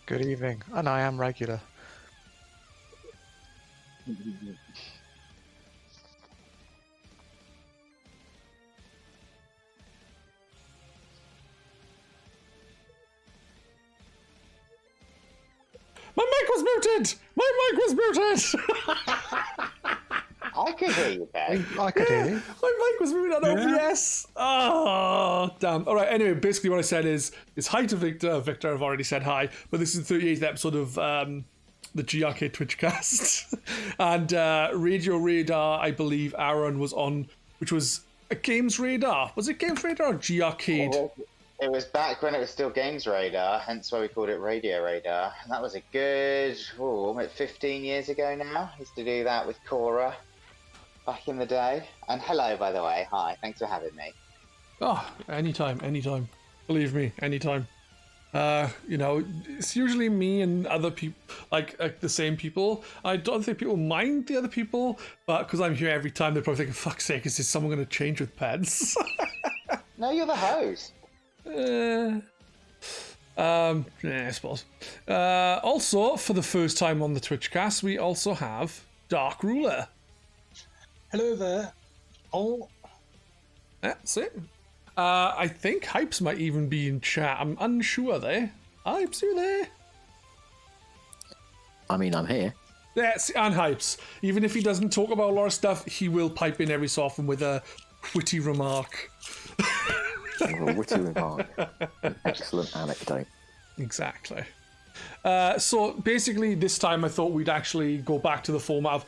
Good evening, and I am regular. My mic was muted! My mic was muted! I could hear you, Ben. I could hear you. My mic was muted on OBS. Oh, damn. All right, anyway, basically what I said is hi to Victor. Victor, I've already said hi, but this is the 38th episode of the GRcade Twitchcast. And Radio Radar, I believe Aaron was on, which was a Games Radar. Was it Games Radar or GRcade? It was back when it was still Games Radar, hence why we called it Radio Radar. And that was a good, almost 15 years ago now. I used to do that with Cora back in the day. And hello, by the way. Hi, thanks for having me. Oh, anytime. Believe me, anytime. It's usually me and other people, like the same people. I don't think people mind the other people, but because I'm here every time, they're probably thinking, fuck's sake, is this someone going to change with Pedz? No, you're the host. I suppose. Also, for the first time on the Twitchcast, we also have Darkrula. Hello there. Oh, That's it. I think Hypes might even be in chat. I'm unsure there. Hypes, you there? I mean, I'm here. Yes, and Hypes. Even if he doesn't talk about a lot of stuff, he will pipe in every so often with a witty remark. A witty remark. An excellent anecdote. Exactly. So basically, this time I thought we'd actually go back to the format of,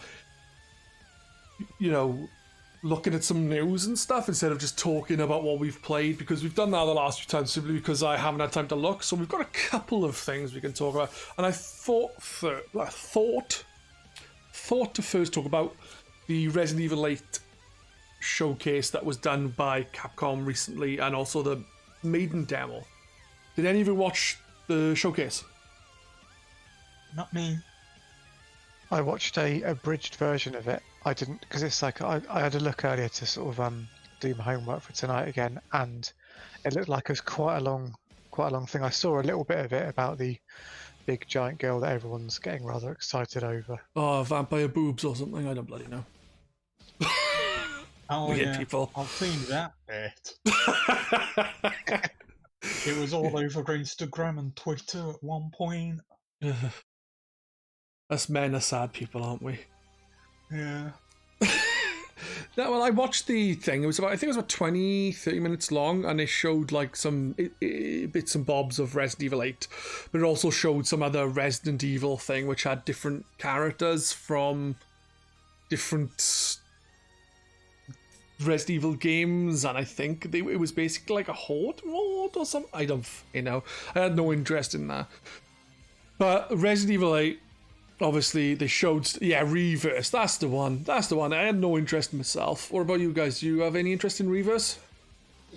looking at some news and stuff instead of just talking about what we've played, because we've done that the last few times simply because I haven't had time to look. So we've got a couple of things we can talk about, and I thought to first talk about the Resident Evil 8 showcase that was done by Capcom recently, and also the Maiden demo. Did any of you watch the showcase? not me. I watched a abridged version of it. I didn't, because it's like I had a look earlier to sort of do my homework for tonight again, and it looked like it was quite a long thing. I saw a little bit of it about the big giant girl that everyone's getting rather excited over. Oh, vampire boobs or something? I don't bloody know. Oh Weird yeah, people. I've seen that bit. It was all over Instagram and Twitter at one point. Us men are sad people, aren't we? Yeah. No, well, I watched the thing. I think it was about 20-30 minutes long, and it showed like some bits and bobs of Resident Evil 8, but it also showed some other Resident Evil thing which had different characters from different Resident Evil games, and I think it was basically like a horde mode or something. I had no interest in that. But Resident Evil 8, obviously they showed, Reverse, that's the one. I had no interest in myself. What about you guys? Do you have any interest in Reverse?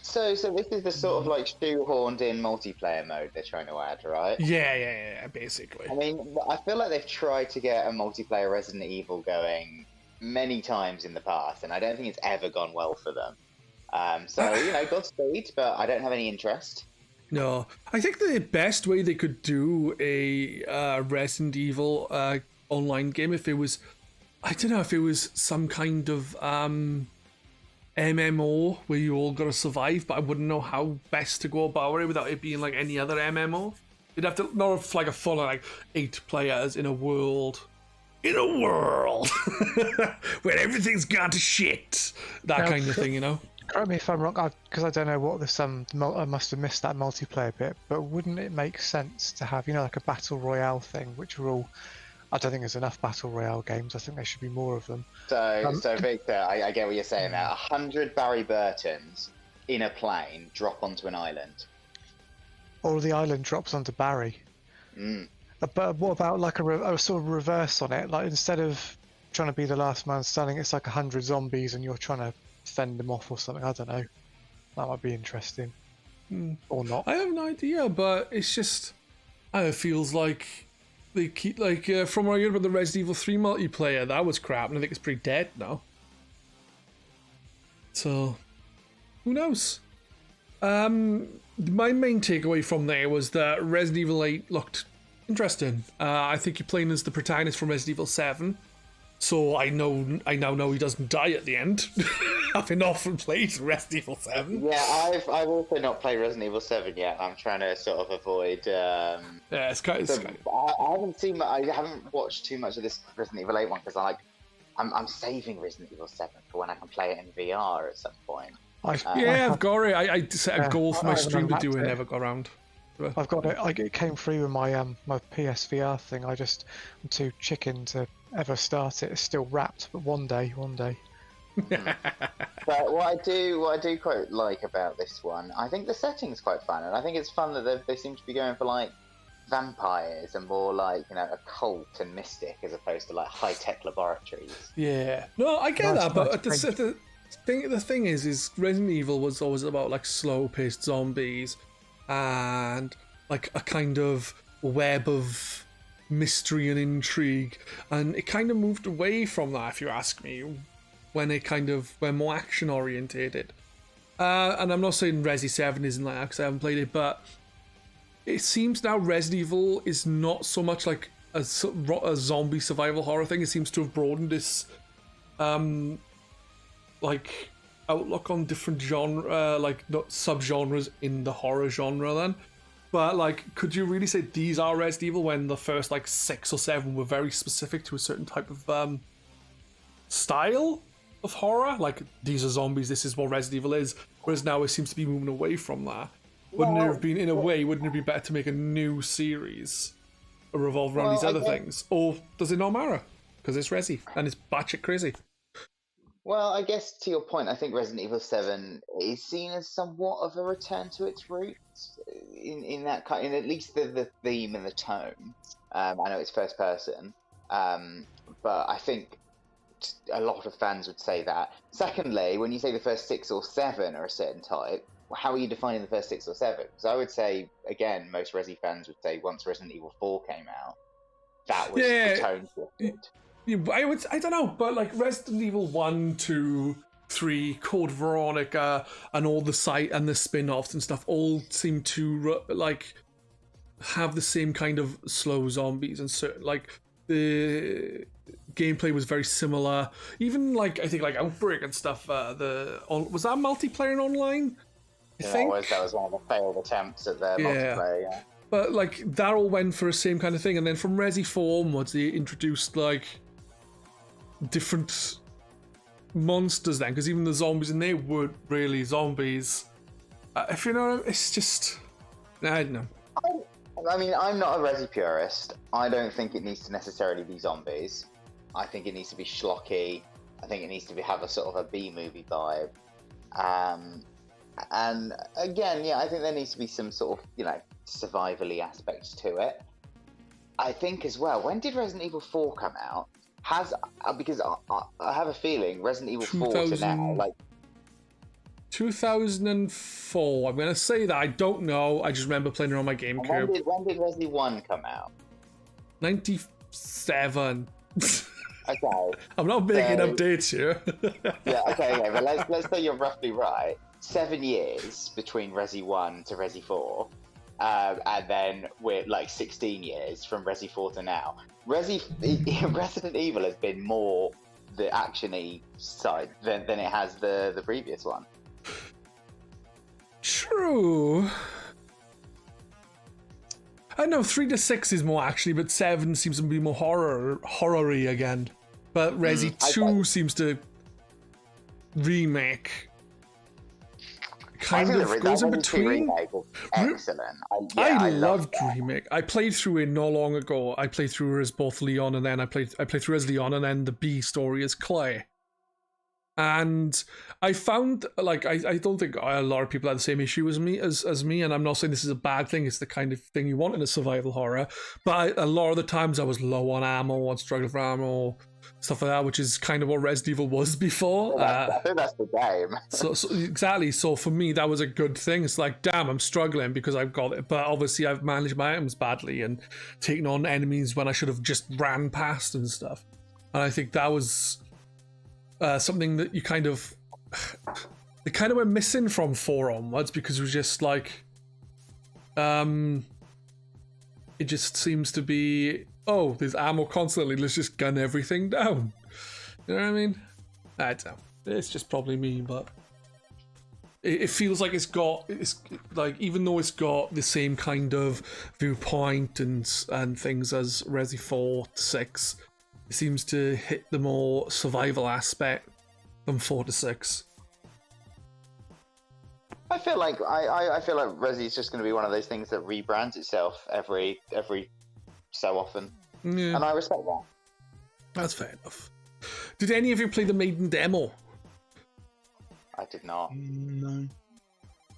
So this is the sort of like shoehorned in multiplayer mode they're trying to add, right? Yeah, basically. I mean, I feel like they've tried to get a multiplayer Resident Evil going many times in the past, and I don't think it's ever gone well for them. Godspeed, but I don't have any interest. No, I think the best way they could do a Resident Evil online game, if it was some kind of MMO where you all got to survive, but I wouldn't know how best to go about it without it being like any other MMO. You'd have to not have like a full 8 players in a world where everything's gone to shit, kind of thing, Correct me if I'm wrong, because I don't know what this I must have missed that multiplayer bit. But wouldn't it make sense to have like a battle royale thing, which are all? I don't think there's enough battle royale games. I think there should be more of them. So Victor, I get what you're saying there. 100 Barry Burtons in a plane drop onto an island. Or the island drops onto Barry. But what about like a sort of reverse on it? Like instead of trying to be the last man standing, it's like 100 zombies and you're trying to fend them off or something. I don't know. That might be interesting. Or not. I have no idea, but it's just, it feels like they keep from what I heard about the Resident Evil 3 multiplayer, that was crap, and I think it's pretty dead now. So, who knows? my main takeaway from there was that Resident Evil 8 looked interesting. I think you're playing as the protagonist from Resident Evil 7, so I now know he doesn't die at the end. Having often played Resident Evil 7. Yeah, I've also not played Resident Evil 7 yet. I'm trying to sort of avoid. Yeah, it's kind of. I haven't watched too much of this Resident Evil 8 one because I'm saving Resident Evil 7 for when I can play it in VR at some point. I've got it. I set a goal for my stream to do it, never got around. I've got it. It came through with my my PSVR thing. I'm too chicken to ever start it. It's still wrapped, but one day. But what I do quite like about this one, I think the setting's quite fun, and I think it's fun that they seem to be going for like vampires and more like, you know, occult and mystic as opposed to like high-tech laboratories. Yeah, no, I get that, but the thing is Resident Evil was always about like slow-paced zombies and like a kind of web of mystery and intrigue, and it kind of moved away from that, if you ask me, when it kind of went more action orientated. And I'm not saying Resi 7 isn't like that because I haven't played it, but it seems now Resident Evil is not so much like a zombie survival horror thing. It seems to have broadened this like outlook on different genre, like not subgenres in the horror genre then. But like, could you really say these are Resident Evil when the first like 6 or 7 were very specific to a certain type of style of horror? Like, these are zombies, this is what Resident Evil is. Whereas now it seems to be moving away from that. Wouldn't it have been, in a way, wouldn't it be better to make a new series revolve around these other things? Or does it not matter? Because it's Resi and it's batshit crazy. Well, I guess to your point, I think Resident Evil 7 is seen as somewhat of a return to its roots in that kind, in at least the theme and the tone. I know it's first person, but I think a lot of fans would say that. Secondly, when you say the first 6 or 7 are a certain type, how are you defining the first 6 or 7? Because I would say, again, most Resi fans would say once Resident Evil 4 came out, that was the tone shifted. I don't know, but like Resident Evil 1, 2, 3, Code Veronica, and all the site and the spin-offs and stuff all seem to like have the same kind of slow zombies and certain like the gameplay was very similar. Even like I think like Outbreak and stuff. Was that multiplayer and online? I think that was one of the failed attempts at the multiplayer. Yeah. But like that all went for the same kind of thing, and then from Resi 4 onwards, they introduced like different monsters then, because even the zombies in there weren't really zombies. If you know, it's just I don't know. I mean, I'm not a Resi purist. I don't think it needs to necessarily be zombies. I think it needs to be schlocky. I think it needs to have a sort of a B-movie vibe. And again, yeah, I think there needs to be some sort of, you know, survival-y aspects to it. I think as well, when did Resident Evil 4 come out? Because I have a feeling Resident Evil 4 to now, like 2004. I'm gonna say that I don't know. I just remember playing it on my GameCube. When did Resident 1 come out? 97. Okay. I'm not making updates here. Yeah. Okay. But let's say you're roughly right. 7 years between Resi 1 to Resi 4. And then we're like 16 years from Resi 4 to now. Resident Evil has been more the action-y side than it has the previous one. True. I know 3 to 6 is more actually, but 7 seems to be more horror-y again. But Resi 2 seems to remake. Kind of goes in between. Excellent. I loved Remake. I played through it not long ago. I played through as both Leon, and then I played through as Leon, and then the B story as Claire. And I found, like, I don't think a lot of people had the same issue as me, and I'm not saying this is a bad thing. It's the kind of thing you want in a survival horror. But a lot of the times I was low on ammo, on struggle for ammo, stuff like that, which is kind of what Resident Evil was before. I think that's the game. so exactly. So for me, that was a good thing. It's like, damn, I'm struggling because I've got it, but obviously I've managed my items badly and taken on enemies when I should have just ran past and stuff. And I think that was something that they kind of went missing from 4 onwards, because it was just like It just seems to be, oh, there's ammo constantly, let's just gun everything down. You know what I mean? I don't know. It's just probably me, but it feels like it's like, even though it's got the same kind of viewpoint and things as Resi 4 to 6, it seems to hit the more survival aspect than 4 to 6. I feel like Resi is just going to be one of those things that rebrands itself every so often, Yeah, and I respect that. that's fair enough. Did any of you play the maiden demo? I did not. No.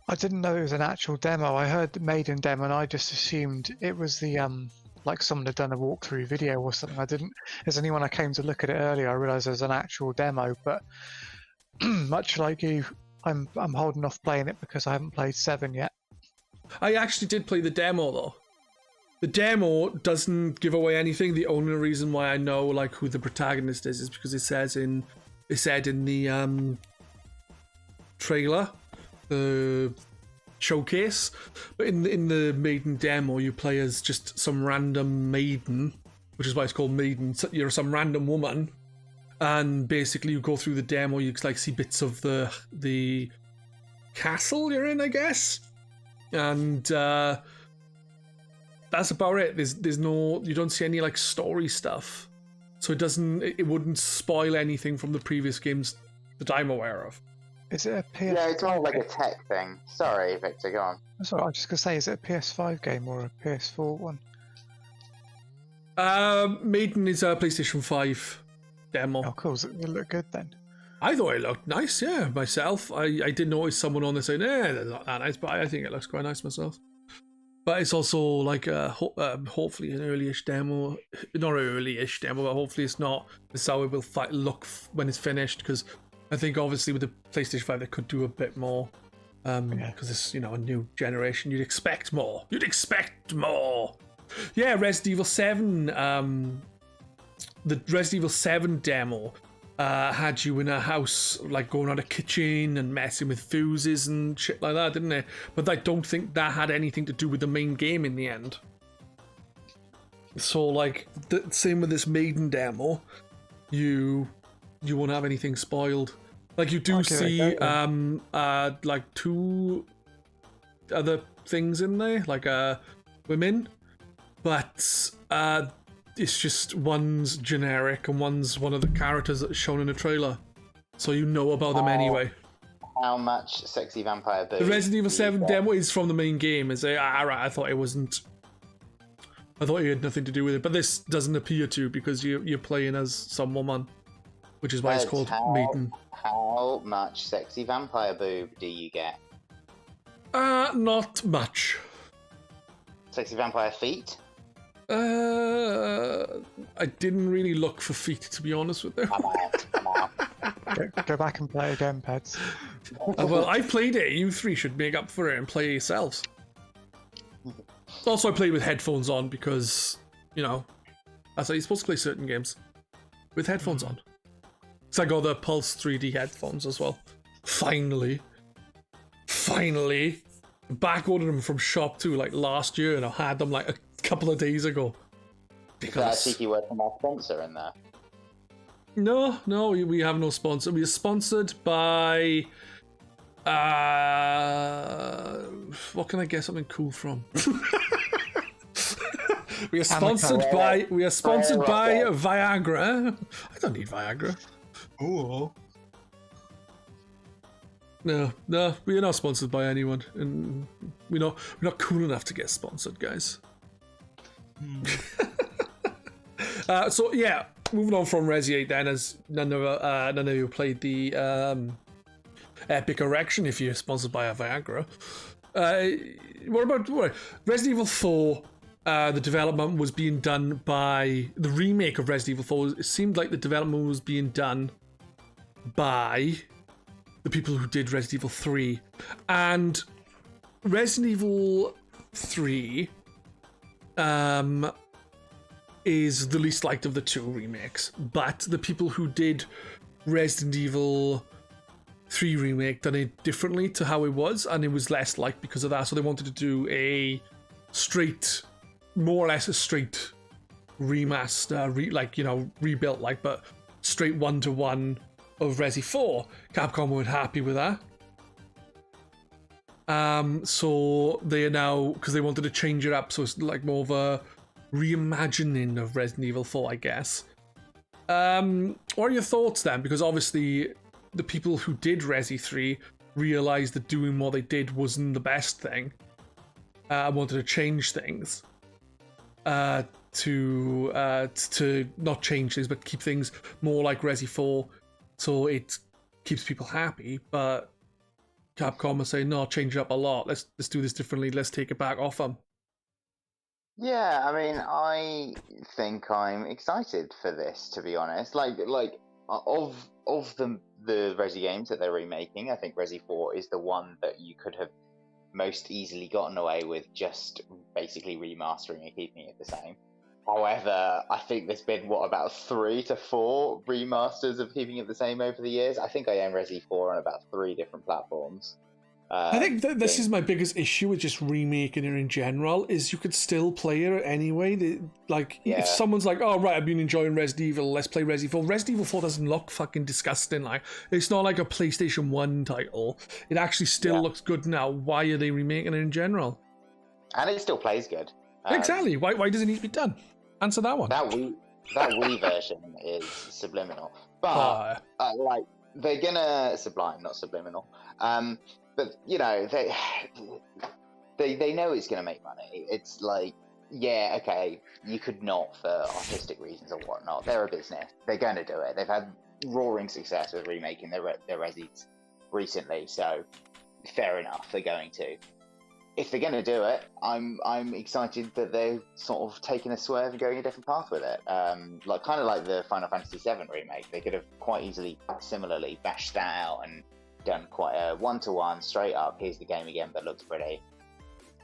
I didn't know it was an actual demo. I heard the maiden demo and I just assumed it was the like someone had done a walkthrough video or something. I didn't. As anyone I came to look at it earlier, I realised it was an actual demo. But much like you, I'm holding off playing it because I haven't played 7 yet. I actually did play the demo though. The demo doesn't give away anything. The only reason why I know like who the protagonist is because it said in the trailer, the showcase. But in the maiden demo, you play as just some random maiden, which is why it's called maiden. So you're some random woman, and basically you go through the demo. You like see bits of the castle you're in, I guess, and that's about it. There's no, you don't see any like story stuff, so it wouldn't spoil anything from the previous games that I'm aware of. Is it a PS? Yeah, it's more like a tech thing. Sorry, Victor, go on. That's what I was just gonna say. Is it a PS5 game or a PS4 one? Maiden is a PlayStation 5 demo. Oh, cool. Does it look good then? I thought it looked nice, yeah, myself. I did notice someone on there saying, that's not that nice, but I think it looks quite nice myself. But it's also like hopefully an early-ish demo. Not an early-ish demo, but hopefully it's not. This is how it will look when it's finished, because I think obviously with the PlayStation 5 they could do a bit more. Because it's, a new generation. You'd expect more. Yeah, Resident Evil 7, the Resident Evil 7 demo had you in a house, like going on a kitchen and messing with fuses and shit like that, didn't it? But I don't think that had anything to do with the main game in the end. So, like, the same with this maiden demo, you won't have anything spoiled. Like, you do see, like, 2 other things in there, like, women, but it's just one's generic and one's one of the characters that's shown in the trailer, so you know about them anyway. How much sexy vampire boob? The Resident Evil 7 demo is from the main game. Is it? Right, I thought it wasn't. I thought it had nothing to do with it, but this doesn't appear to, because you're playing as some woman, which is why it's called Maiden. How much sexy vampire boob do you get? Not much. Sexy vampire feet? I didn't really look for feet, to be honest with you. Come on. Go back and play again, Pedz. Well, I played it. You three should make up for it and play yourselves. Also, I played with headphones on because, that's how you're supposed to play certain games. With headphones on. So I got the Pulse 3D headphones as well. Finally. Backordered them from Shop 2 like last year, and I had them like a couple of days ago. Because... Is that a cheeky word from our sponsor in there? No, we have no sponsor. We are sponsored by... what can I get something cool from? We are sponsored by Viagra. I don't need Viagra. Ooh. No, we are not sponsored by anyone, and we're not cool enough to get sponsored, guys. So yeah, moving on from Resi 8 then, as none of you played the Epic Erection if you're sponsored by a Viagra. What about Resident Evil 4? The development was being done by the remake of Resident Evil 4. It seemed like the development was being done by the people who did Resident Evil 3. And Resident Evil 3 is the least liked of the 2 remakes. But the people who did Resident Evil 3 Remake done it differently to how it was, and it was less liked because of that. So they wanted to do a straight, more or less a straight remaster, rebuilt, but straight 1-to-1 of Resi 4. Capcom weren't happy with that. So they are now, because they wanted to change it up, so it's like more of a reimagining of Resident Evil 4, I guess. What are your thoughts then? Because obviously the people who did Resi 3 realised that doing what they did wasn't the best thing. Wanted to change things. To not change things, but keep things more like Resi 4, so it keeps people happy. But Capcom are saying, no, change it up a lot. Let's do this differently. Let's take it back off them. Yeah, I mean, I think I'm excited for this, to be honest. Of the Resi games that they're remaking, I think Resi 4 is the one that you could have most easily gotten away with just basically remastering and keeping it the same. However, I think there's been, about 3 to 4 remasters of keeping it the same over the years. I think I own Resi 4 on about 3 different platforms. I think this is my biggest issue with just remaking it in general, is you could still play it anyway. If someone's like, oh, right, I've been enjoying Resident Evil, let's play Resident Evil. Resident Evil 4 doesn't look fucking disgusting. It's not like a PlayStation 1 title. It actually still looks good now. Why are they remaking it in general? And it still plays good. Exactly. Why does it need to be done? Answer that one. That Wii version is subliminal. But, they're gonna... Sublime, not subliminal. But they know it's going to make money. It's like, yeah, okay, you could not for artistic reasons or whatnot. They're a business. They're going to do it. They've had roaring success with remaking their Resis recently, so fair enough. They're going to. If they're going to do it, I'm excited that they're sort of taking a swerve and going a different path with it. Kind of like the Final Fantasy VII remake. They could have quite easily, similarly, bashed that out and done quite a 1-to-1 straight up. Here's the game again, but looks pretty.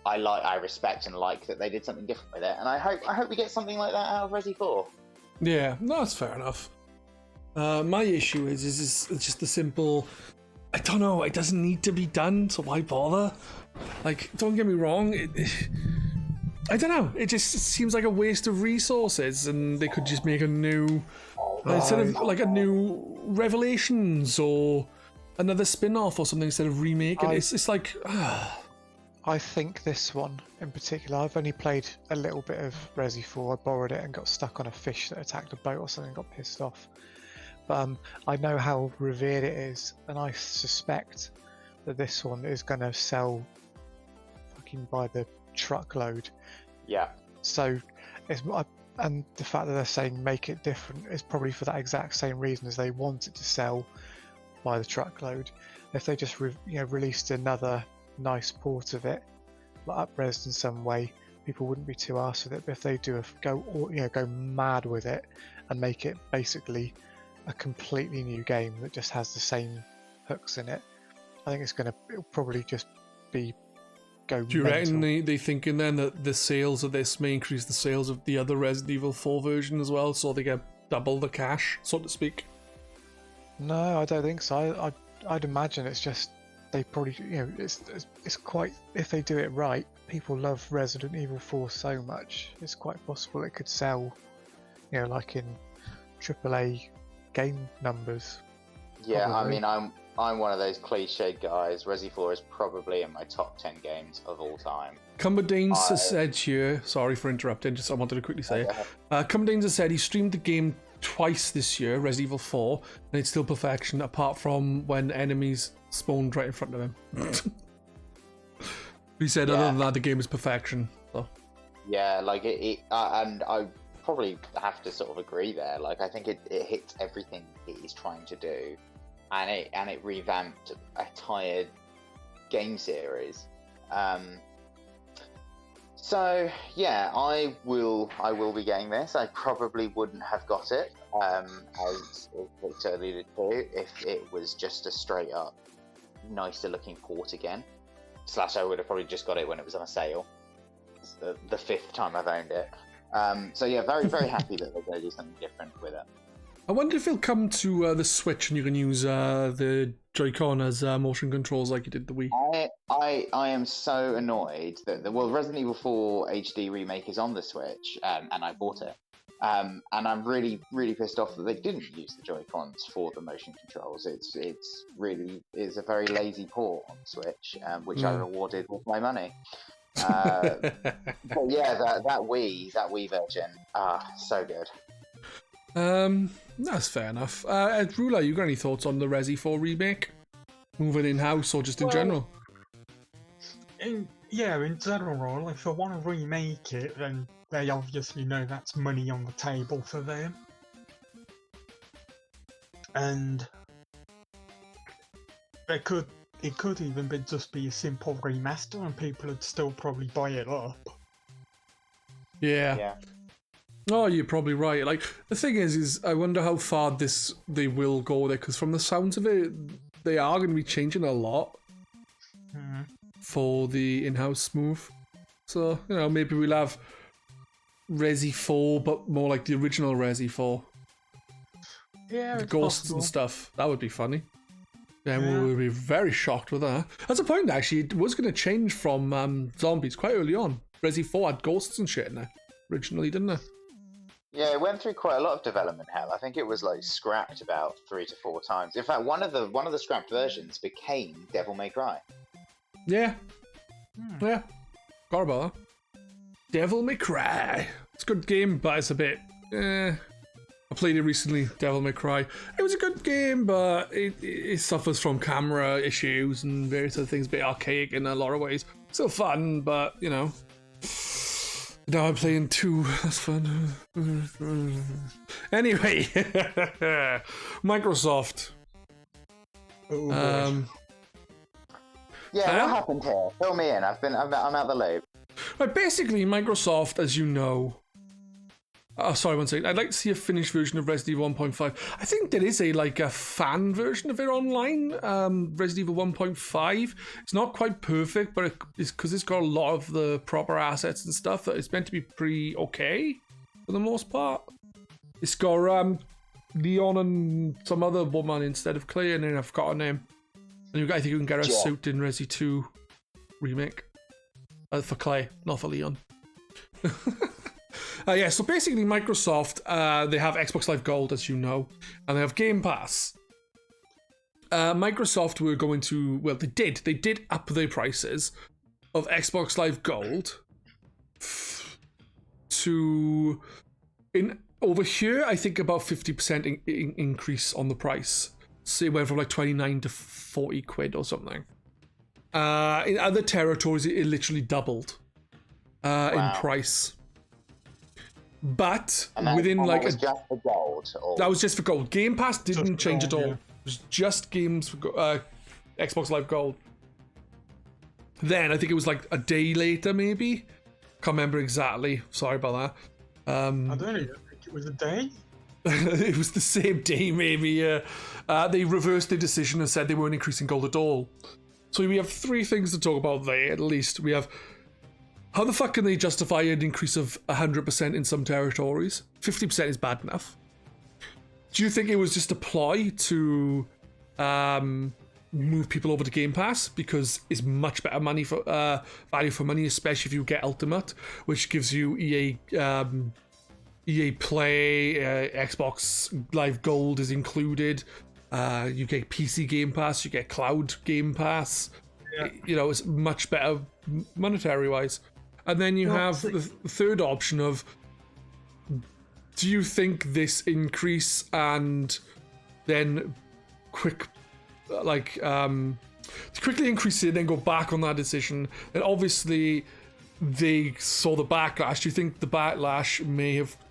I respect and like that they did something different with it, and I hope we get something like that out of Resi 4. Yeah, no, that's fair enough. My issue is just the simple. I don't know. It doesn't need to be done, so why bother? Don't get me wrong. I don't know. It just seems like a waste of resources, and they could just make a new instead of a new Revelations or another spin-off or something instead of remaking. It's like... I think this one in particular, I've only played a little bit of Resi 4. I borrowed it and got stuck on a fish that attacked a boat or something and got pissed off. But I know how revered it is, and I suspect that this one is going to sell fucking by the truckload. Yeah. So, and the fact that they're saying make it different is probably for that exact same reason, as they want it to sell by the truckload. If they just released another nice port of it, up-resed in some way, people wouldn't be too arsed with it. But if they do go mad with it and make it basically a completely new game that just has the same hooks in it, I think it'll probably just be go. Do you reckon they thinking then that the sales of this may increase the sales of the other Resident Evil 4 version as well, so they get double the cash, so to speak? No, I don't think so. I'd imagine it's just they probably it's quite, if they do it right, people love Resident Evil 4 so much. It's quite possible it could sell, like in AAA game numbers. Yeah, probably. I mean, I'm one of those cliched guys. Resi 4 is probably in my top 10 games of all time. Cumberdanes has said here, sorry for interrupting, just I wanted to quickly say it. Cumberdanes has said he streamed the game twice this year, Resident Evil 4, and it's still perfection, apart from when enemies spawned right in front of him. He said, other than that, the game is perfection. So. Yeah, and I probably have to sort of agree there. I think it hits everything it is trying to do, and it revamped a tired game series. So yeah, I will be getting this. I probably wouldn't have got it, as Victor alluded to, if it was just a straight up nicer looking port again. / I would have probably just got it when it was on a sale. It's the 5th time I've owned it. So yeah, very, very happy that they're going to do something different with it. I wonder if it'll come to the Switch and you can use the Joy-Con as motion controls like you did the Wii. I am so annoyed that Resident Evil 4 HD remake is on the Switch, and I bought it. And I'm really, really pissed off that they didn't use the Joy-Cons for the motion controls. It's a very lazy port on Switch, which I rewarded with my money. But yeah, that Wii version, so good. That's fair enough. Rula, you got any thoughts on the Resi 4 remake? Moving in-house or just in general? In general, if they want to remake it, then they obviously know that's money on the table for them. And it could even just be a simple remaster and people would still probably buy it up. Yeah. Oh, you're probably right. Like, the thing is I wonder how far they will go there, because from the sounds of it, they are going to be changing a lot for the in-house move. So, maybe we'll have Resi 4, but more like the original Resi 4. Yeah, the ghosts possible. and stuff. That would be funny. Yeah, we would be very shocked with that. That's a point, actually. It was going to change from zombies quite early on. Resi 4 had ghosts and shit in it originally, didn't it? Yeah, it went through quite a lot of development hell. I think it was scrapped about 3 to 4 times. In fact, one of the scrapped versions became Devil May Cry. Yeah. Yeah. Forgot about that. Devil May Cry. It's a good game, but it's a bit... I played it recently, Devil May Cry. It was a good game, but it suffers from camera issues and various other things, a bit archaic in a lot of ways. Still fun, but, now I'm playing 2. That's fun. Anyway, Microsoft. Oh, boy. Yeah, what happened here? Fill me in. I'm out the loop. Right, basically, Microsoft, as you know. Oh, sorry, one second. I'd like to see a finished version of Resident Evil 1.5. I think there is a fan version of it online. Resident Evil 1.5. It's not quite perfect, but it's because it's got a lot of the proper assets and stuff. That it's meant to be pretty okay for the most part. It's got Leon and some other woman instead of Claire, and then I've got her name. And I think you can get a suit in Resi 2 remake for Clay, not for Leon. So basically Microsoft, they have Xbox Live Gold, as you know, and they have Game Pass. Microsoft were going to, they did up their prices of Xbox Live Gold to, over here, I think about 50% increase on the price. So it went from 29 to 40 quid or something. In other territories, it literally doubled in price. But within that was just for gold. That was just for gold. Game Pass didn't change at all. Yeah. It was just games for Xbox Live Gold. Then I think it was a day later, maybe. Can't remember exactly. Sorry about that. I don't even think it was a day. It was the same day, maybe. They reversed their decision and said they weren't increasing gold at all. So we have 3 things to talk about there, at least. We have, how the fuck can they justify an increase of 100% in some territories? 50% is bad enough. Do you think it was just a ploy to move people over to Game Pass? Because it's much better money for value for money, especially if you get Ultimate, which gives you EA Play, Xbox Live Gold is included. You get PC Game Pass, you get Cloud Game Pass. Yeah. It's much better monetary wise. And then you have the third option of, do you think this increase and then quickly increase it and then go back on that decision? And obviously they saw the backlash. Do you think the backlash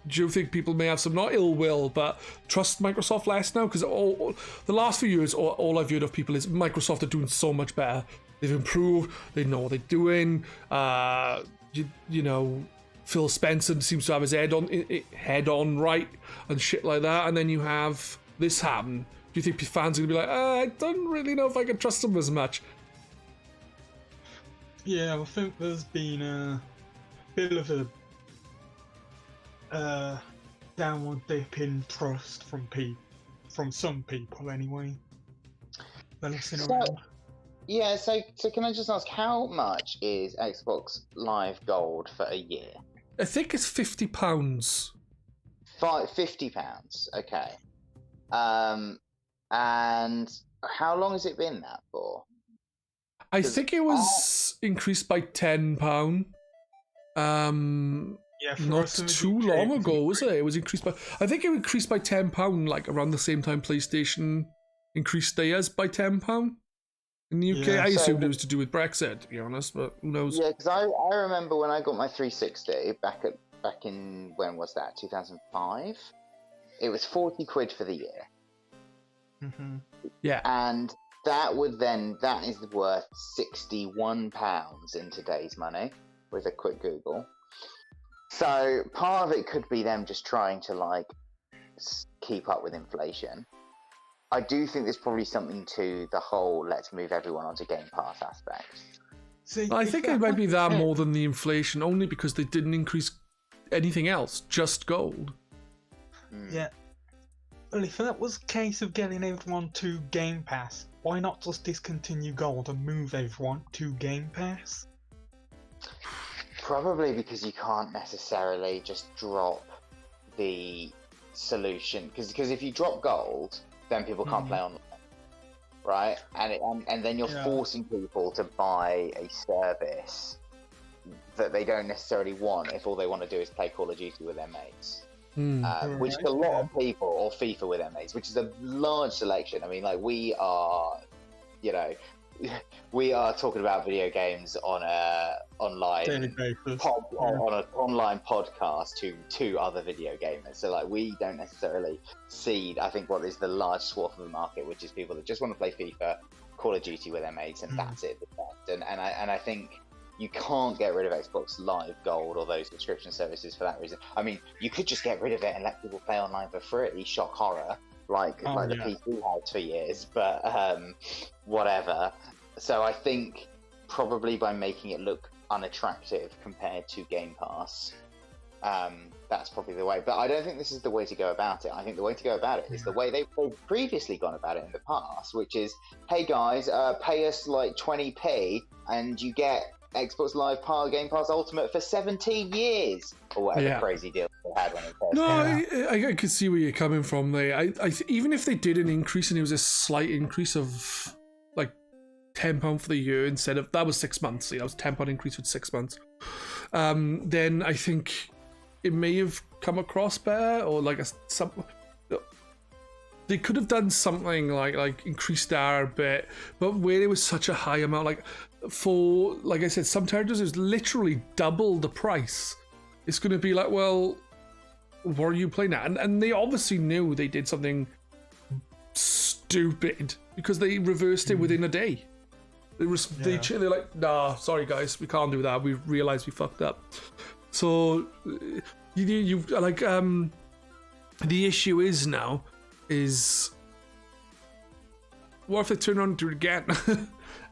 do you think people may have some, not ill will, but trust Microsoft less now? Because the last few years, all I've heard of people is Microsoft are doing so much better. They've improved. They know what they're doing. Phil Spencer seems to have his head on right and shit like that. And then you have this happen. Do you think fans are going to be like, I don't really know if I can trust them as much? Yeah, I think there's been a bit of a downward dip in trust from some people anyway. They're listening around. Yeah, so can I just ask, how much is Xbox Live Gold for a year? I think it's £50. £50. Okay. And how long has it been that for? I think it was increased by £10. Yeah, Not too long ago, was it? It was increased by. I think it increased by £10, like around the same time PlayStation increased theirs by £10 in the UK. Yeah, I so- assumed it was to do with Brexit, to be honest, but who knows? Yeah, because I remember when I got my 360 back in when was that? 2005. It was £40 for the year, Mm-hmm. Yeah. and that is worth £61 in today's money with a quick Google. So part of it could be them just trying to keep up with inflation. I do think there's probably something to the whole let's move everyone onto Game Pass aspect. See, I if think that it might be was that the more than the inflation, only because they didn't increase anything else, just gold. case- Yeah. Well, if that was the case of getting everyone to Game Pass, why not just discontinue Gold and move everyone to Game Pass? Probably because you can't necessarily just drop the solution, because if you drop gold, then people can't play online, right? And then you're Yeah. forcing people to buy a service that they don't necessarily want if all they want to do is play Call of Duty with their mates. Which is a lot of people, or FIFA with their mates, which is a large selection. I mean, we are, we are talking about video games on a online Daily basis. on an online podcast to other video gamers. So we don't necessarily see, I think, what is the large swath of the market, which is people that just want to play FIFA, Call of Duty with their mates, and that's it. And I think you can't get rid of Xbox Live Gold or those subscription services for that reason. I mean, you could just get rid of it and let people play online for free. Shock horror, like the PC has for years. But whatever. So I think probably by making it look unattractive compared to Game Pass, that's probably the way. But I don't think this is the way to go about it. I think the way to go about it is the way they've previously gone about it in the past, which is, hey guys, pay us 20p and you get Xbox Live Game Pass Ultimate for 17 years, or whatever crazy deal they had when it first No, I could see where you're coming from there. Even if they did an increase and it was a slight increase of £10 for the year instead of, that was 6 months, that was a £10 increase for 6 months, then I think it may have come across better, or they could have done something like increased our bit, but where it was such a high amount, for, like I said, some territories is literally double the price. It's going to be well, what are you playing at? And they obviously knew they did something stupid because they reversed it within a day. They're like, nah, sorry guys, we can't do that. We realized we fucked up. So you the issue is now is, what if they turn around and do it again?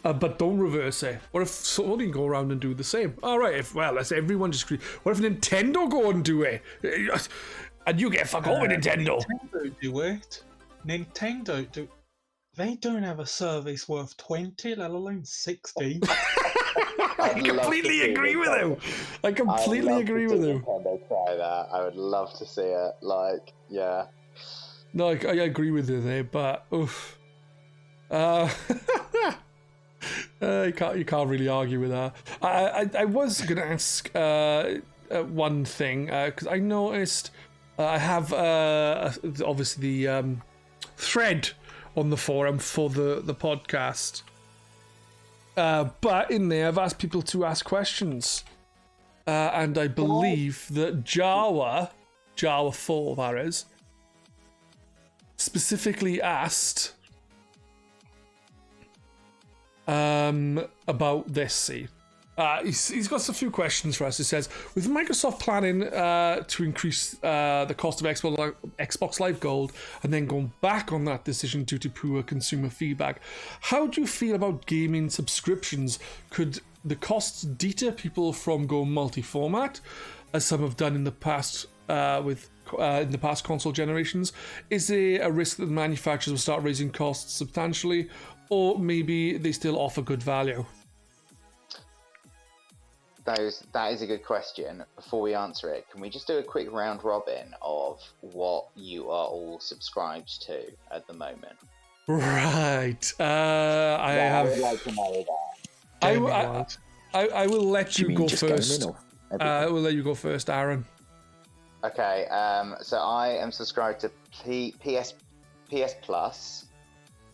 But don't reverse it. What if Sony go around and do the same? All right, let's everyone just agree. What if Nintendo go and do it? And you get fuck over Nintendo. Nintendo do it. Nintendo do. They don't have a service worth 20, let alone 60. I completely agree with him. I completely agree with him. Nintendo try that. I would love to see it. No, I agree with you there, but oof. You can't really argue with that. I was gonna ask one thing, because I noticed I have obviously the thread on the forum for the podcast, but in there I've asked people to ask questions, and I believe that Jawa 4, that is, specifically asked about this scene. He's got a few questions for us. He says, with Microsoft planning to increase the cost of Xbox Live Gold and then going back on that decision due to poor consumer feedback, how do you feel about gaming subscriptions? Could the costs deter people from going multi-format, as some have done in the past with past console generations? Is there a risk that the manufacturers will start raising costs substantially, or maybe they still offer good value? That is a good question. Before we answer it, can we just do a quick round robin of what you are all subscribed to at the moment? Right. I would like to know that. I will let you go first. I will let you go first, Aaron. Okay. So I am subscribed to PS Plus.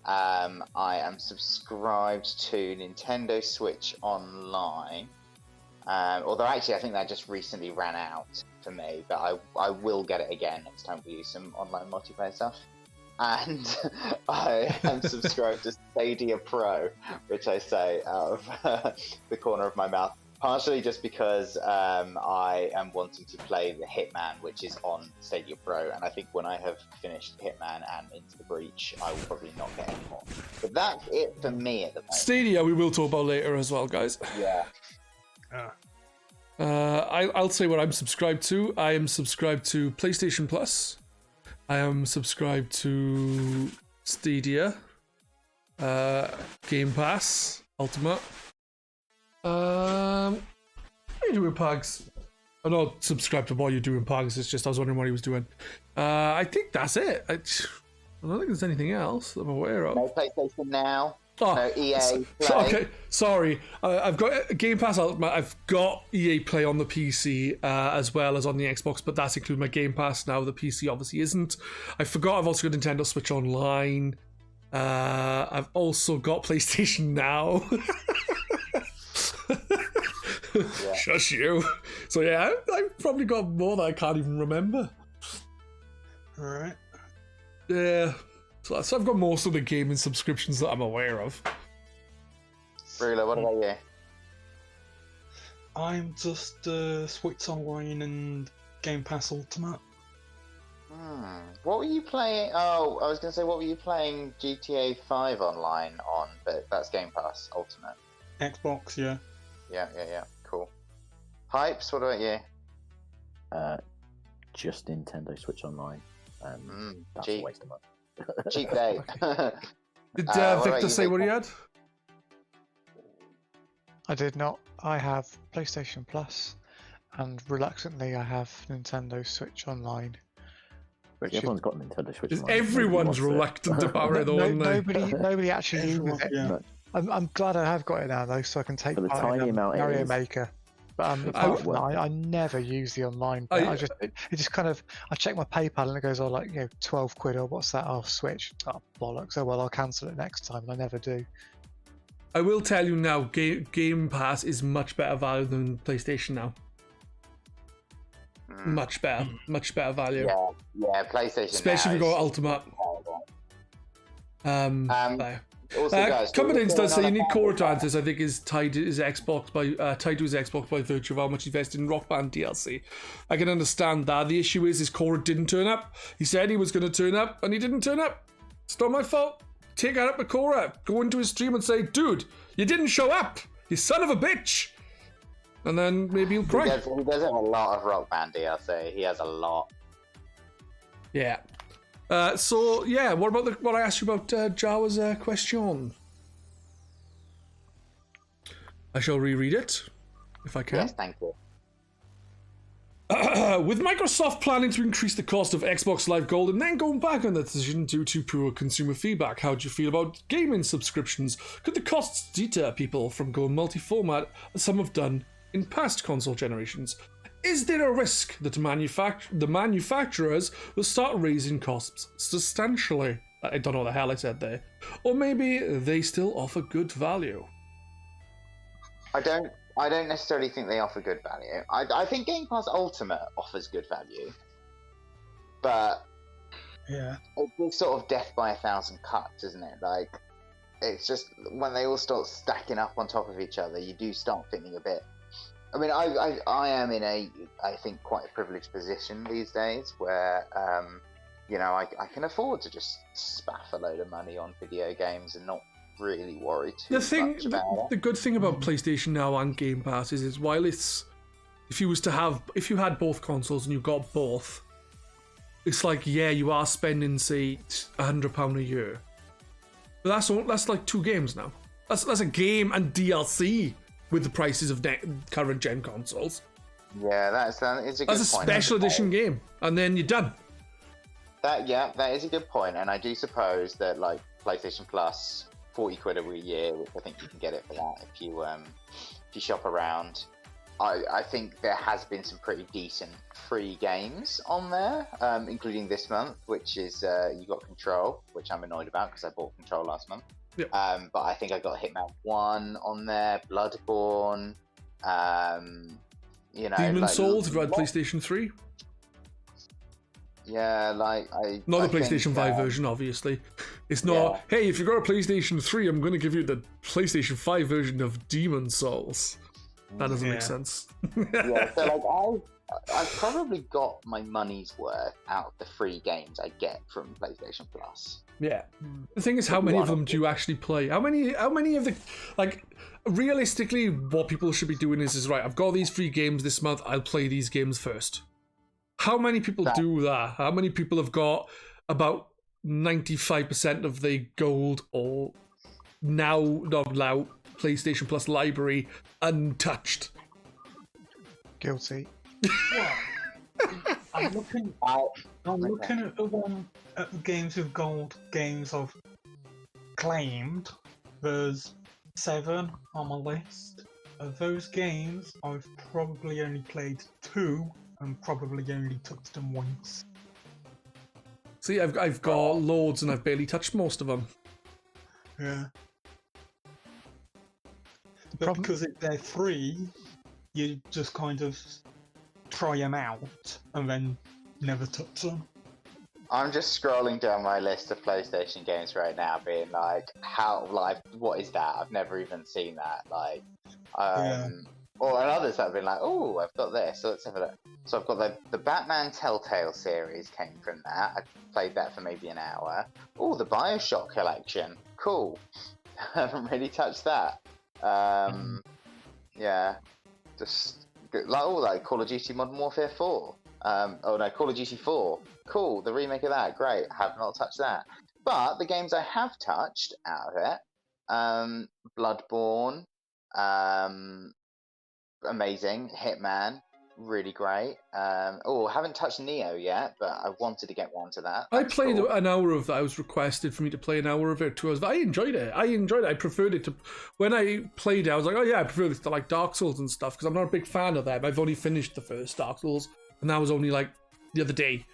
I am subscribed to Nintendo Switch Online. Although actually, I think that just recently ran out for me, but I will get it again next time we use some online multiplayer stuff. And I am subscribed to Stadia Pro, which I say out of the corner of my mouth, partially just because I am wanting to play the Hitman, which is on Stadia Pro, and I think when I have finished Hitman and Into the Breach, I will probably not get any more. But that's it for me at the moment. Stadia, we will talk about later as well, guys. Yeah. I'll say what I'm subscribed to. I am subscribed to PlayStation Plus. I am subscribed to Stadia, Game Pass, Ultimate. What are you doing, Pugs? I'm not subscribed to what you're doing, Pugs. It's just I was wondering what he was doing. I think that's it. I don't think there's anything else that I'm aware of. No PlayStation Now. Oh, no EA Play. Okay, sorry. I've got Game Pass Ultimate. I've got EA Play on the PC as well as on the Xbox, but that's including my Game Pass now. The PC obviously isn't. I forgot I've also got Nintendo Switch Online. I've also got PlayStation Now. Yeah. Shush you. So yeah, I've probably got more that I can't even remember. Alright. Yeah. So I've got most of the gaming subscriptions that I'm aware of. Rula, what about you? I'm just Switch Online and Game Pass Ultimate. What were you playing? Oh, I was going to say, what were you playing GTA 5 online on? But that's Game Pass Ultimate. Xbox, yeah. Yeah. Cool. Hypes, what about you? Just Nintendo Switch Online. That's cheap. a waste of money. Cheap date. Did what Victor about you, say what he Victor? had? I did not. I have PlayStation Plus, and reluctantly I have Nintendo Switch Online. Which Everyone's got Nintendo Switch Online. Everyone's reluctant about it, though, aren't they? nobody actually uses it. Yeah. I'm glad I have got it now though, so I can take For the part in tiny amount it Mario is. Maker. But apart from that, I never use the online bit. It just kind of, I check my PayPal and it goes, oh, like, you know, 12 quid or what's that? Oh, Switch. Oh, bollocks. Oh, well, I'll cancel it next time. And I never do. I will tell you now, Game Pass is much better value than PlayStation now. Much better value. Yeah, PlayStation. Especially if you go Ultimate. Also, guys, Coming in does say you need core Band. advances. I think is tied to his Xbox by virtue of how much he invested in Rock Band DLC. I can understand that. The issue is his core didn't turn up. He said he was going to turn up, and he didn't turn up. It's not my fault. Take out Makora, go into his stream and say, "Dude, you didn't show up. You son of a bitch." And then maybe he'll cry. He does have a lot of Rock Band DLC. He has a lot. Yeah. So yeah, what about what I asked you about Jawa's question? I shall reread it if I can. Yes, thank you. With Microsoft planning to increase the cost of Xbox Live Gold and then going back on that decision due to poor consumer feedback, how do you feel about gaming subscriptions? Could the costs deter people from going multi-format as some have done in past console generations? Is there a risk that the manufacturers will start raising costs substantially? I don't know what the hell I said there. Or maybe they still offer good value. I don't necessarily think they offer good value. I think Game Pass Ultimate offers good value, but Yeah. it's sort of death by 1,000 cuts, isn't it? Like, it's just when they all start stacking up on top of each other, you do start feeling a bit. I mean, I am in a, I think, quite a privileged position these days where, you know, I can afford to just spaff a load of money on video games and not really worry too much about it. The good thing about PlayStation Now and Game Pass is while it's, if you had both consoles and you got both, it's like, yeah, you are spending, say, £100 a year. But that's like 2 games now. That's a game and DLC with the prices of current gen consoles. Yeah, that's a good point. That's a special edition game, and then you're done. That is a good point, and I do suppose that like PlayStation Plus, £40 a year, which I think you can get it for that if you shop around. I think there has been some pretty decent free games on there, including this month, which is you got Control, which I'm annoyed about because I bought Control last month. Yep. But I think I got Hitman 1 on there, Bloodborne. Demon's Souls, if you had PlayStation 3. Yeah, not the PlayStation 5 version, obviously. It's not, hey, if you got a PlayStation 3, I'm going to give you the PlayStation 5 version of Demon's Souls. That doesn't make sense. So I've probably got my money's worth out of the free games I get from PlayStation Plus. Yeah. The thing is, how many of them do you actually play? How many of the, like, realistically, what people should be doing is right, I've got these free games this month, I'll play these games first. How many people do that? How many people have got about 95% of the gold or now PlayStation Plus library untouched? Guilty. I'm looking at the games with gold games I've claimed. There's 7 on my list. Of those games, I've probably only played 2 and probably only touched them once. See, I've got loads and I've barely touched most of them. Yeah. But because they're free, you just kind of try them out and then never touch them. I'm just scrolling down my list of PlayStation games right now, being like, what is that? I've never even seen that. Or and others have been like, oh, I've got this. So let's have a look. So I've got the Batman Telltale series came from that. I played that for maybe an hour. Oh, the BioShock collection. Cool. I haven't really touched that. Yeah. Just like Call of Duty Modern Warfare 4. Call of Duty 4. Cool, the remake of that, great. Have not touched that. But the games I have touched out of it, Bloodborne, amazing. Hitman, really great. Haven't touched Neo yet, but I wanted to get one to that. I played an hour of that. I was requested for me to play an hour of it too. I enjoyed it. I preferred it to... When I played it, I was like, oh yeah, I prefer this to like Dark Souls and stuff, because I'm not a big fan of them. I've only finished the first Dark Souls, and that was only like the other day.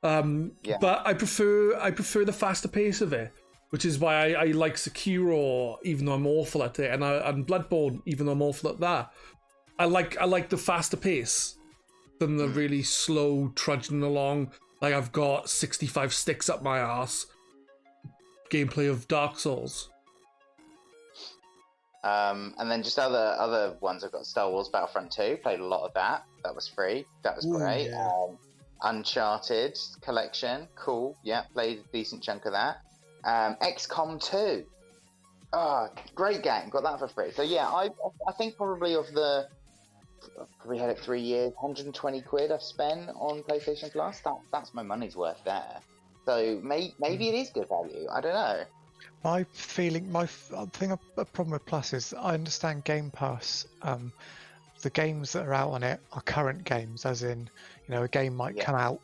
But I prefer the faster pace of it, which is why I like Sekiro, even though I'm awful at it, and Bloodborne, even though I'm awful at that. I like the faster pace than the really slow trudging along. Like I've got 65 sticks up my arse gameplay of Dark Souls. And then just other ones, I've got Star Wars Battlefront 2, played a lot of that. That was free. That was great. Yeah. Uncharted collection, cool. Yeah, played a decent chunk of that. XCOM 2. Oh, great game. Got that for free. So yeah, I think probably of the... I've probably had it 3 years, 120 quid I've spent on PlayStation Plus. That's my money's worth there. So maybe it is good value. I don't know. My thing, a problem with Plus is I understand Game Pass. The games that are out on it are current games, as in, a game might come out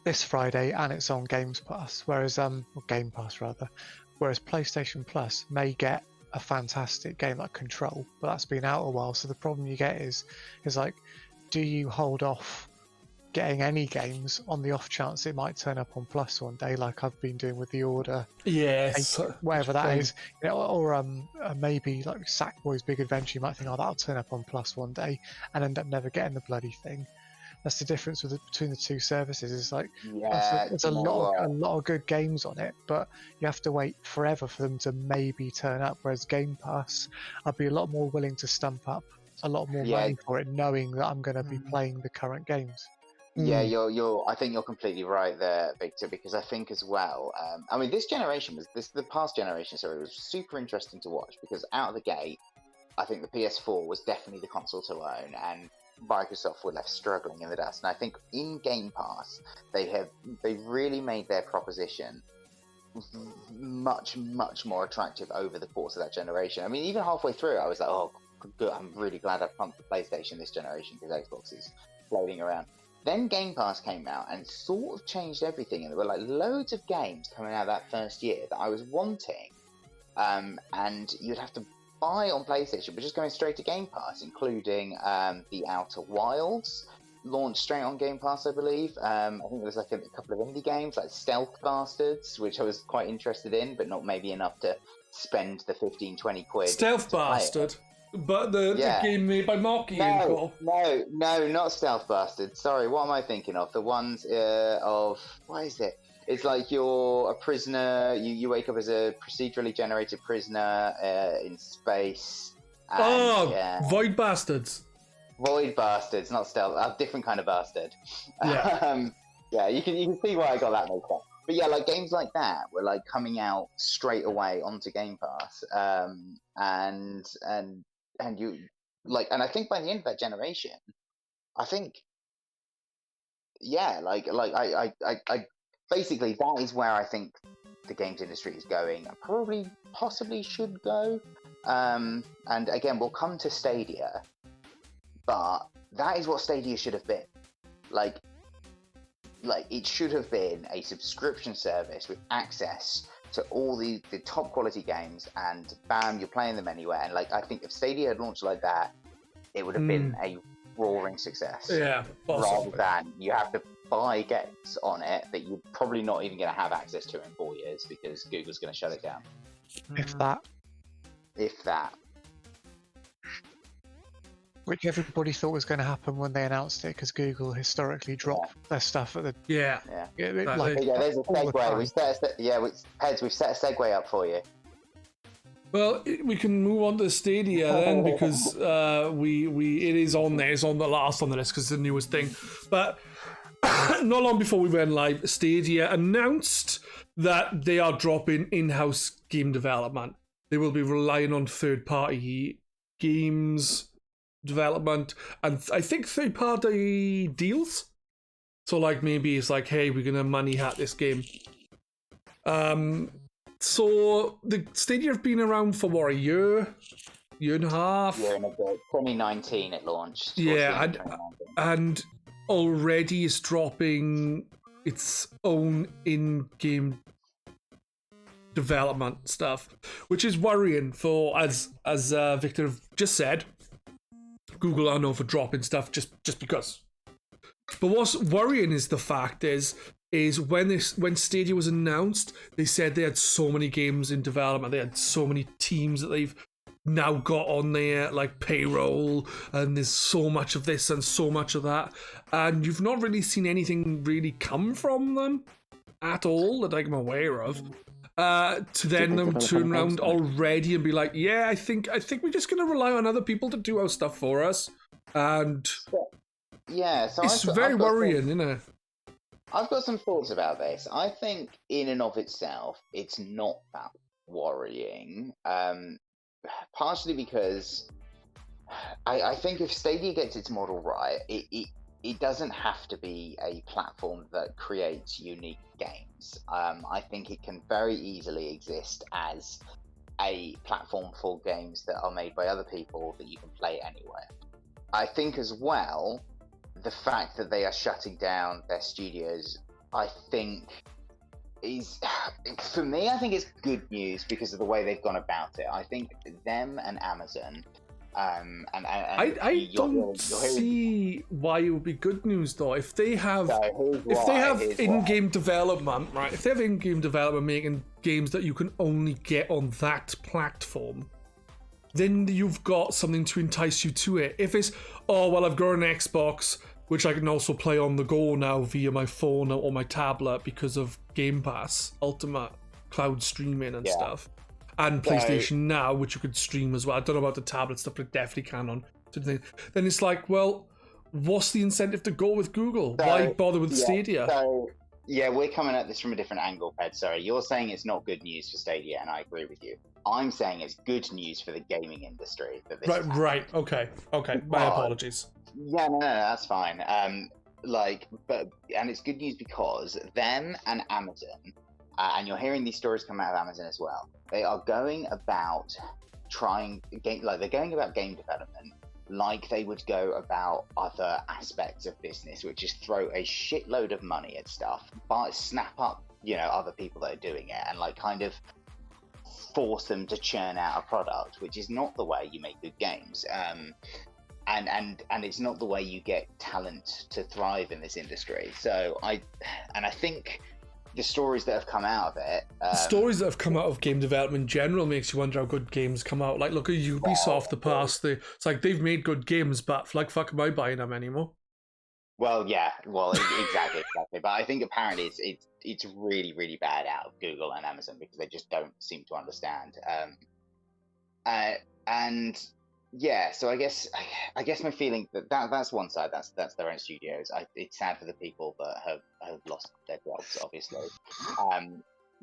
this Friday and it's on Games Pass, whereas or Game Pass rather, whereas PlayStation Plus may get a fantastic game like Control, but that's been out a while. So the problem you get is like, do you hold off getting any games on the off chance it might turn up on Plus one day, like I've been doing with The Order, whatever that is, or maybe like Sackboy's Big Adventure, you might think, oh, that'll turn up on Plus one day, and end up never getting the bloody thing. That's the difference between the two services. It's like there's a lot of good games on it, but you have to wait forever for them to maybe turn up. Whereas Game Pass, I'd be a lot more willing to stump up a lot more money for it, knowing that I'm going to be playing the current games. Yeah, I think you're completely right there, Victor, because I think as well, this generation the past generation, was super interesting to watch, because out of the gate, I think the PS4 was definitely the console to own, and Microsoft were left struggling in the dust. And I think in Game Pass, they really made their proposition much more attractive over the course of that generation. I mean, even halfway through, I was like, oh, good, I'm really glad I pumped the PlayStation this generation because Xbox is floating around. Then Game Pass came out and sort of changed everything, and there were like loads of games coming out that first year that I was wanting, and you'd have to buy on PlayStation, but just going straight to Game Pass, including The Outer Wilds, launched straight on Game Pass, I believe. I think there was like a couple of indie games like Stealth Bastards, which I was quite interested in, but not maybe enough to spend the 15-20 quid. Stealth Bastard? But the game made by Marky and Co. No, not Stealth Bastard. Sorry, what am I thinking of? The ones of... What is it? It's like you're a prisoner, you wake up as a procedurally generated prisoner in space. And, Void Bastards. Void Bastards, not Stealth. A different kind of bastard. Yeah. You can see why I got that mixed up. But yeah, like games like that were like coming out straight away onto Game Pass, and you like, and I think by the end of that generation, I think, yeah, I basically that is where I think the games industry is going, and possibly should go. And again, we'll come to Stadia, but that is what Stadia should have been. Like it should have been a subscription service with access to all the top quality games, and bam, you're playing them anywhere. And like, I think if Stadia had launched like that, it would have been a roaring success. Yeah, rather than you have to buy games on it that you're probably not even going to have access to in 4 years because Google's going to shut it down. If that. Which everybody thought was going to happen when they announced it, because Google historically dropped their stuff at the... Yeah. There's a segue. Pedz, we've set a segue up for you. Well, we can move on to Stadia then, because it is on there. It's on the last on the list because it's the newest thing. But not long before we went live, Stadia announced that they are dropping in-house game development. They will be relying on third-party games development, and I think third-party deals. So like maybe it's like, hey, we're gonna money hat this game. So the Stadia have been around for what, a year and a half? Year and a bit. 2019 it launched. Yeah, and already is dropping its own in-game development stuff, which is worrying for, as Victor just said, Google are known for dropping stuff just because. But what's worrying is the fact is when Stadia was announced, they said they had so many games in development, they had so many teams that they've now got on there, like payroll, and there's so much of this and so much of that, and you've not really seen anything really come from them at all that I'm aware of. To then them turn around already and be like, yeah, I think we're just going to rely on other people to do our stuff for us, and so it's very worrying, isn't it? I've got some thoughts about this. I think in and of itself, it's not that worrying, partially because I think if Stadia gets its model right, it doesn't have to be a platform that creates unique games. I think it can very easily exist as a platform for games that are made by other people that you can play anywhere. I think as well, the fact that they are shutting down their studios, I think is, for me, I think it's good news because of the way they've gone about it. I think them and Amazon... I don't see why it would be good news though. If they have in-game development, right? If they have in-game development making games that you can only get on that platform, then you've got something to entice you to it. If it's, oh well, I've got an Xbox which I can also play on the go now via my phone or my tablet because of Game Pass Ultimate cloud streaming and stuff. And PlayStation Now, which you could stream as well. I don't know about the tablet stuff, but definitely can on. Then it's like, well, what's the incentive to go with Google? Why bother with Stadia? Yeah, we're coming at this from a different angle, Pedz. Sorry, you're saying it's not good news for Stadia, and I agree with you. I'm saying it's good news for the gaming industry. That this Right. Okay. My apologies. Yeah, no, that's fine. And it's good news because them and Amazon, and you're hearing these stories come out of Amazon as well. They are going about they're going about game development like they would go about other aspects of business, which is throw a shitload of money at stuff, but snap up, other people that are doing it, and kind of force them to churn out a product, which is not the way you make good games. And it's not the way you get talent to thrive in this industry. So I think the stories that have come out of it, the stories that have come out of game development in general makes you wonder how good games come out. Like, look at Ubisoft, the past. It's like they've made good games, but fuck am I buying them anymore? Well, yeah, exactly. But I think apparently it's really, really bad out of Google and Amazon because they just don't seem to understand. And yeah, so I guess my feeling that's one side. That's their own studios. It's sad for the people that have lost their jobs, obviously.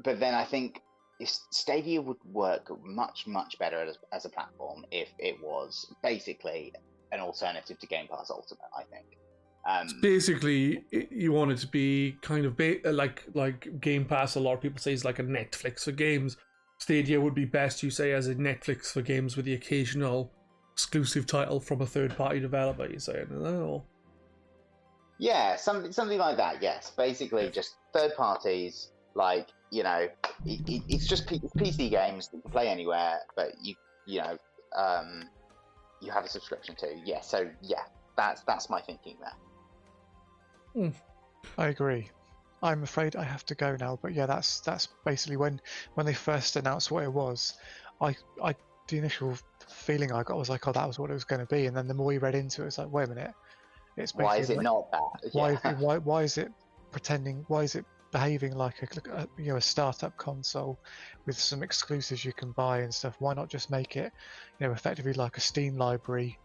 But then I think Stadia would work much, much better as a platform if it was basically an alternative to Game Pass Ultimate, I think. Basically, you want it to be kind of like Game Pass. A lot of people say is like a Netflix for games. Stadia would be best, you say, as a Netflix for games with the occasional exclusive title from a third-party developer. You say, no? Yeah, something like that. Yes, basically just third parties. It's just PC games that you can play anywhere, but you have a subscription to. Yeah, so yeah, that's my thinking there. I agree. I'm afraid I have to go now, but yeah, that's basically when they first announced what it was. The initial feeling I got was like, oh, that was what it was going to be, and then the more you read into it, it's like, wait a minute, it's basically why is it not that? Why is it pretending? Why is it behaving like a startup console with some exclusives you can buy and stuff? Why not just make it, effectively like a Steam library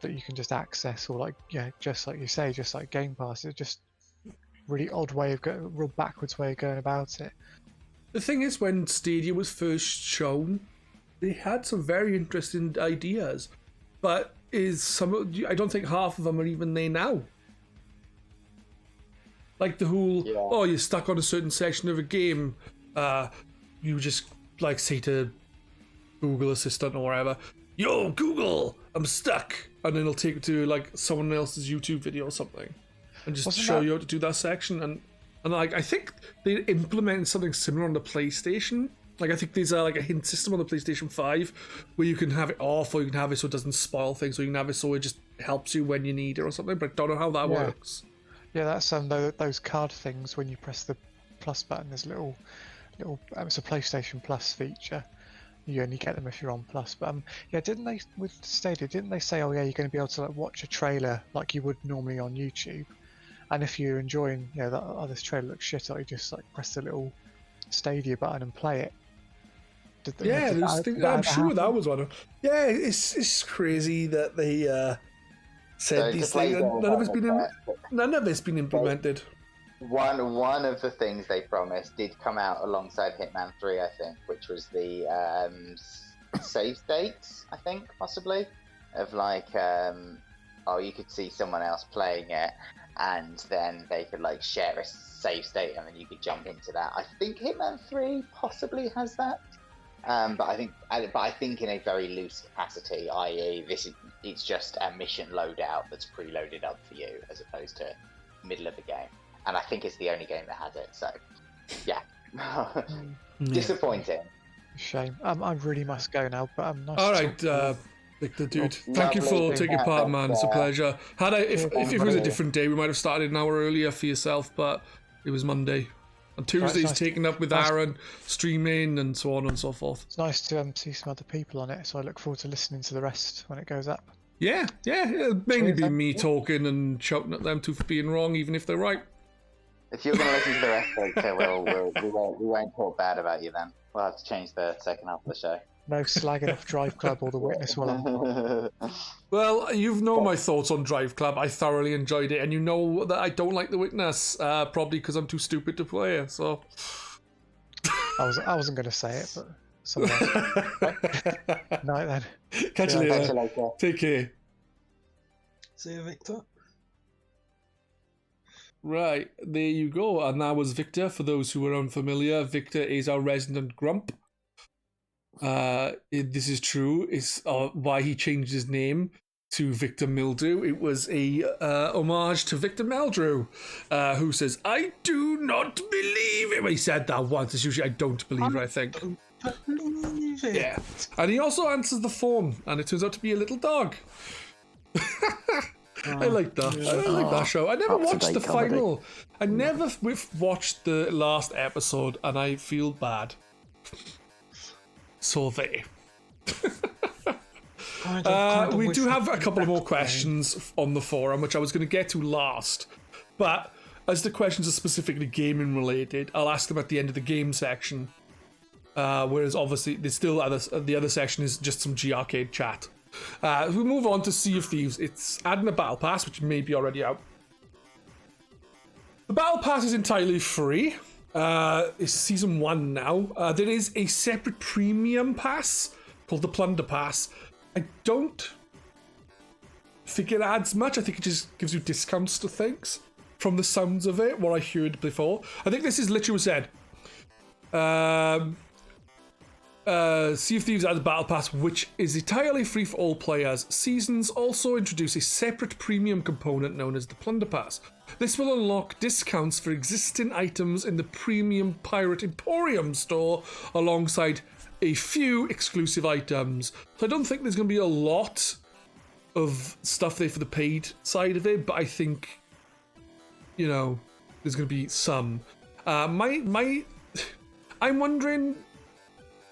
that you can just access, or just like you say, just like Game Pass? It's just really odd way of going, real backwards way of going about it. The thing is, when Stadia was first shown, they had some very interesting ideas, but I don't think half of them are even there now. Like the whole, you're stuck on a certain section of a game, you just say to Google Assistant or whatever, yo Google, I'm stuck, and then it'll take you to someone else's YouTube video or something, and just show you how to do that section. And I think they implemented something similar on the PlayStation. I think there's a hint system on the PlayStation 5 where you can have it off, or you can have it so it doesn't spoil things, or you can have it so it just helps you when you need it or something, but I don't know how that works. Yeah, that's those card things when you press the plus button, there's little it's a PlayStation Plus feature. You only get them if you're on Plus. But didn't they, with Stadia, didn't they say, oh yeah, you're going to be able to watch a trailer like you would normally on YouTube, and if you're enjoying, this trailer looks shit, or you just press the little Stadia button and play it. I'm sure that was one of them. Yeah, it's crazy that they said these things, and none of it's been implemented. One of the things they promised did come out alongside Hitman 3, I think, which was the save states, I think, possibly, of you could see someone else playing it, and then they could share a save state, and then you could jump into that. I think Hitman 3 possibly has that. But I think in a very loose capacity, i.e., it's just a mission loadout that's preloaded up for you, as opposed to middle of the game. And I think it's the only game that has it. So, yeah, disappointing. Shame. I really must go now. But nice. All right, Victor, dude. Thank you for taking part, man. It's a pleasure. If it was a different day, we might have started an hour earlier for yourself, but it was Monday. And Tuesday's taken up with Aaron, streaming, and so on and so forth. It's nice to see some other people on it, so I look forward to listening to the rest when it goes up. Yeah, it'll mainly be me talking and shouting at them for being wrong, even if they're right. If you're going to listen to the rest, Victor, we won't talk bad about you then. We'll have to change the second half of the show. No slagging off Drive Club or The Witness while I'm on. Well, you've known my thoughts on Drive Club. I thoroughly enjoyed it, and you know that I don't like The Witness, probably because I'm too stupid to play it. So I wasn't going to say it, but someone else. Night then. Catch you later. Take care. See you, Victor. Right, there you go. And that was Victor. For those who are unfamiliar, Victor is our resident grump. This is true. It's why he changed his name to Victor Mildew. It was a homage to Victor Mildew, who says, "I do not believe it." Well, he said that once. It's usually, "I don't believe it," I think. Yeah. And he also answers the phone, and it turns out to be a little dog. I like that. I like that show. I never watched the final. I never watched the last episode, and I feel bad. So there. We do have a couple of more questions on the forum, which I was going to get to last. But as the questions are specifically gaming related, I'll ask them at the end of the game section. Whereas obviously there's still the other section is just some GRcade chat. We move on to Sea of Thieves. It's adding a battle pass, which may be already out. The battle pass is entirely free. It's season 1 now. There is a separate premium pass called the Plunder Pass. I don't think it adds much. I think it just gives you discounts to things from the sounds of it, what I heard before. I think this is literally said. Sea of Thieves adds a battle pass, which is entirely free for all players. Seasons also introduce a separate premium component known as the Plunder Pass. This will unlock discounts for existing items in the premium Pirate Emporium store, alongside a few exclusive items. So I don't think there's going to be a lot of stuff there for the paid side of it, but I think, you know, there's going to be some. I'm wondering,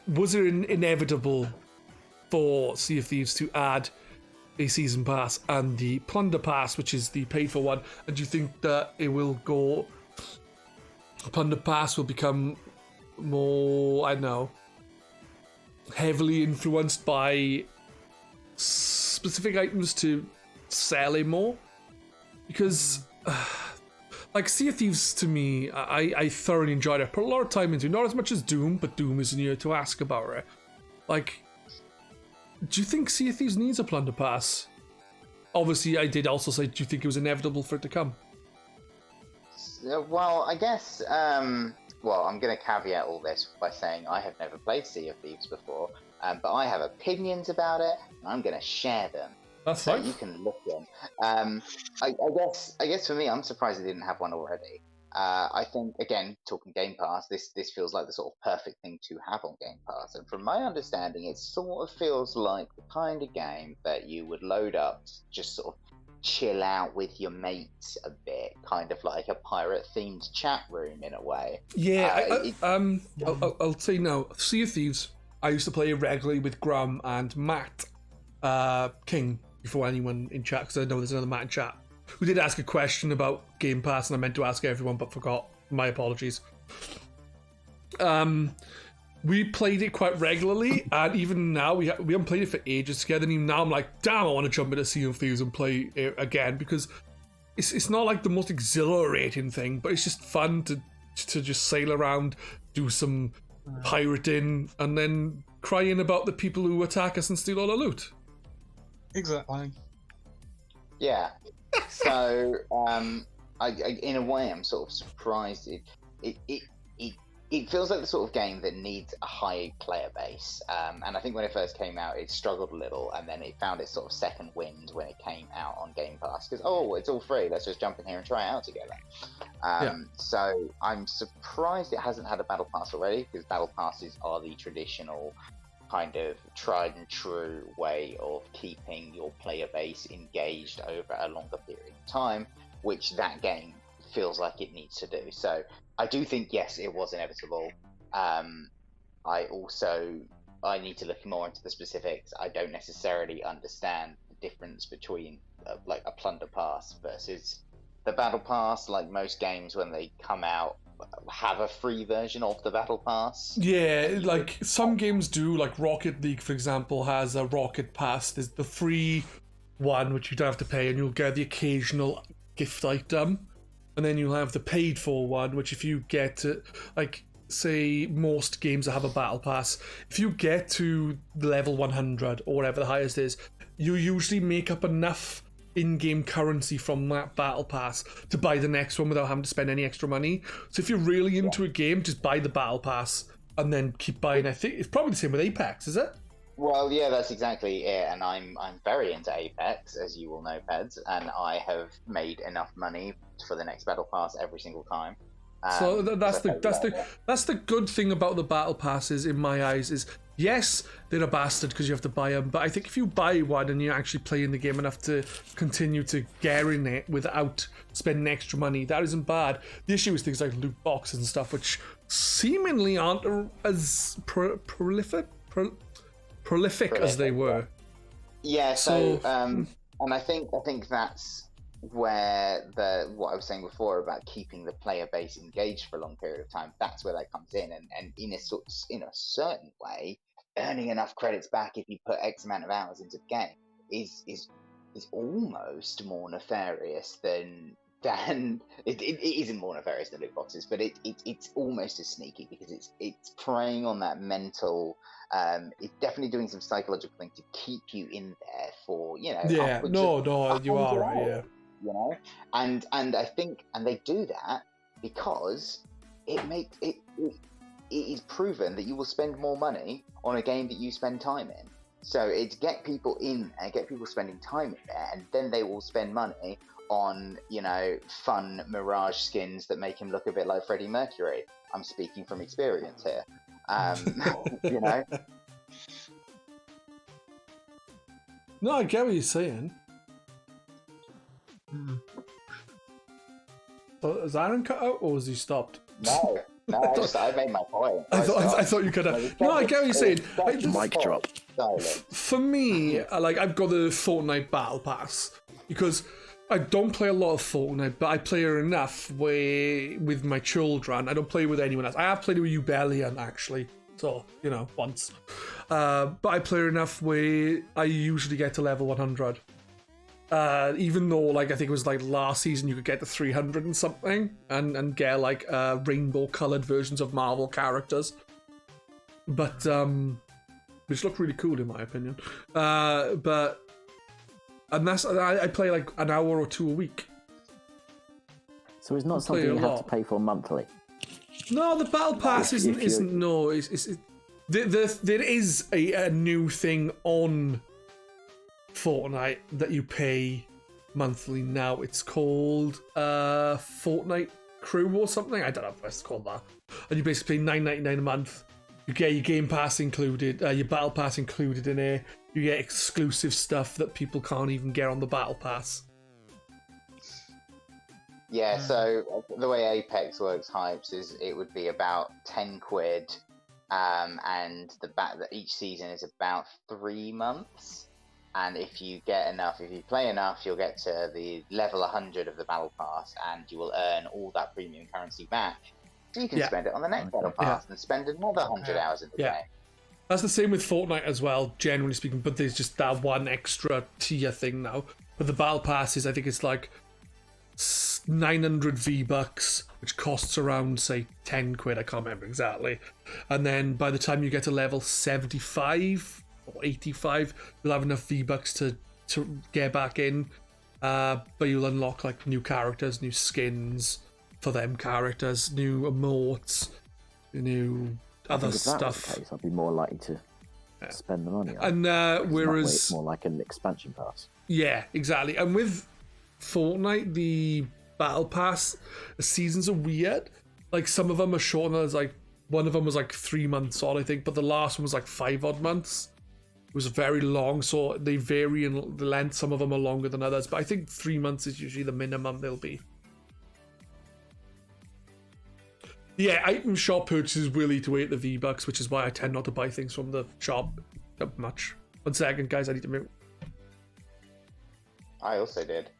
was it inevitable for Sea of Thieves to add a season pass and the Plunder Pass, which is the paid for one? And do you think that it will go, Plunder Pass will become more, I don't know, heavily influenced by specific items to sell it more? Because like Sea of Thieves, to me, I thoroughly enjoyed it. I put a lot of time into it, not as much as Doom, but Doom isn't here to ask about it. Like, do you think Sea of Thieves needs a Plunder Pass? Obviously, I did also say, do you think it was inevitable for it to come? Well, I guess, well, I'm going to caveat all this by saying I have never played Sea of Thieves before, but I have opinions about it, and I'm going to share them. That's so fine. You can look in. I guess for me, I'm surprised they didn't have one already. I think, again, talking Game Pass, this feels like the sort of perfect thing to have on Game Pass. And from my understanding, it sort of feels like the kind of game that you would load up to just sort of chill out with your mates a bit, kind of like a pirate-themed chat room in a way. Yeah, I'll say no. Sea of Thieves, I used to play regularly with Graham and Matt King, before anyone in chat, because I know there's another Matt in chat who did ask a question about Game Pass, and I meant to ask everyone but forgot. My apologies. We played it quite regularly, and even now we haven't played it for ages together, and even now I'm like, damn, I want to jump into Sea of Thieves and play it again, because it's not like the most exhilarating thing, but it's just fun to just sail around, do some pirating, and then crying about the people who attack us and steal all our loot. Exactly. Yeah. So, I in a way, I'm sort of surprised. It feels like the sort of game that needs a high player base. And I think when it first came out, it struggled a little, and then it found its sort of second wind when it came out on Game Pass. Because, it's all free, let's just jump in here and try it out together. So I'm surprised it hasn't had a Battle Pass already, because Battle Passes are the traditional kind of tried and true way of keeping your player base engaged over a longer period of time, which that game feels like it needs to do. So I do think, yes, it was inevitable. I need to look more into the specifics. I don't necessarily understand the difference between like a Plunder Pass versus the Battle Pass, like most games when they come out, have a free version of the Battle Pass. Yeah, like some games do, like Rocket League, for example, has a Rocket Pass. There's the free one, which you don't have to pay, and you'll get the occasional gift item. And then you'll have the paid for one, which if you get to, like, say most games that have a Battle Pass, if you get to level 100 or whatever the highest is, you usually make up enough in-game currency from that Battle Pass to buy the next one without having to spend any extra money. So if you're really into a game, just buy the Battle Pass and then keep buying. I think it's probably the same with Apex, is it? Well, yeah, that's exactly it. And I'm very into Apex, as you will know, Pedz, and I have made enough money for the next Battle Pass every single time. So that's the good thing about the Battle Passes in my eyes is, yes, they're a bastard because you have to buy them, but I think if you buy one and you're actually playing the game enough to continue to get in it without spending extra money, that isn't bad. The issue is things like loot boxes and stuff, which seemingly aren't as prolific as they were. Yeah. So and I think that's where what I was saying before about keeping the player base engaged for a long period of time, that's where that comes in, and in a certain way, earning enough credits back if you put X amount of hours into the game is almost more nefarious than it isn't more nefarious than loot boxes, but it's almost as sneaky because it's preying on that mental. It's definitely doing some psychological thing to keep you in there for you are right, yeah. You know, and I think, and they do that because it is proven that you will spend more money on a game that you spend time in. So it's get people in there, get people spending time in there, and then they will spend money on fun Mirage skins that make him look a bit like Freddie Mercury. I'm speaking from experience here. No, I get what you're saying. Is Aaron cut out or was he stopped? No, I made my point. I thought you could have. No, I get what you're saying. Mic drop. For me, I've got the Fortnite Battle Pass because I don't play a lot of Fortnite, but I play it enough with my children. I don't play with anyone else. I have played with Ubellion actually, so once. But I play enough where I usually get to level 100. Even though, I think it was last season, you could get to 300 and something, and get rainbow-colored versions of Marvel characters, but which look really cool in my opinion. I play an hour or two a week. So it's not something you have to pay for monthly. No, the Battle Pass isn't. No, there is a new thing on Fortnite that you pay monthly now. It's called Fortnite Crew or something. I don't know if it's called that. And you basically pay $9.99 a month. You get your Game Pass included, your Battle Pass included in here. You get exclusive stuff that people can't even get on the Battle Pass. Yeah, so the way Apex works, Hypes, is it would be about 10 quid, and each season is about 3 months. And if you play enough, you'll get to the level 100 of the Battle Pass, and you will earn all that premium currency back. So you can spend it on the next Battle Pass and spend another 100 hours in the game. That's the same with Fortnite as well, generally speaking, but there's just that one extra tier thing now. But the Battle Pass is, I think it's 900 V-Bucks, which costs around, say, 10 quid, I can't remember exactly. And then by the time you get to level 75... or 85, you'll have enough V-Bucks to get back in, but you'll unlock new characters, new skins for them characters, new emotes, new other stuff. If that was the case, I'd be more likely to spend the money on. And whereas it's more like an expansion pass. Yeah, exactly. And with Fortnite, the Battle Pass, the seasons are weird. Some of them are short, and there's one of them was 3 months on, I think, but the last one was 5 odd months. It was very long, so they vary in the length. Some of them are longer than others, but I think 3 months is usually the minimum they'll be. Yeah, item shop purchases will eat away at the V-Bucks, which is why I tend not to buy things from the shop that much. 1 second, guys, I need to mute. I also did.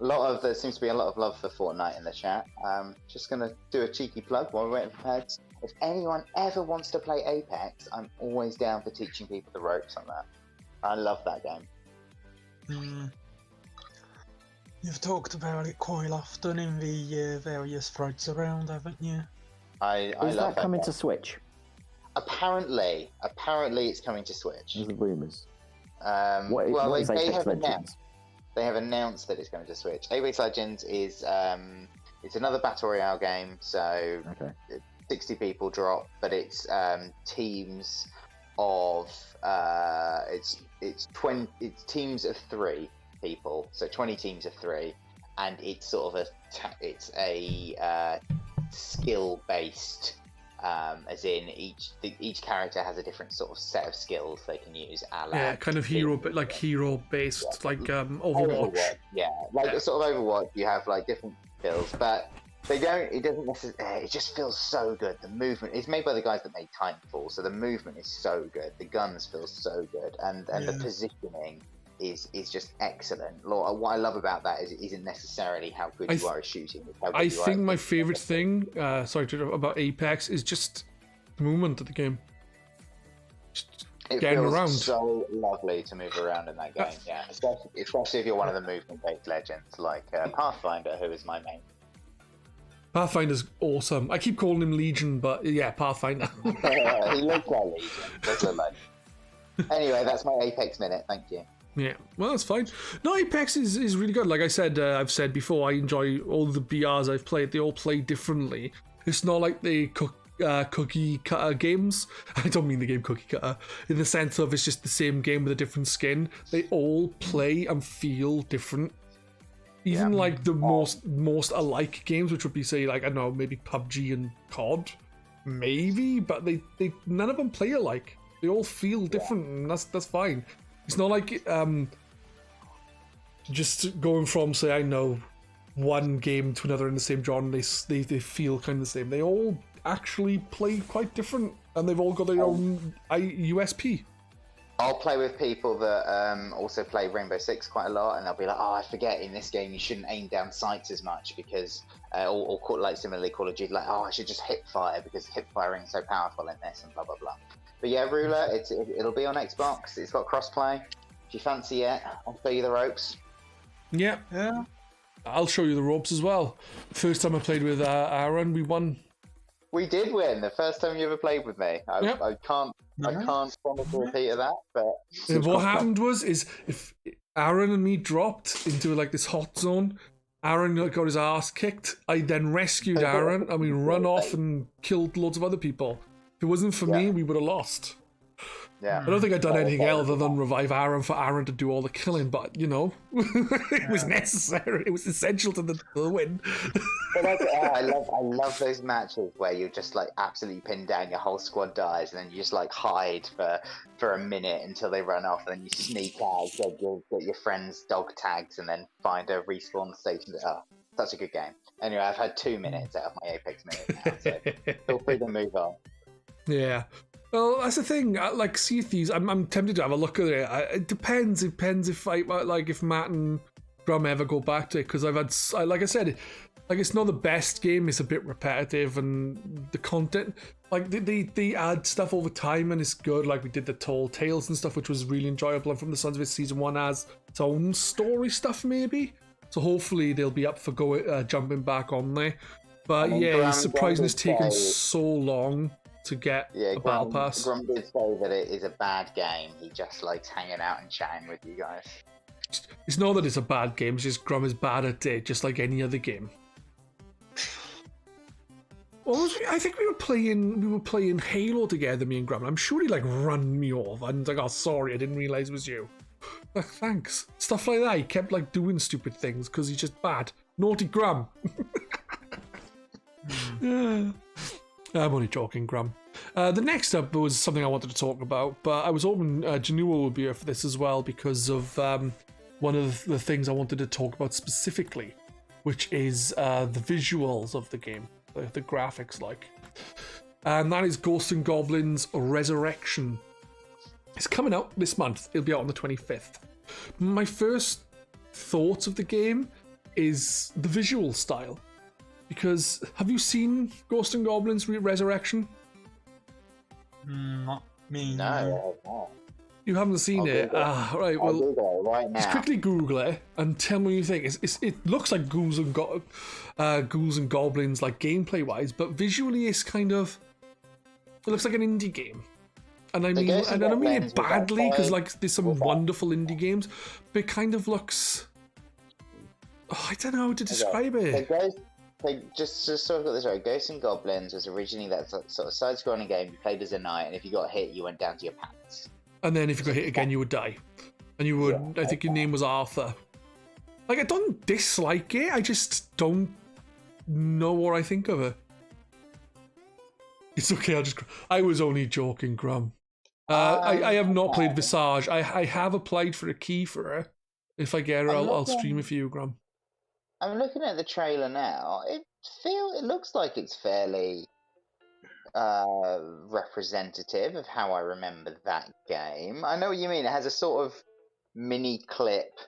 There seems to be a lot of love for Fortnite in the chat. Just gonna do a cheeky plug while we're waiting for Pedz. If anyone ever wants to play Apex, I'm always down for teaching people the ropes on that. I love that game. You've talked about it quite often in the various threads around, haven't you? I Is love that coming game. to Switch? Apparently it's coming to Switch. There's the rumours. Well, what is they Apex have Legends? announced. They have announced that it's going to Switch. Apex Legends is it's another battle royale game, so 60 people drop, but it's teams of it's teams of 3 people, so 20 teams of 3, and it's sort of a skill based. As in each character has a different sort of set of skills they can use. Kind of hero based, like Overwatch. Yeah, sort of Overwatch. You have like different skills, but it doesn't necessarily. It just feels so good. The movement is made by the guys that made Titanfall, so the movement is so good. The guns feel so good, and the positioning is just excellent. What I love about that is it isn't necessarily how good you are at shooting. I think my favourite thing, about Apex is just the movement of the game. Just getting around. It feels so lovely to move around in that game, yeah. Especially if you're one of the movement-based legends like Pathfinder, who is my main. Pathfinder's awesome. I keep calling him Legion, but yeah, Pathfinder. He looks like Legion. Does look like. Anyway, that's my Apex minute. Thank you. Yeah, well, that's fine. No, Apex is really good. Like I said, I've said before, I enjoy all the BRs I've played. They all play differently. It's not like the cookie cutter games. I don't mean the game Cookie Cutter in the sense of it's just the same game with a different skin. They all play and feel different. Even like the most alike games, which would be, say, like, I don't know, maybe PUBG and COD, maybe, but they none of them play alike. They all feel different, and that's fine. It's not like just going from, say, I know, one game to another in the same genre, they feel kind of the same. They all actually play quite different, and they've all got their own USP. I'll play with people that also play Rainbow Six quite a lot, and they'll be like, "Oh, I forget in this game you shouldn't aim down sights as much because," or like similarly Call of Duty, like, "Oh, I should just hip fire because hip firing is so powerful in this," and blah blah blah. But yeah, Ruler, it'll be on Xbox. It's got crossplay. If you fancy it, I'll show you the ropes. Yeah. I'll show you the ropes as well. First time I played with Aaron, we won. We did win the first time you ever played with me. I can't promise a repeat of that, but what happened was if Aaron and me dropped into like this hot zone, Aaron got his ass kicked. I then rescued Aaron and we run off and killed loads of other people. If it wasn't for me, we would have lost. Yeah. I don't think I'd done anything other than revive Aaron for Aaron to do all the killing, but you know, it was necessary. It was essential to the win. But I love those matches where you just like absolutely pin down, your whole squad dies, and then you just like hide for a minute until they run off, and then you sneak out, get your friends' dog tags, and then find a respawn station. Such a good game. Anyway, I've had 2 minutes out of my Apex minute now, so feel free to move on. Yeah. Well, that's the thing. Like Sea of Thieves, I'm tempted to have a look at it. It depends. It depends if if Matt and Grum ever go back to it, because I've had, like I said, like it's not the best game. It's a bit repetitive, and the content, like they add stuff over time, and it's good. Like we did the Tall Tales and stuff, which was really enjoyable. And from the sounds of it, season 1 has its own story stuff, maybe. So hopefully they'll be up for jumping back on there. But yeah, it's surprising it's taken so long to get a battle pass. Grum did say that it is a bad game. He just likes hanging out and chatting with you guys. It's not that it's a bad game, it's just Grum is bad at it, just like any other game. I think we were playing Halo together, me and Grum. I'm sure he like run me off and like, oh sorry, I didn't realise it was you. Like, thanks. Stuff like that. He kept like doing stupid things because he's just bad. Naughty Grum. I'm only joking, Grum. The next up was something I wanted to talk about, but I was hoping Janua would be here for this as well because of one of the things I wanted to talk about specifically, which is the visuals of the game, the graphics like. And that is Ghosts and Goblins Resurrection. It's coming out this month. It'll be out on the 25th. My first thoughts of the game is the visual style. Because have you seen Ghosts and Goblins Resurrection? Not me. No, I have not. You haven't seen it? Ah, right. I'll Well, do that right now. just quickly Google it and tell me what you think. It looks like Ghouls and Goblins, like gameplay wise, but visually it's kind of. It looks like an indie game. And I mean, I don't mean it badly because like there's some wonderful indie games, but it kind of looks. Oh, I don't know how to describe it. Just so I've got this right, Ghosts and Goblins was originally that sort of side-scrolling game you played as a knight, and if you got hit, you went down to your pants. And then if you got hit again, you would die. And you would, I think your name was Arthur. Like, I don't dislike it, I just don't know what I think of it. It's okay, I was only joking, Graham. I have not played Visage. I have applied for a key for her. If I get her, I'll stream it for you, Graham. I'm looking at the trailer now. It looks like it's fairly representative of how I remember that game. I know what you mean. It has a sort of mini clip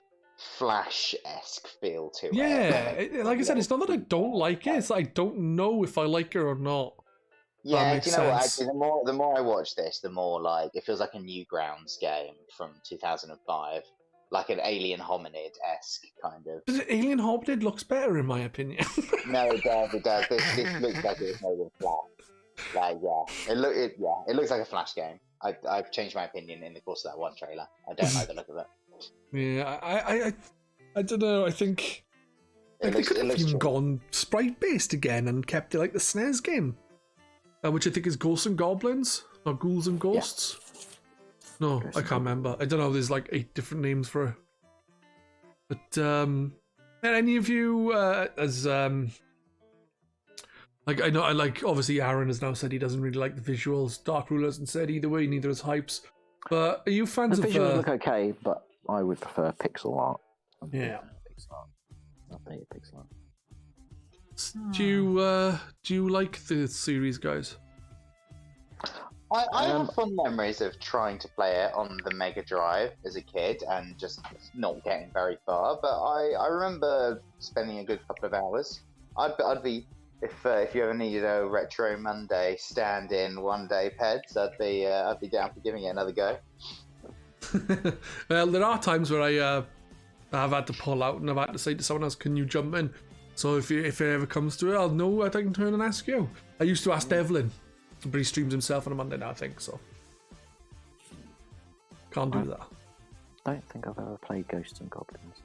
Flash-esque feel to it. Yeah, like I said, it's not that I don't like it. It's that I don't know if I like her or not. Yeah, do you know what? Actually, the more I watch this, the more like it feels like a Newgrounds game from 2005. Like an Alien Hominid-esque kind of. But Alien Hominid looks better, in my opinion. No, it does. It does. This looks like it was made in Flash. Like, yeah, it looks like a Flash game. I've changed my opinion in the course of that one trailer. I don't like the look of it. Yeah, I don't know. I think they could have even gone sprite-based again and kept it like the SNES game, which I think is Ghosts and Goblins, or Ghouls and Ghosts. Yeah. No, I can't remember. I don't know. There's like 8 different names for it. But any of you as like I know I like obviously Aaron has now said he doesn't really like the visuals. Darkrula hasn't said either way. Neither has Hypes. But are you fans of? The visuals look okay, but I would prefer pixel art. Yeah. Pixel art. Updated pixel art. Do you like the series, guys? I have fond memories of trying to play it on the Mega Drive as a kid and just not getting very far. But I remember spending a good couple of hours. I'd be if you ever needed a Retro Monday stand-in one day, Pedz, I'd be down for giving it another go. Well, there are times where I've had to pull out and I've had to say to someone else, "Can you jump in?" So if it ever comes to it, I'll know that I can turn and ask you. I used to ask Devlin. But he streams himself on a Monday now, I think, so. Can't do that. I don't think I've ever played Ghosts and Goblins.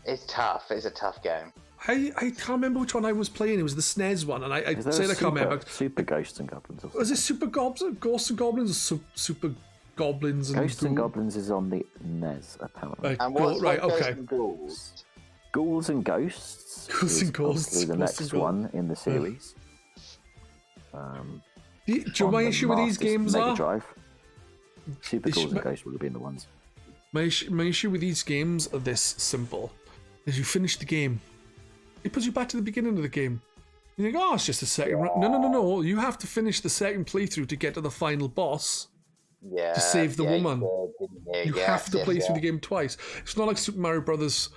It's tough. It's a tough game. I can't remember which one I was playing. It was the SNES one, and I said I can't remember. Super Ghosts and Goblins. Was it Super Goblins, Ghosts and Goblins, or Super Goblins? Ghosts and Goblins is on the NES, apparently. And what's right, okay. Ghouls? Ghouls and Ghosts. Ghouls and Ghosts. The next one in the series. Do you know my issue with these games Mega are? Drive. Super Ghouls and Ghosts would have been the ones. My issue with these games are this simple. As you finish the game, it puts you back to the beginning of the game. You think, oh, it's just a second run. No. You have to finish the second playthrough to get to the final boss. Yeah. To save the woman. You have to play through the game twice. It's not like Super Mario Brothers,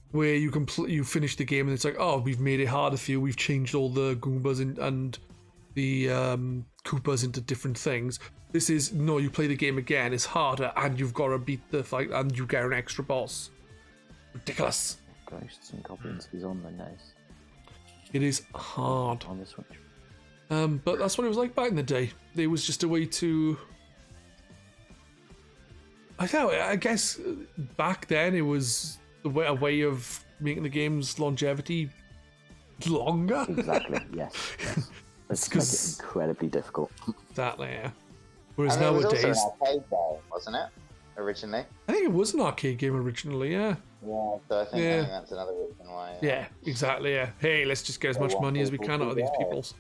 where you finish the game and it's like, oh, we've made it harder for you. We've changed all the Goombas and the Koopas into different things. This is, no, you play the game again, it's harder, and you've got to beat the fight, and you get an extra boss. Ridiculous. Ghosts and Goblins is on the NES. It is hard. On the Switch. But that's what it was like back in the day. It was just a way to... I guess back then it was a way of making the game's longevity longer. Exactly, yes. It's make it incredibly difficult. Exactly, yeah. Whereas It nowadays... was also an arcade game, wasn't it? Originally? I think it was an arcade game originally, yeah. Yeah, so I think that's another reason why. Yeah, exactly, yeah. Hey, let's just get as much money as we can out of these peoples.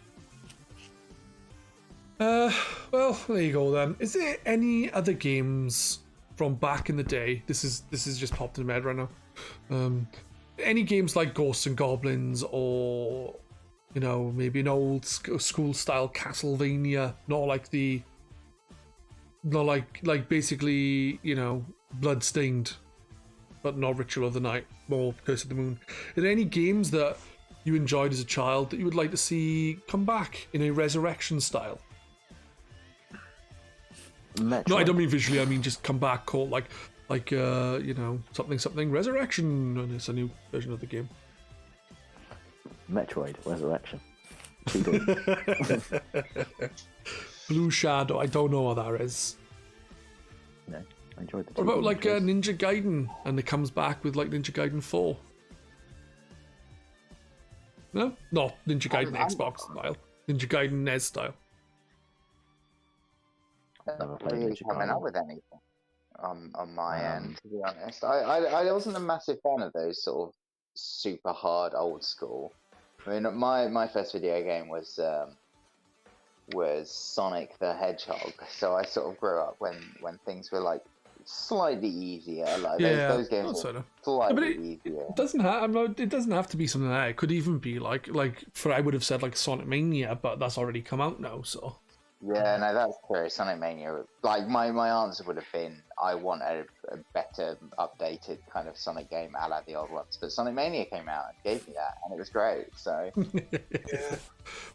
Well, there you go then. Is there any other games from back in the day? This is just popped in my head right now. Any games like Ghosts and Goblins, or maybe an old school style Castlevania, not like basically Bloodstained, but not Ritual of the Night, more Curse of the Moon. Are there any games that you enjoyed as a child that you would like to see come back in a resurrection style? Metroid. No, I don't mean visually. I mean just come back, called like something Resurrection, and it's a new version of the game. Metroid Resurrection. 2D. Blue Shadow. I don't know what that is. No, I enjoyed the 2D. What about like choice. Ninja Gaiden, and it comes back with like Ninja Gaiden 4? No, Ninja Gaiden Xbox style. Ninja Gaiden NES style. Never played Really Ninja coming Gaiden. up with anything on my end, to be honest. I wasn't a massive fan of those sort of super hard old school. I mean, my first video game was Sonic the Hedgehog, so I sort of grew up when things were like slightly easier. Like those games were slightly easier. It doesn't have. It doesn't have to be something like that. It could even be like for I would have said like Sonic Mania, but that's already come out now. So Yeah, no, that's true. Sonic Mania, like my answer would have been, I want a better, updated kind of Sonic game, a la the old ones. But Sonic Mania came out and gave me that, and it was great. So,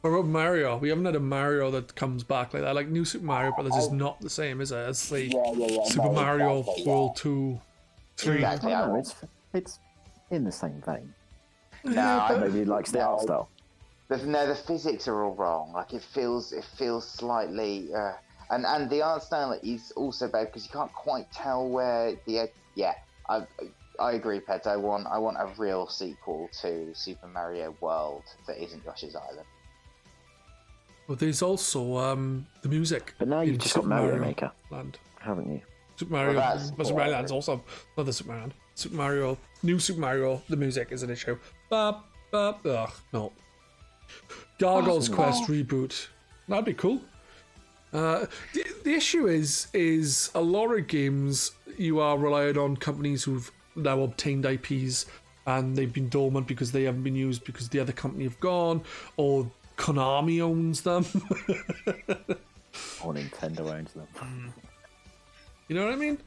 What about Mario? We haven't had a Mario that comes back like that. Like New Super Mario Brothers is not the same, is it? It's the Super Mario World 2, 3. Exactly. I don't know, it's in the same vein. No, Maybe he likes the art style. the physics are all wrong. Like it feels slightly, and the art style is also bad because you can't quite tell where the edge. Yeah, I agree, Pedz. I want a real sequel to Super Mario World that isn't Yoshi's Island. But there's also the music. But now you've in just Super got Mario Maker, Land. haven't you? Super Mario, Well, that's but Super Mario Land's also not the Super Mario Land. Super Mario, New Super Mario. The music is an issue. No. Gargoyle's Quest reboot. That'd be cool. The issue is a lot of games you are relying on companies who've now obtained IPs and they've been dormant because they haven't been used because the other company have gone or Konami owns them. Or Nintendo owns them. You know what I mean?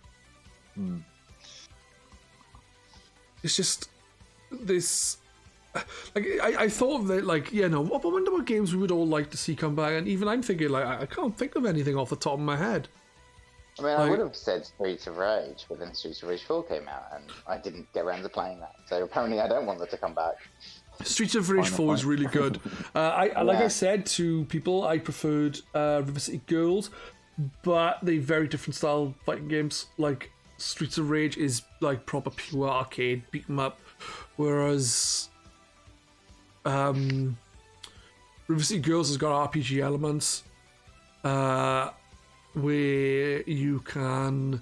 Mm. It's just this. Like I thought of it, like I wonder what games we would all like to see come back, and even I'm thinking like I can't think of anything off the top of my head. I mean, I would have said Streets of Rage, but then Streets of Rage 4 came out, and I didn't get around to playing that. So apparently, I don't want that to come back. Streets of Rage 4 is really good. Like I said to people, I preferred River City Girls, but they're very different style fighting games. Like Streets of Rage is like proper pure arcade beat 'em up, whereas River City Girls has got RPG elements where you can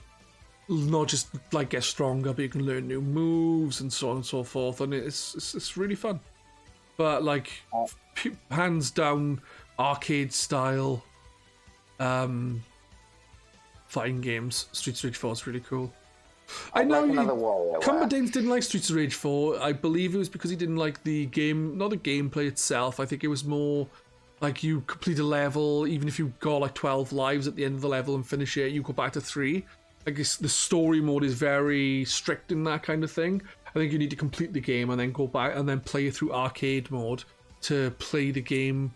not just like get stronger, but you can learn new moves and so on and so forth, and it's really fun. But like hands down arcade style fighting games, Streets of Rage 4 is really cool. I know Cumber Dames didn't like Streets of Rage 4. I believe it was because he didn't like the game, not the gameplay itself. I think it was more like you complete a level, even if you got like 12 lives at the end of the level and finish it, you go back to 3. I guess the story mode is very strict in that kind of thing. I think you need to complete the game and then go back and then play through arcade mode to play the game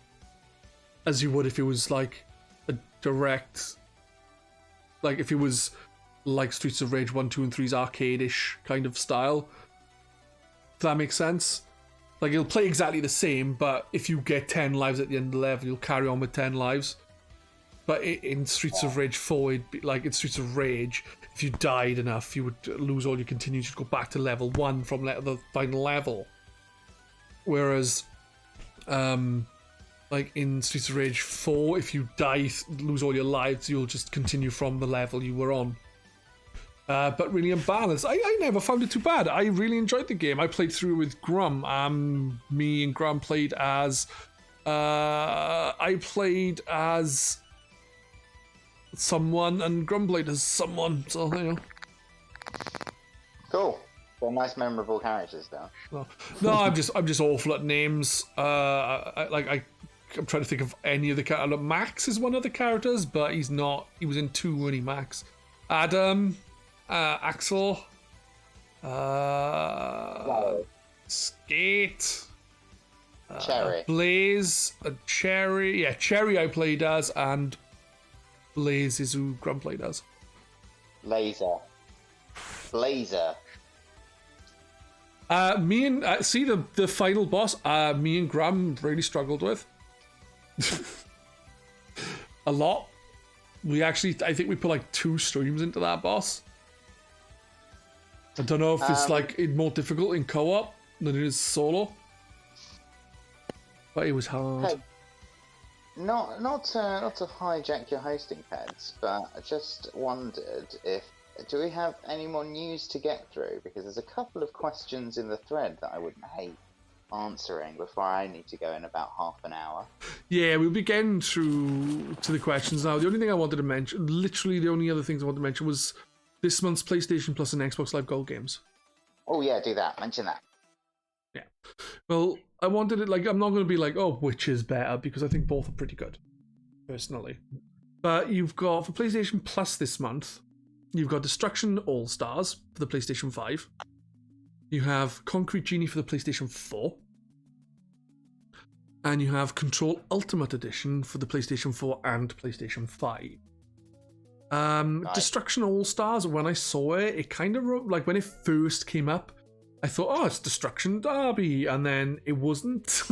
as you would if it was like a direct, like if it was like Streets of Rage 1, 2, and 3's arcade-ish kind of style. If that makes sense. Like, it'll play exactly the same, but if you get 10 lives at the end of the level, you'll carry on with 10 lives. But in Streets of Rage 4, it'd be like in Streets of Rage, if you died enough, you would lose all your continues, you'd go back to level 1 from the final level. Whereas, like in Streets of Rage 4, if you die, lose all your lives, you'll just continue from the level you were on. But really unbalanced. I never found it too bad. I really enjoyed the game. I played through with Grum. Me and Grum played as... I played as someone, and Grum played as someone. So, you know. Cool. They're nice, memorable characters, though. No, I'm just awful at names. I'm trying to think of any of the characters. Max is one of the characters, but he's not. He was in 2, wasn't he, Max? Adam... Axel, Skate. Cherry. Blaze. Cherry. Yeah, Cherry I played as, and Blaze is who Grum played as. Laser. Blazer. Me and see the final boss. Me and Graham really struggled with a lot. I think we put like 2 streams into that boss. I don't know if it's like more difficult in co-op than it is solo, but it was hard. Hey, not to hijack your hosting, Pedz, but I just wondered if. Do we have any more news to get through? Because there's a couple of questions in the thread that I wouldn't hate answering before I need to go in about half an hour. Yeah, we'll be getting through to the questions now. The only thing I wanted to mention, literally the only other things I wanted to mention, was this month's PlayStation Plus and Xbox Live Gold games. Oh yeah, do that. Mention that. Yeah. Well, I wanted it, like, I'm not going to be like, oh, which is better, because I think both are pretty good, personally. But you've got, for PlayStation Plus this month, you've got Destruction All-Stars for the PlayStation 5. You have Concrete Genie for the PlayStation 4. And you have Control Ultimate Edition for the PlayStation 4 and PlayStation 5. Nice. Destruction All-Stars, when I saw it, it kind of, like, when it first came up, I thought, oh, it's Destruction Derby, and then it wasn't.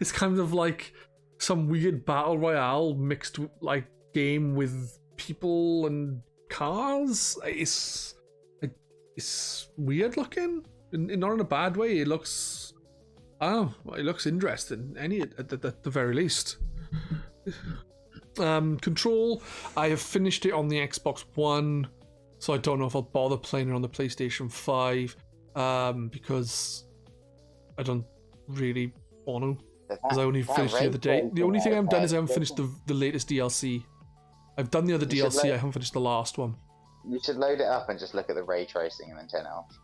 It's kind of like some weird Battle Royale mixed, like, game with people and cars. It's weird looking, not in a bad way. It looks, it looks interesting. At the very least. Control, I have finished it on the Xbox One, so I don't know if I'll bother playing it on the PlayStation 5, because I don't really want to, because I only finished the other day. The only thing I've done is I haven't finished the latest DLC. I've done the other DLC, I haven't finished the last one. You should load it up and just look at the ray tracing and then turn it off.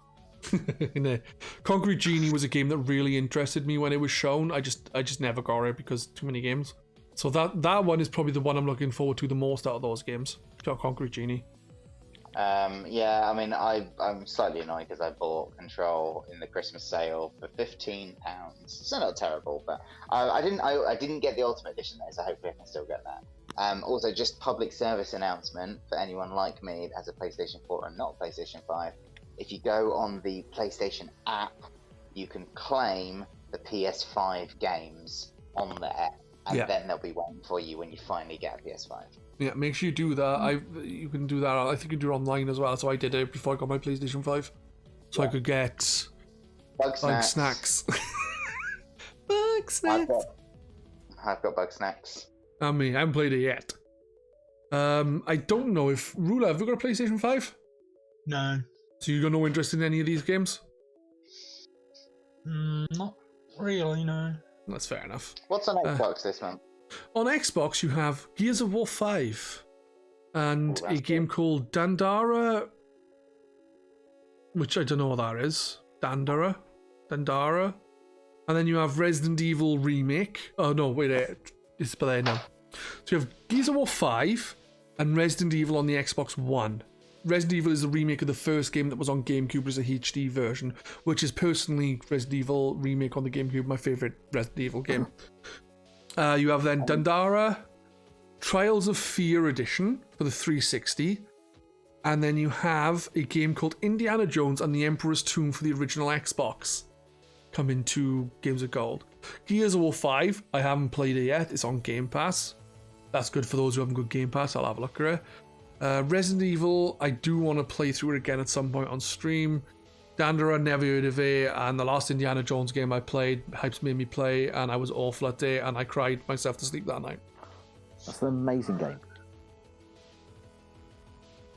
No. Concrete Genie was a game that really interested me when it was shown. I just never got it because too many games. So that one is probably the one I'm looking forward to the most out of those games. Got Concrete Genie. Yeah, I mean, I'm slightly annoyed because I bought Control in the Christmas sale for £15. So not terrible, but I didn't get the Ultimate Edition though, so hopefully I can still get that. Also, just public service announcement for anyone like me that has a PlayStation 4 and not a PlayStation 5. If you go on the PlayStation app, you can claim the PS5 games on there, and then they'll be waiting for you when you finally get a PS5. Yeah, make sure you do that. You can do that. I think you can do it online as well. So I did it before I got my PlayStation 5, so I could get Bug Snacks. Bug Snacks. I've got Bug Snacks. I mean, I haven't played it yet. I don't know if Rula, have you got a PlayStation 5? No. So you got no interest in any of these games? Not really, no. That's fair enough. What's on Xbox this month? On Xbox, you have Gears of War 5 and a game called Dandara, which I don't know what that is. Dandara. And then you have Resident Evil Remake. Oh, no, wait, it's there now. So you have Gears of War 5 and Resident Evil on the Xbox One. Resident Evil is a remake of the first game that was on GameCube as a HD version, which is personally Resident Evil Remake on the GameCube, my favourite Resident Evil game. You have then Dandara, Trials of Fear Edition for the 360, and then you have a game called Indiana Jones and the Emperor's Tomb for the original Xbox coming to Games of Gold. Gears of War 5, I haven't played it yet, it's on Game Pass. That's good for those who haven't got Game Pass, I'll have a look at it. Resident Evil, I do want to play through it again at some point on stream. Dandara, never heard of it, and the last Indiana Jones game I played, Hypes made me play, and I was awful at it, and I cried myself to sleep that night. That's an amazing game.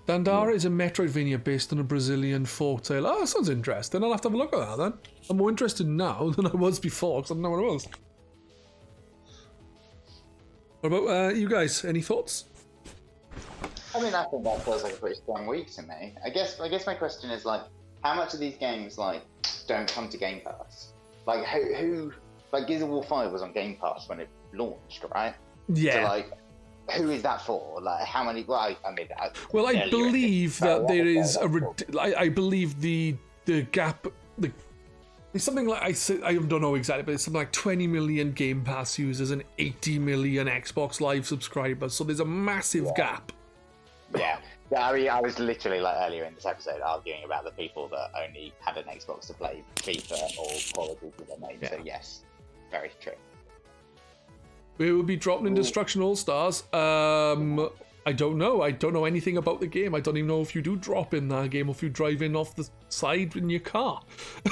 Dandara is a Metroidvania based on a Brazilian folktale. Oh, that sounds interesting. I'll have to have a look at that then. I'm more interested now than I was before, because I don't know what it was. What about you guys? Any thoughts? I mean, I think that feels like a pretty strong week to me. I guess my question is, like, how much of these games, like, don't come to Game Pass? Like, who like, Gears of War 5 was on Game Pass when it launched, right? Yeah. So, like, who is that for? Like, how many? Well, I mean, I believe that there is I believe the the gap, it's something like I don't know exactly, but it's something like 20 million Game Pass users and 80 million Xbox Live subscribers. So there's a massive gap. Yeah. I mean, I was literally like earlier in this episode arguing about the people that only had an Xbox to play FIFA or Call of Duty their name. So yes, very true. We will be dropping in Destruction All Stars. I don't know. I don't know anything about the game. I don't even know if you do drop in that game or if you drive in off the side in your car. I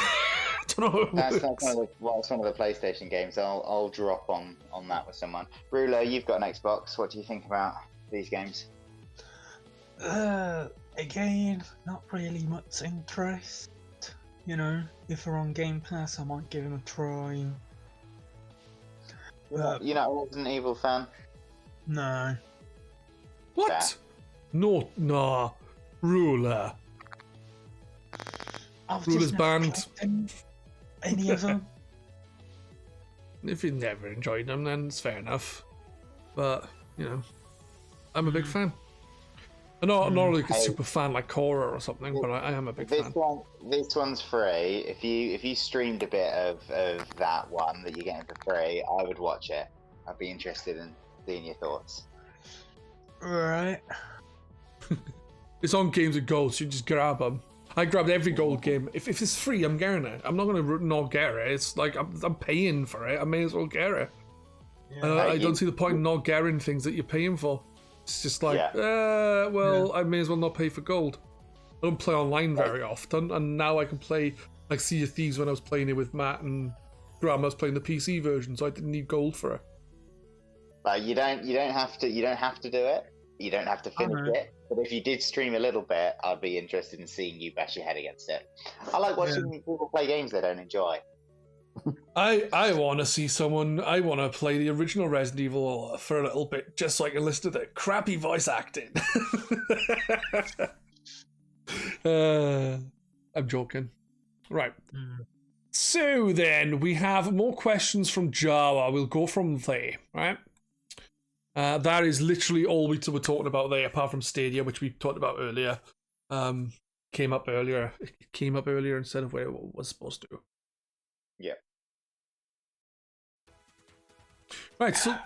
don't know how it works. It's one of the PlayStation games. I'll drop on that with someone. Ruler, you've got an Xbox. What do you think about these games? Again, not really much interest. You know, if they're on Game Pass, I might give them a try. You're not a Resident Evil fan? No. What? Fair. No, nah. Ruler. Ruler's banned. Any of them? If you never enjoyed them, then it's fair enough. But, you know, I'm a big fan. I'm not like a super fan like Cora or something, but I am a big fan. This one's free. If you streamed a bit of that one that you're getting for free, I would watch it. I'd be interested in seeing your thoughts. Right. It's on Games with Gold, so you just grab them. I grabbed every gold game. If it's free, I'm getting it. I'm not going to not get it. It's like I'm paying for it. I may as well get it. Yeah. I don't see the point in not getting things that you're paying for. It's just like, I may as well not pay for gold. I don't play online very often, and now I can play like Sea of Thieves when I was playing it with Matt and Graham. I was playing the PC version, so I didn't need gold for it. You don't have to do it. You don't have to finish it. But if you did stream a little bit, I'd be interested in seeing you bash your head against it. I like watching people play games they don't enjoy. I want to see someone. I want to play the original Resident Evil for a little bit, just so I can listen to the crappy voice acting. I'm joking. Right. So then we have more questions from Java. We'll go from there. Right. That is literally all we were talking about there, apart from Stadia, which we talked about earlier. Came up earlier. It came up earlier instead of where it was supposed to. Yeah. Right, so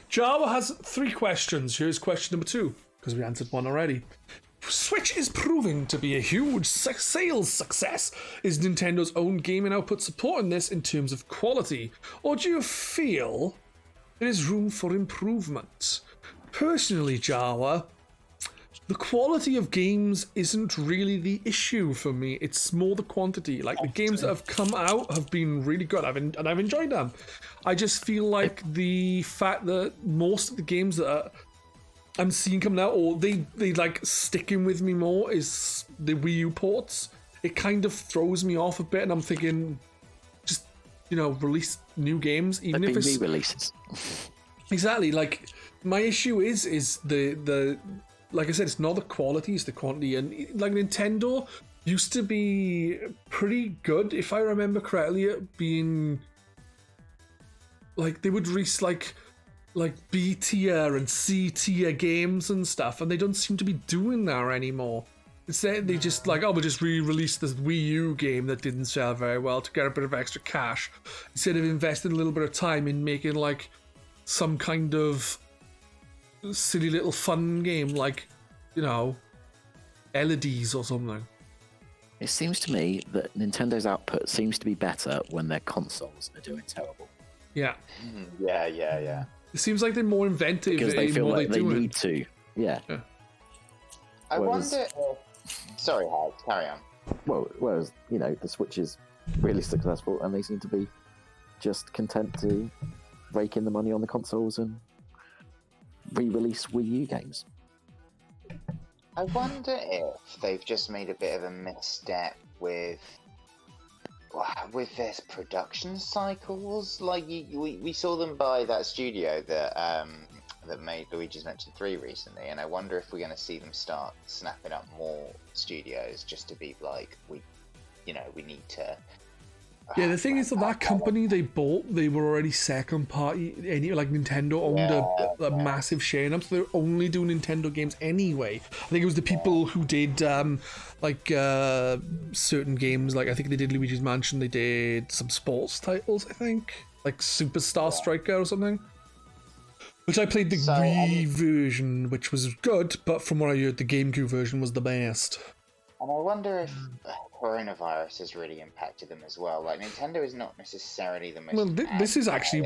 Java has 3 questions. Here's question number 2, because we answered one already. Switch is proving to be a huge sales success. Is Nintendo's own gaming output supporting this in terms of quality? Or do you feel there is room for improvement? Personally, Java, the quality of games isn't really the issue for me. It's more the quantity. Like, the games that have come out have been really good, and I've enjoyed them. I just feel like the fact that most of the games that I'm seeing coming out, or they like sticking with me more, is the Wii U ports. It kind of throws me off a bit, and I'm thinking, just, release new games, even if it's re-releases. Exactly. Like, my issue is the like I said, it's not the quality, it's the quantity. And like, Nintendo used to be pretty good, if I remember correctly, at being like, they would release like B tier and C tier games and stuff, and they don't seem to be doing that anymore. Instead, they just we'll just re-release this Wii U game that didn't sell very well to get a bit of extra cash, instead of investing a little bit of time in making like some kind of silly little fun game, like, Elodies or something. It seems to me that Nintendo's output seems to be better when their consoles are doing terrible. Yeah. Yeah. It seems like they're more inventive because they feel like they need to. Yeah. I wonder. Sorry, Hal, carry on. Well, whereas the Switch is really successful, and they seem to be just content to rake in the money on the consoles and re-release Wii U games. I wonder if they've just made a bit of a misstep with their production cycles. Like, we saw them buy that studio that made Luigi's Mansion 3 recently, and I wonder if we're going to see them start snapping up more studios just to be like, we need to Yeah, the thing is that company they bought, they were already second party. Like Nintendo owned a massive share in them, so they're only doing Nintendo games anyway. I think it was the people who did certain games, like I think they did Luigi's Mansion, they did some sports titles, I think, like Superstar Striker or something. Which I played the Wii version, which was good, but from what I heard, the GameCube version was the best. And I wonder if coronavirus has really impacted them as well. Like, Nintendo is not necessarily the most... Well, this is actually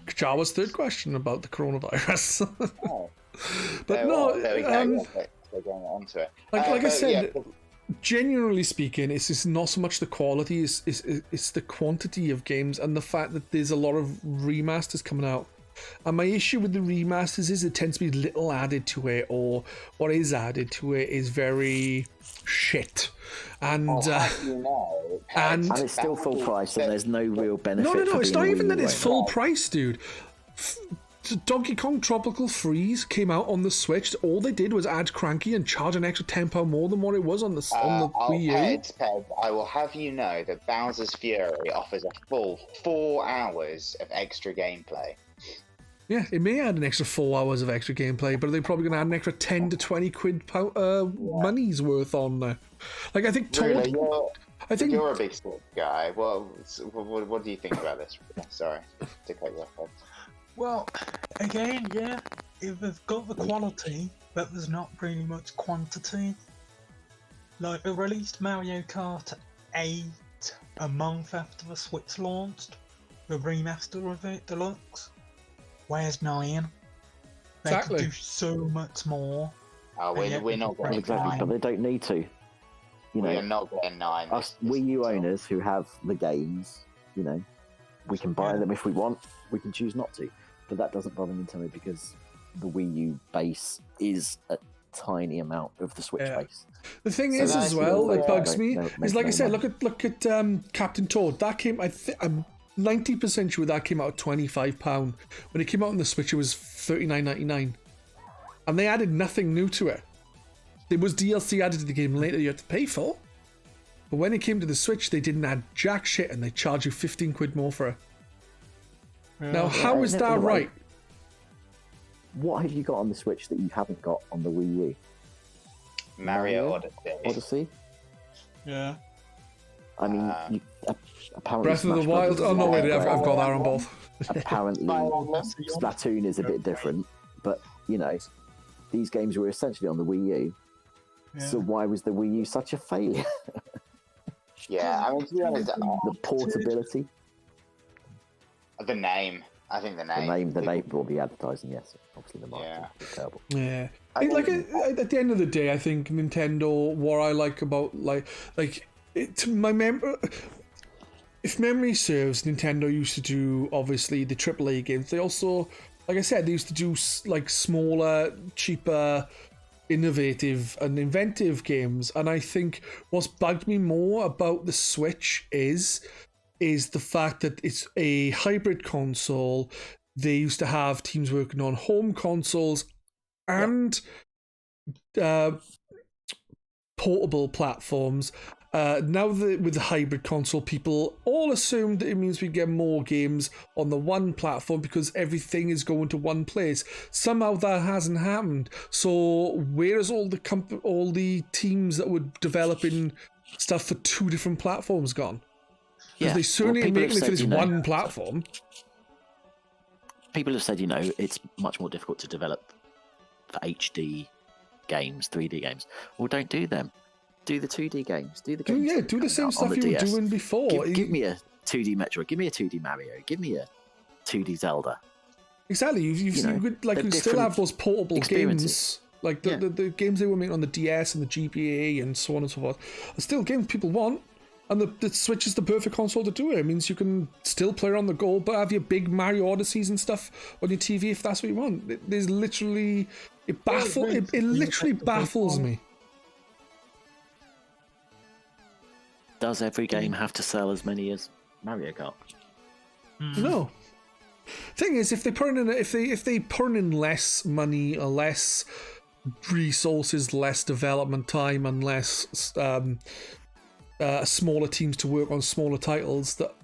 Jawa's third question about the coronavirus. Oh. But there we go. We're going on to it. Like I said, genuinely speaking, it's just not so much the quality, it's the quantity of games and the fact that there's a lot of remasters coming out. And my issue with the remasters is it tends to be little added to it, or what is added to it is very shit. And and it's still full price, and there's no real benefit. No, it's not even that it's full now. price, dude. Donkey Kong Tropical Freeze came out on the Switch. All they did was add Cranky and charge an extra £10 more than what it was on the Wii U. Pedz, I will have you know that Bowser's Fury offers a full 4 hours of extra gameplay. Yeah, it may add an extra 4 hours of extra gameplay, but they're probably going to add an extra 10 to 20 quid money's worth on there. Like, I think Toad... You're a big sports guy. Well, what do you think about this? Sorry to cut you off. Well, again, yeah, if they've got the quality, but there's not really much quantity. Like, they released Mario Kart 8 a month after the Switch launched, the remaster of it, deluxe. Where's 9? They could do so much more. We're not getting exactly, but they don't need to. We're not getting 9. Us Wii U owners who have the games, we can buy them if we want. We can choose not to, but that doesn't bother Nintendo because the Wii U base is a tiny amount of the Switch base. The thing is, as well, that bugs me is, like I said, look at Captain Toad. That came, I'm 90% sure that came out at £25. When it came out on the Switch, it was $39.99, and they added nothing new to it. There was DLC added to the game later you had to pay for, but when it came to the Switch, they didn't add jack shit, and they charge you 15 quid more for it. Now, how is that right? What have you got on the Switch that you haven't got on the Wii U? Mario Odyssey? Yeah. I mean, apparently Breath of the Wild. Oh no, wait, I've got that on both. Apparently, Splatoon is a bit different, but these games were essentially on the Wii U. Yeah. So why was the Wii U such a failure? Yeah, I mean, to be honest, the portability, the name. I think the name. The name, or the advertising. Yes, obviously the marketing is terrible. Yeah, at the end of the day, I think Nintendo. What I like about if memory serves, Nintendo used to do obviously the AAA games. They also, like I said, they used to do like smaller, cheaper, innovative and inventive games. And I think what's bugged me more about the Switch is the fact that it's a hybrid console. They used to have teams working on home consoles and portable platforms. Now with the hybrid console, people all assume that it means we get more games on the one platform because everything is going to one place. Somehow that hasn't happened. So where is all the teams that were developing stuff for 2 different platforms gone? Because they certainly ain't making it for this one platform. People have said, it's much more difficult to develop for HD games, 3D games. Well, don't do them. Do the 2D games. Do the games. Do the same stuff you were doing before. Give me a 2D Metroid. Give me a 2D Mario. Give me a 2D Zelda. Exactly. You still have those portable games. Like the games they were making on the DS and the GBA and so on and so forth are still games people want. And the Switch is the perfect console to do it. It means you can still play on the go, but have your big Mario Odysseys and stuff on your TV if that's what you want. It literally baffles me. Does every game have to sell as many as Mario Kart? No. Thing is, if they put in less money or less resources, less development time, and less smaller teams to work on smaller titles, that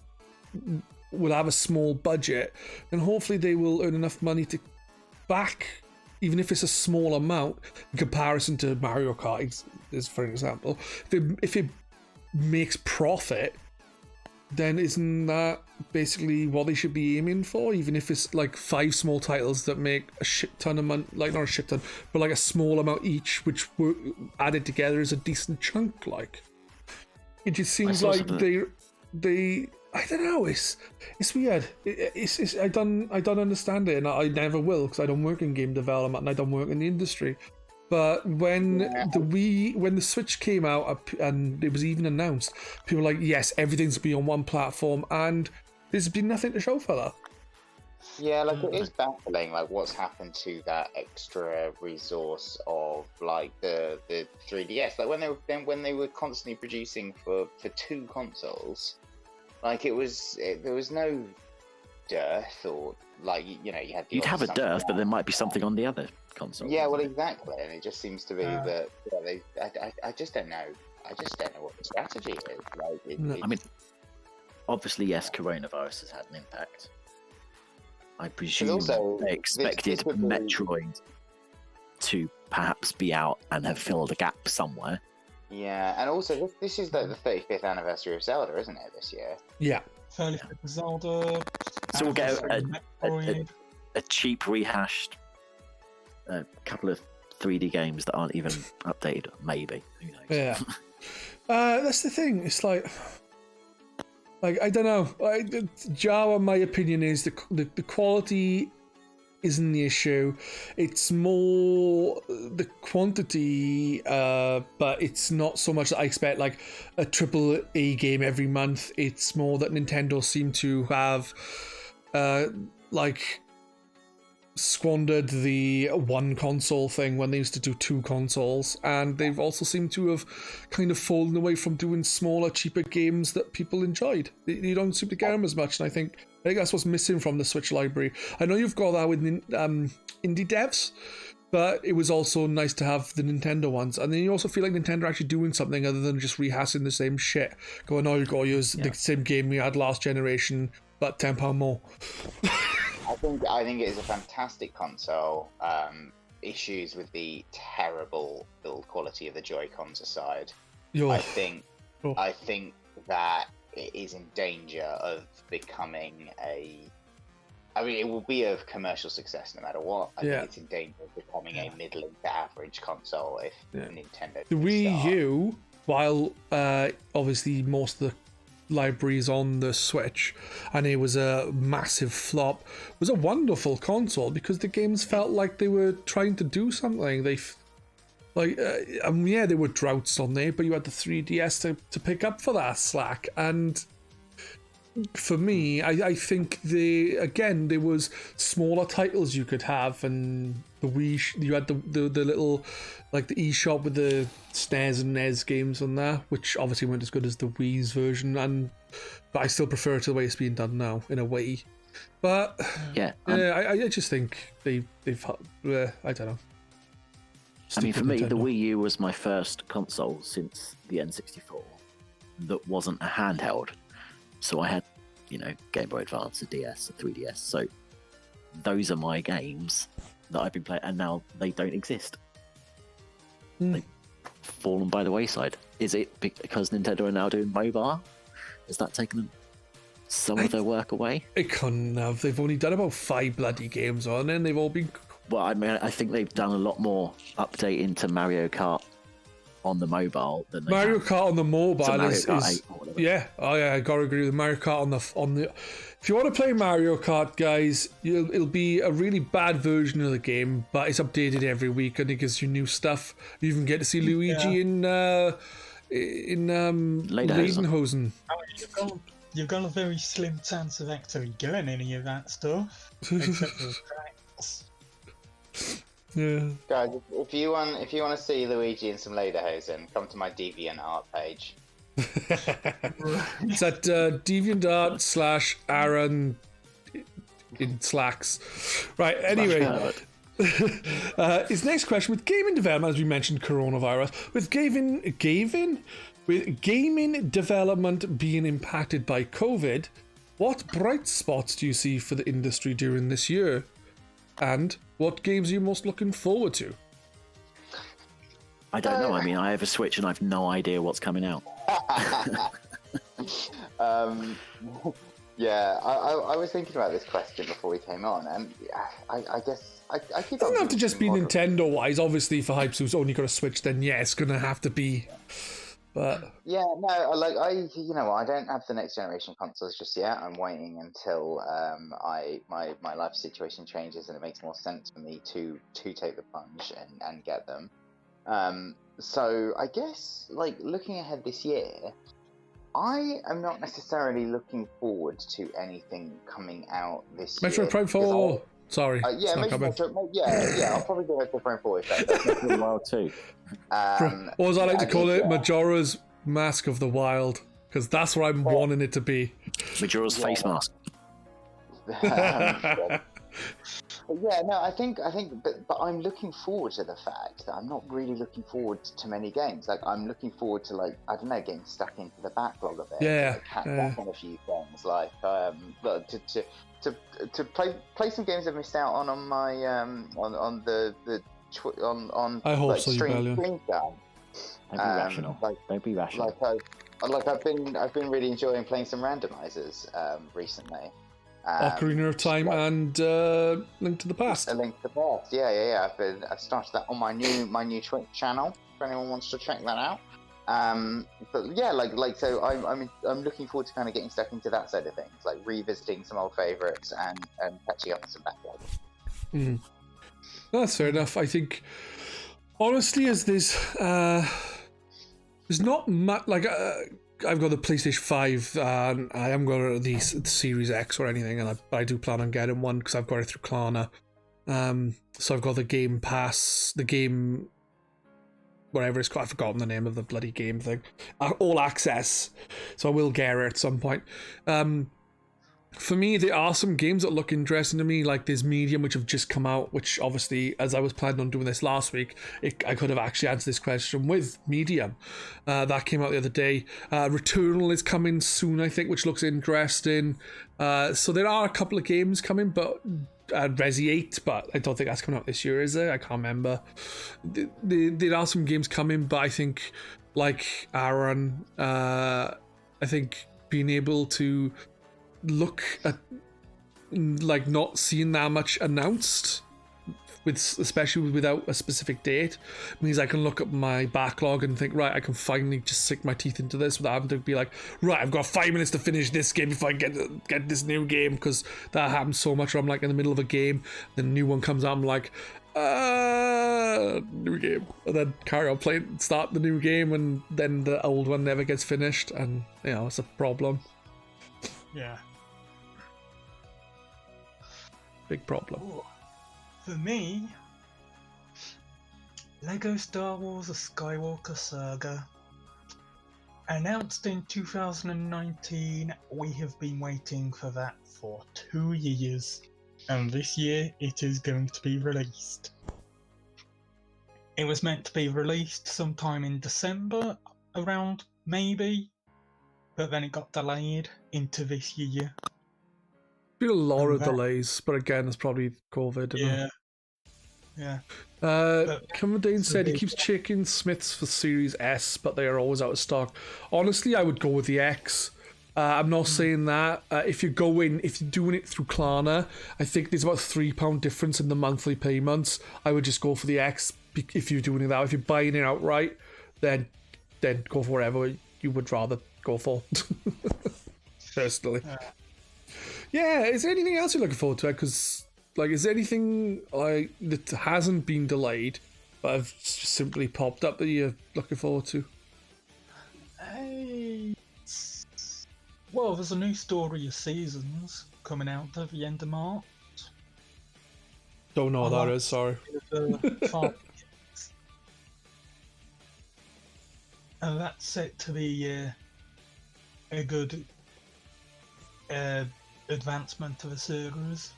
will have a small budget, then hopefully they will earn enough money to back, even if it's a small amount in comparison to Mario Kart, is for example. If it makes profit, then isn't that basically what they should be aiming for? Even if it's like 5 small titles that make a shit ton of money, like not a shit ton, but like a small amount each, which were added together is a decent chunk. Like, it just seems like they I don't know. It's weird. I don't understand it, and I never will, because I don't work in game development and I don't work in the industry. But when the Switch came out and it was even announced, people were like, yes, everything's be on one platform, and there's been nothing to show for that. Yeah, like it is baffling, like what's happened to that extra resource of like the 3DS. Like when they were constantly producing for 2 consoles, like there was no dearth, or like you had. You'd have a dearth, but there might be something on the other console. Yeah, well, exactly, and it just seems to be that I just don't know. I just don't know what the strategy is. Like, I mean, obviously, yes, coronavirus has had an impact. I presume they expected Metroid to perhaps be out and have filled a gap somewhere. Yeah, and also this is the 35th anniversary of Zelda, isn't it, this year? Yeah. 35th of Zelda. So we'll get a cheap rehashed couple of 3D games that aren't even updated, maybe. Who knows? Yeah. That's the thing. It's like I don't know. Jawa, my opinion is the quality isn't the issue. It's more the quantity, but it's not so much that I expect like a AAA game every month. It's more that Nintendo seem to have squandered the 1 console thing when they used to do 2 consoles, and they've also seemed to have kind of fallen away from doing smaller, cheaper games that people enjoyed. You don't seem to get them as much, and I think that's what's missing from the Switch library. I know you've got that with indie devs, but it was also nice to have the Nintendo ones, and then you also feel like Nintendo are actually doing something other than just rehashing the same shit, going, oh, you've got to use the same game we had last generation, but £10 more. I think it is a fantastic console. Issues with the terrible build quality of the Joy-Cons aside, I think that it is in danger of becoming it will be a commercial success no matter what. I think it's in danger of becoming a middling to average console if Nintendo. The Wii U, while obviously most of the libraries on the Switch, and it was a massive flop, was a wonderful console because the games felt like they were trying to do something. They there were droughts on there, but you had the 3DS to pick up for that slack. And for me, I think there was smaller titles you could have, and the Wii, you had the little, like the eShop with the SNES and NES games on there, which obviously weren't as good as the Wii's version, but I still prefer it to the way it's being done now, in a way. But I just think they've I don't know. I mean, for me, the Wii U was my first console since the N64 that wasn't a handheld. So I had, Game Boy Advance, a DS, a 3DS. So those are my games that I've been playing, and now they don't exist. They've fallen by the wayside. Is it because Nintendo are now doing mobile? Has that taken some of their work away? It couldn't have. They've only done about 5 bloody games on it, and they've all been... Well, I mean, I think they've done a lot more update into Mario Kart on the mobile than they Mario have. Kart on the mobile So Mario is Kart 8 or whatever. yeah. Oh yeah, I gotta agree with Mario Kart on the. If you want to play Mario Kart, guys, it'll be a really bad version of the game, but it's updated every week and it gives you new stuff. You even get to see Luigi in Lederhosen. You've got a very slim chance of actually getting any of that stuff, except for the tracks. Yeah. Guys, if you want to see Luigi in some Lederhosen, come to my DeviantArt page. It's at DeviantArt / Aaron in slacks. Right, anyway. His next question, with gaming development, as we mentioned, coronavirus, with gaming development being impacted by COVID, what bright spots do you see for the industry during this year? And what games are you most looking forward to? I don't know. I mean, I have a Switch and I've no idea what's coming out. Yeah, I was thinking about this question before we came on, and I guess I keep. It doesn't have to just be Nintendo-wise. Obviously, for Hypes who's only got a Switch, then yeah, it's gonna have to be. But yeah, no, I don't have the next generation consoles just yet. I'm waiting until my life situation changes and it makes more sense for me to take the plunge and get them. So I guess looking ahead this year, I am not necessarily looking forward to anything coming out this year. Metroid Prime 4. Sorry. Yeah, I'll probably go Metroid Prime 4 if that's Wild 2. Or as I like to call it, Majora's Mask of the Wild, because that's what I'm wanting it to be. Majora's face mask. Yeah, no, I think, but I'm looking forward to the fact that I'm not really looking forward to many games. I'm looking forward to I don't know, getting stuck into the backlog of it. Catch up on a few things, to play some games I've missed out on my on I hope so, stream Don't be rational. Don't be rational. I've been really enjoying playing some randomizers recently. Ocarina of Time and Link to the Past. A Link to the Past, yeah. I've started that on my new Twitch channel. If anyone wants to check that out. But yeah, so I'm looking forward to kind of getting stuck into that side of things, revisiting some old favorites and catching up on some backlog. That's fair enough. I think honestly, as there's not much I've got the PlayStation 5 and I haven't got the Series X or anything, and I do plan on getting one because I've got it through Klarna. So I've got the Game Pass, the game, whatever it's called, I've forgotten the name of the bloody game thing. All Access. So I will get it at some point. For me, there are some games that look interesting to me, like there's Medium, which have just come out, which obviously, as I was planning on doing this last week, I could have actually answered this question with Medium. That came out the other day. Returnal is coming soon, I think, which looks interesting. So there are a couple of games coming, but Resi 8, but I don't think that's coming out this year, is it? I can't remember. There are some games coming, but I think, like Aaron, I think being able to look at not seeing that much announced, especially without a specific date, means I can look at my backlog and think, right, I can finally just sink my teeth into this without having to be like, right, I've got 5 minutes to finish this game before I get this new game, because that happens so much where I'm in the middle of a game, then a new one comes out, I'm like, new game, and then carry on playing, start the new game, and then the old one never gets finished, and it's a problem. Yeah. Big problem. Ooh. For me, Lego Star Wars: A Skywalker Saga. Announced in 2019, we have been waiting for that for 2 years, and this year it is going to be released. It was meant to be released sometime in December, around maybe, but then it got delayed into this year. Been a lot of delays, but again, it's probably COVID. Yeah. Cameron said he keeps checking Smiths for Series S, but they are always out of stock. Honestly, I would go with the X. I'm not saying that. If you're doing it through Klarna, I think there's about £3 difference in the monthly payments. I would just go for the X if you're doing it that. If you're buying it outright, then go for whatever you would rather go for. Personally. Yeah, is there anything else you're looking forward to? Because, is there anything that hasn't been delayed, but have simply popped up that you're looking forward to? Well, there's a new Story of Seasons coming out at the end of March. Don't know what that is, sorry. And that's set to be a good advancement to the series.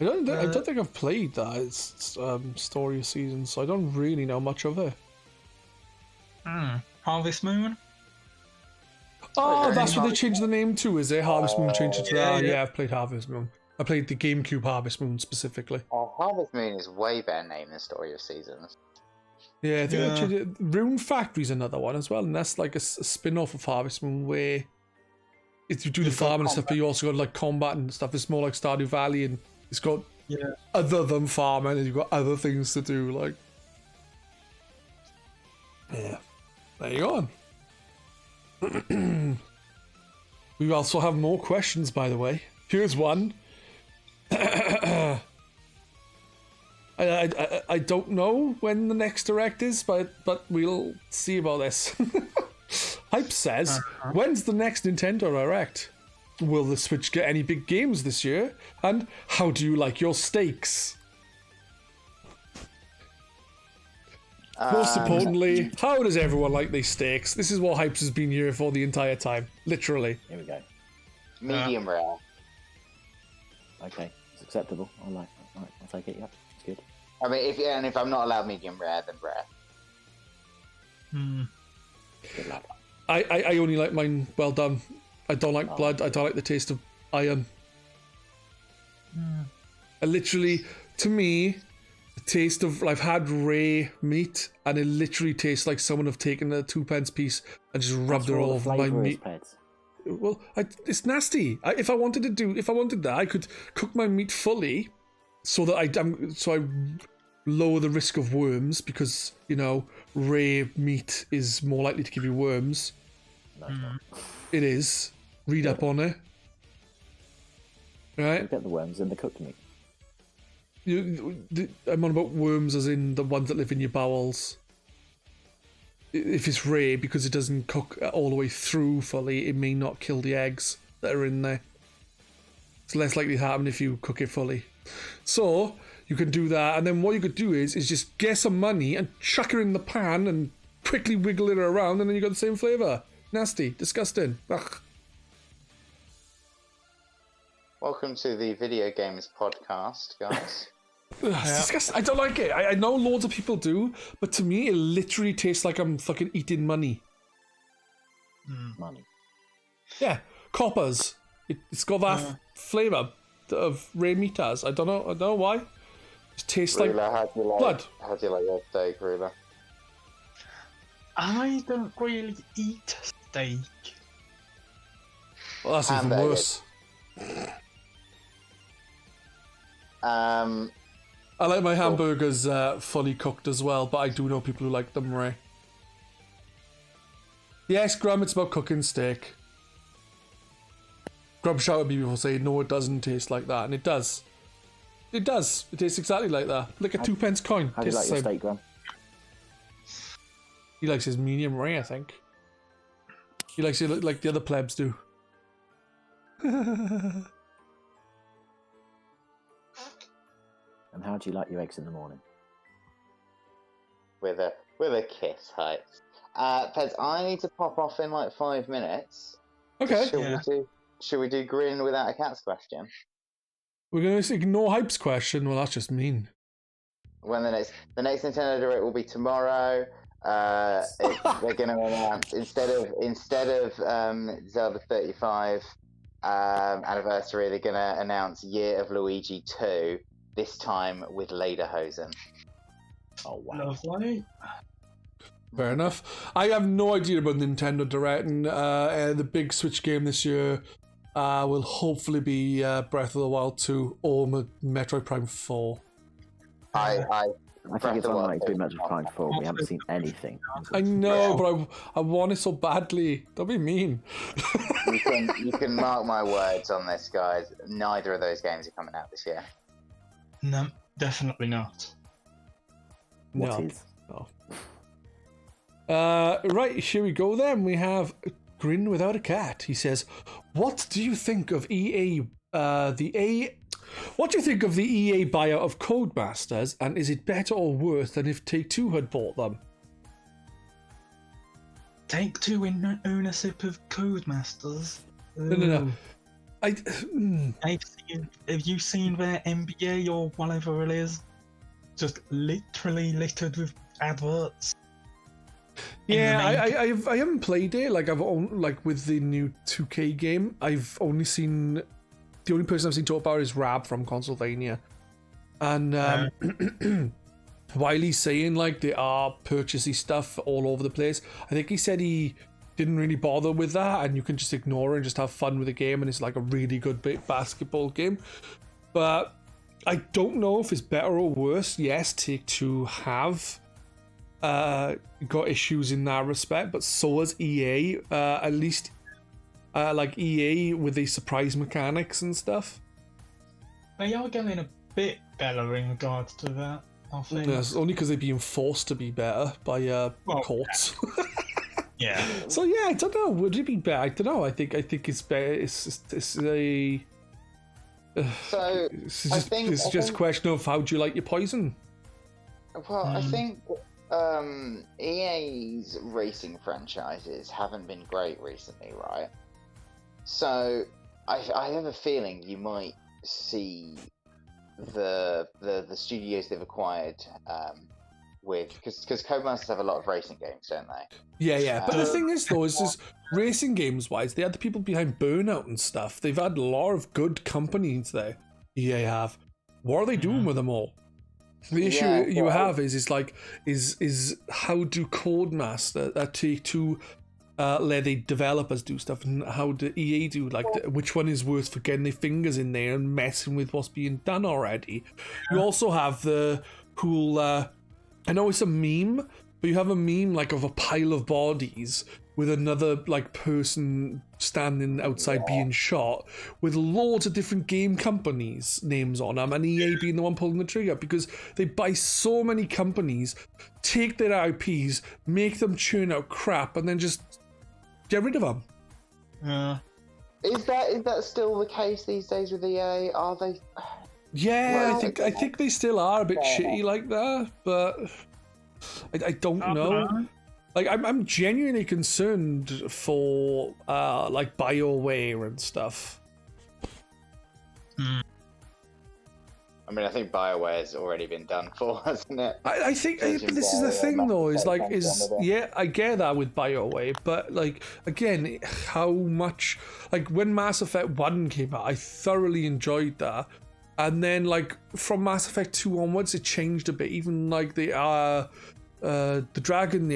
I don't think I've played that. It's Story of Seasons, so I don't really know much of it. Harvest Moon? Oh, that's what they changed the name to, is it? Harvest Moon changed it to that. Yeah, I've played Harvest Moon. I played the GameCube Harvest Moon specifically. Oh, Harvest Moon is way better name than Story of Seasons. Yeah, I think they changed it. Rune Factory's another one as well, and that's like a spin-off of Harvest Moon where you do the farming and stuff, but you also got like combat and stuff. It's more like Stardew Valley, and it's got other than farming, and you've got other things to do. Like, yeah, there you go. We also have more questions, by the way. Here's one. I don't know when the next direct is, but we'll see about this. Hype says, when's the next Nintendo Direct? Will the Switch get any big games this year? And how do you like your steaks? Most importantly, how does everyone like these steaks? This is what Hypes has been here for the entire time. Literally. Here we go. Medium rare. Okay, it's acceptable. I'll take it. Yeah, it's good. I mean, if I'm not allowed medium rare, then rare. Good lad. I only like mine well done. I don't like blood. I don't like the taste of iron. I literally, to me, the taste of, I've had rare meat, and it literally tastes like someone have taken a 2p piece and just rubbed it all over my meat. Well, it's nasty. If I wanted that, I could cook my meat fully, so that I lower the risk of worms, because rare meat is more likely to give you worms. No, it's not. It is. Read up on it. Right. You get the worms in the cooked meat. I'm on about worms as in the ones that live in your bowels. If it's rare, because it doesn't cook all the way through fully, it may not kill the eggs that are in there. It's less likely to happen if you cook it fully. So you can do that, and then what you could do is just get some money and chuck it in the pan and quickly wiggle it around, and then you got the same flavour. Nasty, disgusting. Ugh. Welcome to the Video Games Podcast, guys. It's disgusting. I don't like it. I know loads of people do, but to me, it literally tastes like I'm fucking eating money. Money. Yeah, coppers. It's got that flavour of rare meat has. I don't know why. It tastes Rula, like blood. How do you like your steak, Rula? I don't really eat steak. Well, that's even worse. I like my hamburgers fully cooked as well, but I do know people who like them rare. Yes, Graham, it's about cooking steak. Graham shouted at me before saying, no, it doesn't taste like that, and it does. It does. It tastes exactly like that. Like a 2p coin. How do you like your steak, Graham? He likes his medium rare, I think. He likes it like the other plebs do. And how do you like your eggs in the morning? With a kiss, Heights. Pedz, I need to pop off in like 5 minutes. Okay. Should we do Grin Without a Cat's question? We're going to ignore Hype's question. Well, that's just mean. When the next Nintendo Direct will be tomorrow. They're going to announce instead of Zelda 35 anniversary, they're going to announce Year of Luigi 2. This time with Lederhosen. Oh wow! Lovely. Fair enough. I have no idea about Nintendo Direct, and the big Switch game this year will hopefully be Breath of the Wild 2 or Metroid Prime 4. I think it's unlikely to be Metroid Prime 4. We haven't seen anything. I know, but I want it so badly. Don't be mean. You can mark my words on this, guys. Neither of those games are coming out this year. No, definitely not. What is? Right, here we go then. We have Grin Without a Cat. He says, what do you think of EA, what do you think of the EA buyout of Codemasters, and is it better or worse than if Take-Two had bought them? Take-Two in ownership of Codemasters? No. Have you seen their NBA or whatever it is? Just literally littered with adverts. Yeah, Remake. I haven't played it. Like like with the new 2K game, I've only seen the only person I've seen talk about is Rab from Consulvania, and while he's saying like they are purchasey stuff all over the place, I think he said he didn't really bother with that, and you can just ignore it and just have fun with the game, and it's like a really good basketball game. But I don't know if it's better or worse. Yes, Take-Two have got issues in that respect, but so has EA. At least like EA with the surprise mechanics and stuff. They are getting a bit better in regards to that, I think. Yes, only because they're being forced to be better by courts. Yeah. So yeah, I don't know. Would it be better? I don't know. I think it's better. It's a. So It's just a question of how do you like your poison? Well, I think EA's racing franchises haven't been great recently, right? So I have a feeling you might see the studios they've acquired with because Codemasters have a lot of racing games, don't they? Yeah. But the thing is, though, is racing games wise, they had the people behind Burnout and stuff. They've had a lot of good companies there. EA have. What are they doing with them all? The issue you have is how do Codemaster Take-Two let the developers do stuff, and how do EA do which one is worth for getting their fingers in there and messing with what's being done already? You also have the cool. I know it's a meme, but you have a meme like of a pile of bodies with another like person standing outside being shot with loads of different game companies names on them, and EA being the one pulling the trigger because they buy so many companies, take their IPs, make them churn out crap, and then just get rid of them. Is that still the case these days with EA? Are they? Yeah, well, I think they still are a bit shitty like that, but I don't know. Like I'm genuinely concerned for like BioWare and stuff. I mean, I think BioWare's already been done for, hasn't it? I think but this is the thing though, yeah, I get that with BioWare, but like again, how much like when Mass Effect 1 came out, I thoroughly enjoyed that. And then like from Mass Effect 2 onwards it changed a bit, even like the Dragon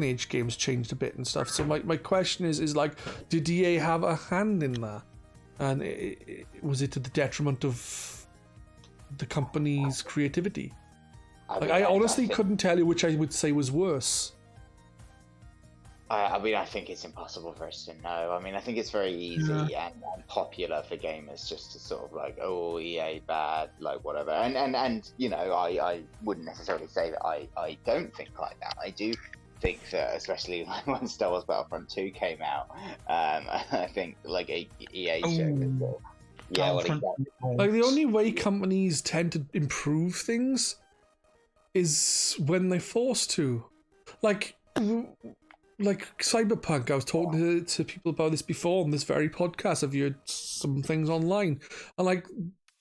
Age games changed a bit and stuff. So my question is like, did EA have a hand in that? And was it to the detriment of the company's creativity? I honestly couldn't tell you which I would say was worse. I mean, I think it's impossible for us to know. I mean, I think it's very easy and popular for gamers just to sort of like, oh, EA bad, like whatever. And you know, I wouldn't necessarily say that I don't think like that. I do think that, especially when Star Wars Battlefront 2 came out, I think like EA showed that. Yeah, well, exactly. Like the only way companies tend to improve things is when they're forced to. Like Cyberpunk, I was talking to people about this before on this very podcast. I've heard some things online, and like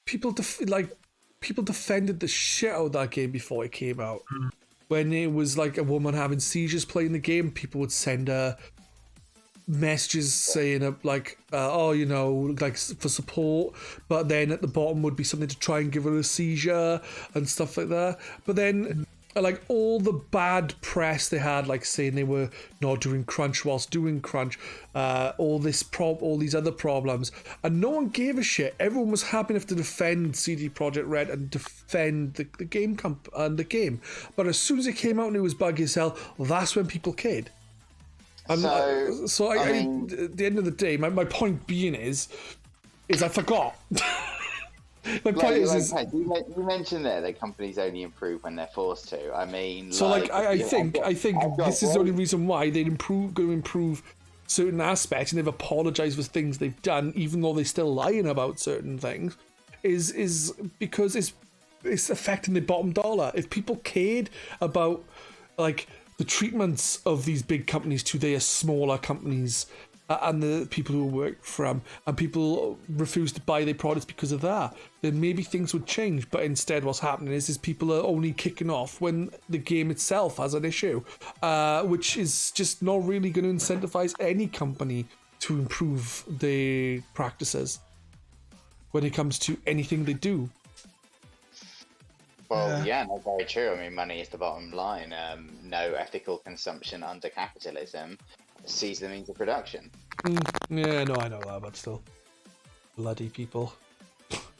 people defended the shit out of that game before it came out. When it was like a woman having seizures playing the game, people would send her messages saying like, oh, you know, like for support, but then at the bottom would be something to try and give her a seizure and stuff like that. But then like all the bad press they had, like saying they were not doing crunch whilst doing crunch, all these other problems, and no one gave a shit. Everyone was happy enough to defend CD Projekt Red and defend the game and the game. But as soon as it came out and it was buggy as hell, that's when people cared. And so I mean, at the end of the day, my point being is I forgot. My point is you mentioned there that companies only improve when they're forced to. I mean, so I think this is the only reason why they're going to improve certain aspects, and they've apologized for things they've done, even though they're still lying about certain things, is because it's affecting the bottom dollar. If people cared about like the treatments of these big companies to their smaller companies, and the people who work for them, and people refuse to buy their products because of that, then maybe things would change. But instead what's happening is people are only kicking off when the game itself has an issue, which is just not really going to incentivize any company to improve their practices when it comes to anything they do. Well, yeah, no, very true. I mean, money is the bottom line. No ethical consumption under capitalism sees the means of production. Yeah, no, I know that, but still. Bloody people.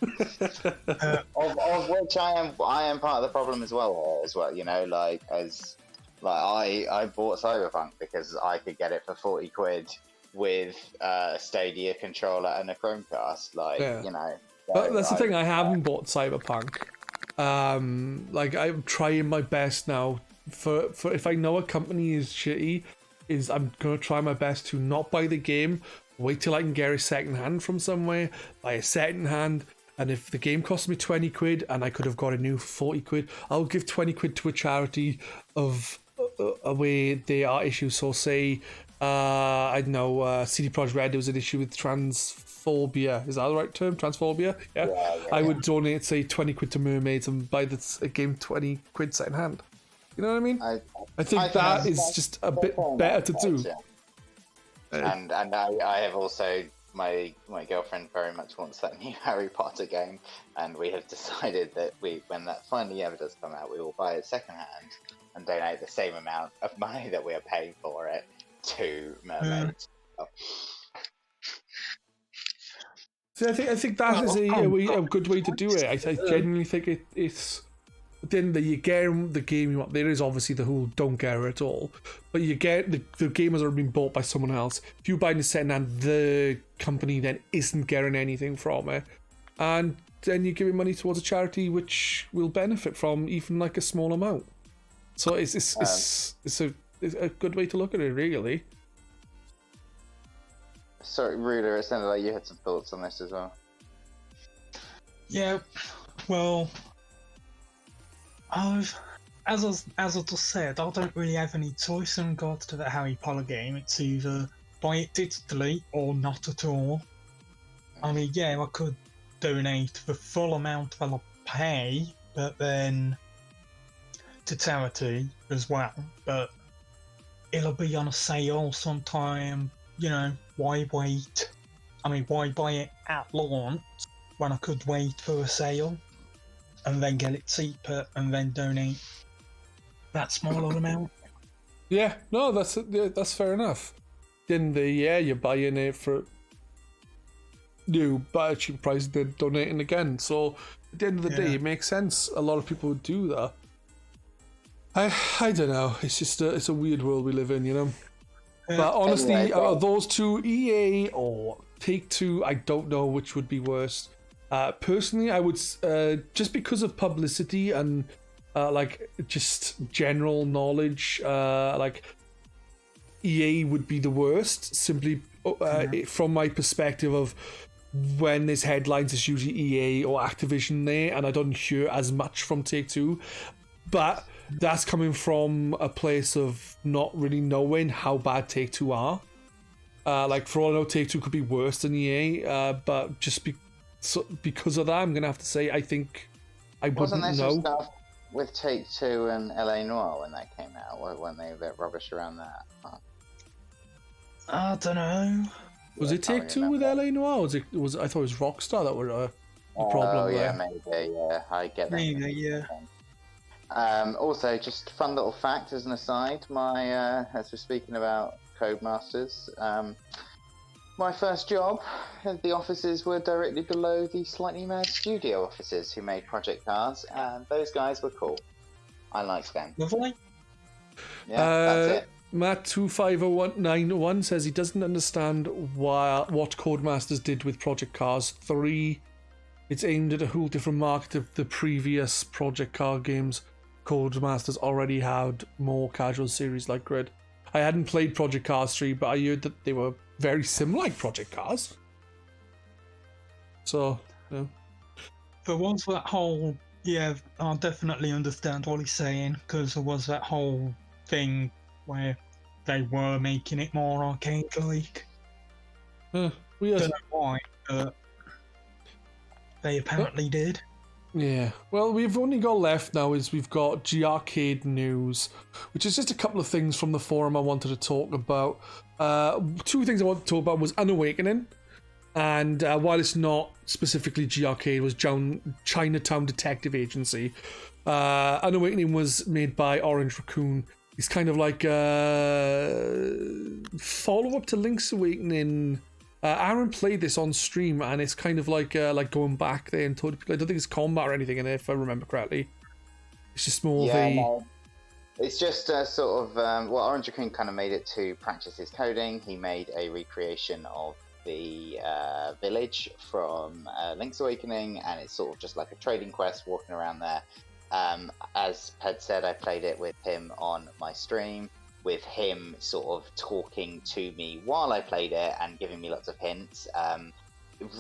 Of which I am part of the problem as well, you know, I bought Cyberpunk because I could get it for 40 quid with a Stadia controller and a Chromecast, you know. But that's the thing, I haven't bought Cyberpunk. I'm trying my best now for if I know a company is shitty, I'm gonna try my best to not buy the game, wait till I can get a second hand from somewhere, buy a second hand, and if the game costs me 20 quid and I could have got a new 40 quid, I'll give 20 quid to a charity of where there are issues. So say I don't know, CD Projekt Red, there was an issue with transphobia. Is that the right term? Transphobia? Yeah. I would donate, say, 20 quid to Mermaids and buy the game 20 quid second hand. You know what I mean? I think that is just a bit better to do. And I have also, my girlfriend very much wants that new Harry Potter game, and we have decided that when that finally ever does come out, we will buy it second hand and donate the same amount of money that we are paying for it to Mermaids. So I think that is a good way to do it. I genuinely think it's. Then you get the game you want. There is obviously the whole don't get it at all, but you get the game has already been bought by someone else. If you buy the second hand, the company then isn't getting anything from it, and then you're giving money towards a charity which will benefit from even like a small amount. So it's a good way to look at it, really. Sorry, Ruler, it sounded like you had some thoughts on this as well. Yeah, well, as I just said, I don't really have any choice in regards to the Harry Potter game. It's either buy it digitally or not at all. I mean, yeah, I could donate the full amount that I pay, but then to charity as well. But it'll be on a sale sometime. You know, why wait? I mean, why buy it at launch when I could wait for a sale and then get it cheaper and then donate that smaller amount? Yeah, no, that's fair enough. Then you're buying it for buy a cheap price and then donating again. So at the end of the day, it makes sense. A lot of people would do that. I don't know. It's just it's a weird world we live in, you know. But honestly, anyway, those two, EA or Take-Two, I don't know which would be worse. Personally, I would just because of publicity and just general knowledge, EA would be the worst. Simply from my perspective of when there's headlines, it's usually EA or Activision there, and I don't hear as much from Take-Two. But that's coming from a place of not really knowing how bad Take-Two are. For all I know, Take-Two could be worse than EA, but just because of that, I'm going to have to say I think I wouldn't know. Wasn't there some stuff with Take-Two and LA Noire when that came out, when they were a bit rubbish around that? I don't know. Was it Take-Two with LA Noire? I thought it was Rockstar that were the problem there. Maybe, yeah. I get that. Maybe, yeah. Also, just fun little fact as an aside, as we're speaking about Codemasters, my first job, the offices were directly below the Slightly Mad Studio offices who made Project Cars, and those guys were cool. I liked them. Lovely. Yeah, that's it. Matt25091 says he doesn't understand what Codemasters did with Project Cars 3. It's aimed at a whole different market of the previous Project Car games. Codemasters already had more casual series like Grid. I hadn't played Project Cars 3, but I heard that they were very similar like Project Cars. So, yeah. There was that whole... Yeah, I definitely understand what he's saying, because there was that whole thing where they were making it more arcade-like. Weird. Don't know why, but they apparently did. Yeah, well, we've only got left now is we've got GRcade news, which is just a couple of things from the forum I wanted to talk about. Two things I wanted to talk about was Unawakening, and while it's not specifically GRcade, it was Chinatown Detective Agency. Unawakening was made by Orange Raccoon. It's kind of like a follow-up to Link's Awakening. Aaron played this on stream, and it's kind of like going back there and told people. I don't think it's combat or anything in it, if I remember correctly. It's just more no. It's just sort of well, Orange Raccoon kind of made it to practice his coding. He made a recreation of the village from Link's Awakening, and it's sort of just like a trading quest, walking around there. As Pedz said, I played it with him on my stream, with him sort of talking to me while I played it and giving me lots of hints.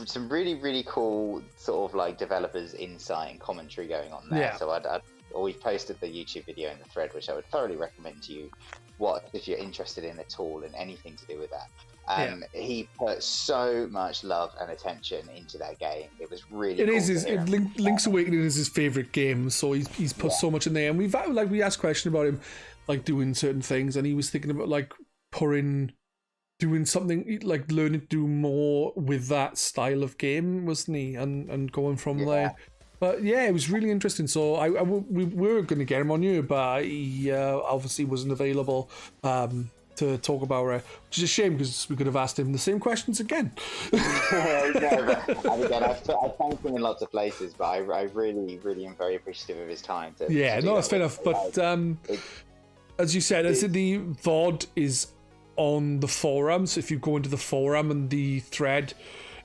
Some really, really cool sort of like developers' insight and commentary going on there. Yeah. So we've posted the YouTube video in the thread, which I would thoroughly recommend to you watch if you're interested in at all in anything to do with that. He put so much love and attention into that game. It was really cool. Link's Awakening is his favorite game, so he's put so much in there. And we asked questions about him, like doing certain things, and he was thinking about like doing something like learning to do more with that style of game, wasn't he? And going from there. But yeah, it was really interesting. So we were going to get him on here, but he obviously wasn't available to talk about it, which is a shame because we could have asked him the same questions again. And again, I've thanked him in lots of places, but I really, really am very appreciative of his time. That's fair enough. But as you said, the VOD is on the forum. So if you go into the forum, and the thread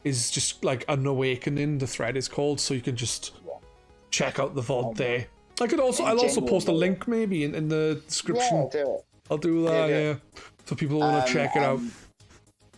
is just like Unawakening, the thread is called, so you can just check out the VOD there. I'll also post a link maybe in the description. Yeah, do it. I'll do that, yeah. So people want to check it out.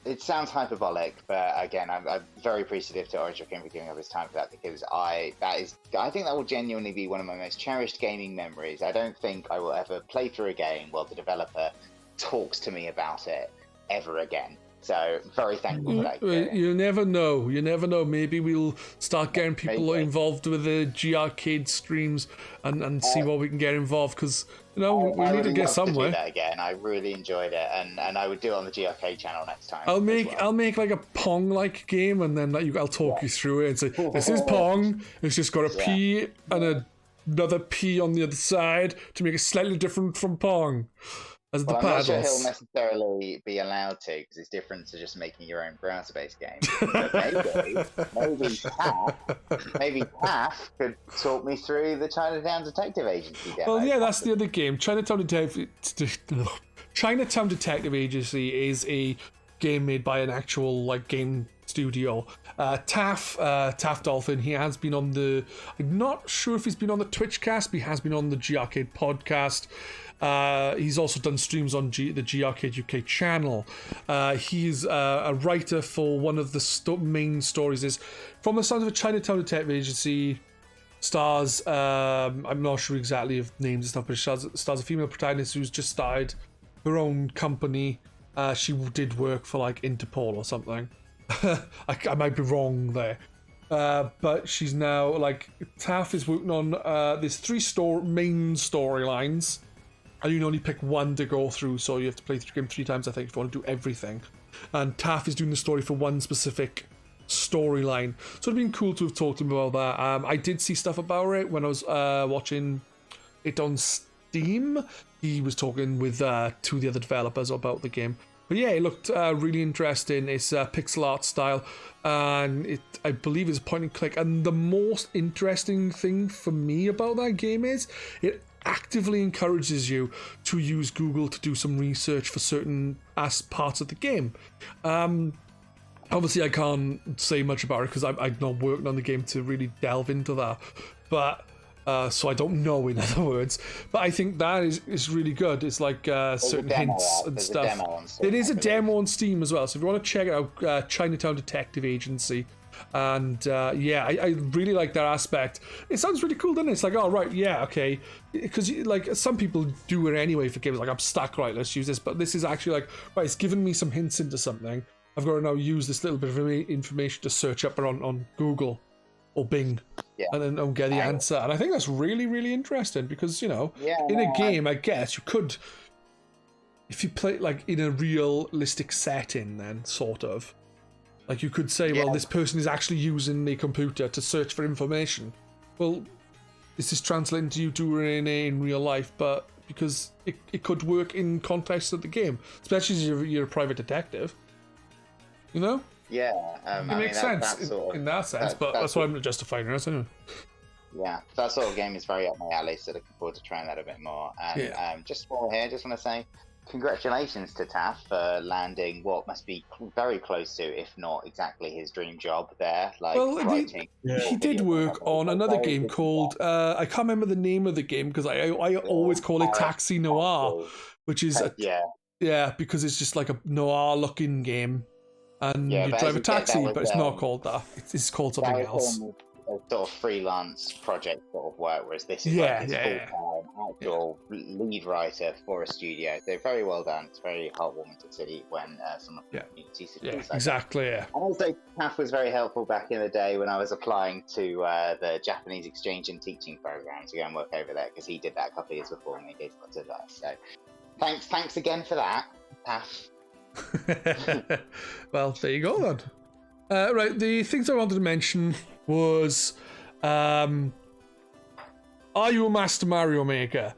It sounds hyperbolic, but again, I'm very appreciative to Orange Raccoon for giving up his time for that, because I think that will genuinely be one of my most cherished gaming memories. I don't think I will ever play through a game while the developer talks to me about it ever again. So very thankful for that experience. You never know. Maybe we'll start getting people involved with the GRcade streams and see what we can get involved, because we need to get somewhere. To do that again. I really enjoyed it, and I would do it on the GRcade channel next time. I'll make like a Pong like game, and then I'll talk you through it and say this is Pong. It's just got a P and another P on the other side to make it slightly different from Pong. I'm not sure he'll necessarily be allowed to, because it's different to just making your own browser-based game. But maybe Taff could talk me through the Chinatown Detective Agency demo. Well, yeah, that's the other game. Chinatown Detective Agency is a game made by an actual game studio. Taff Dolphin, he has been on I'm not sure if he's been on the Twitchcast, but he has been on the GRcade podcast. He's also done streams on the GRcade UK channel. He's a writer for one of the main stories. Is from the sounds of a Chinatown Detective Agency stars. I'm not sure exactly of names and stuff, but it stars a female protagonist who's just started her own company. She did work for Interpol or something. I might be wrong there. But she's now Taff is working on there's 3 main storylines. And you can only pick one to go through, so you have to play the game 3 times, I think, if you want to do everything. And Taff is doing the story for one specific storyline. So it'd been cool to have talked to him about that. I did see stuff about it when I was watching it on Steam. He was talking with 2 of the other developers about the game. But yeah, it looked really interesting. It's pixel art style, and I believe it's point and click. And the most interesting thing for me about that game is it actively encourages you to use Google to do some research for certain parts of the game. Obviously, I can't say much about it because I've not worked on the game to really delve into that. But so I don't know, in other words. But I think that is really good. It's certain hints and stuff. It is a demo on Steam as well. So if you want to check it out, Chinatown Detective Agency. And I really like that aspect. It sounds really cool, doesn't it? It's okay, because some people do it anyway for games. I'm stuck, right? Let's use this. But this is actually right, it's giving me some hints into something, I've got to now use this little bit of information to search up on Google or Bing, and then get the answer. And I think that's really, really interesting because, in a game, I guess you could, if you play like in a realistic setting, then sort of, like you could say, well, this person is actually using the computer to search for information. Well, this is translating to you doing it in real life, but because it could work in context of the game, especially as you're a private detective, Yeah, it makes sense in that sense, but that's why I'm justifying it. Anyway. Yeah, that sort of game is very up my alley, so looking forward to trying that a bit more. And just while we're here, just want to say congratulations to Taff for landing what must be very close to, if not exactly, his dream job there. Like, writing. He did work on another game called I can't remember the name of the game because I always call it Taxi Noir, which is because it's just like a noir-looking game. And you drive a taxi, but it's not called that. It's called something else. A sort of freelance project sort of work, whereas this is full-time actual lead writer for a studio. They're very well done. It's very heartwarming to see when some of the community succeeds. Exactly. And also, Taff was very helpful back in the day when I was applying to the Japanese exchange and teaching program to go and work over there, because he did that a couple of years before and he gave lots of advice. So, thanks again for that, Taff. Well, there you go then. Right, the things I wanted to mention was, are you a Master Mario Maker?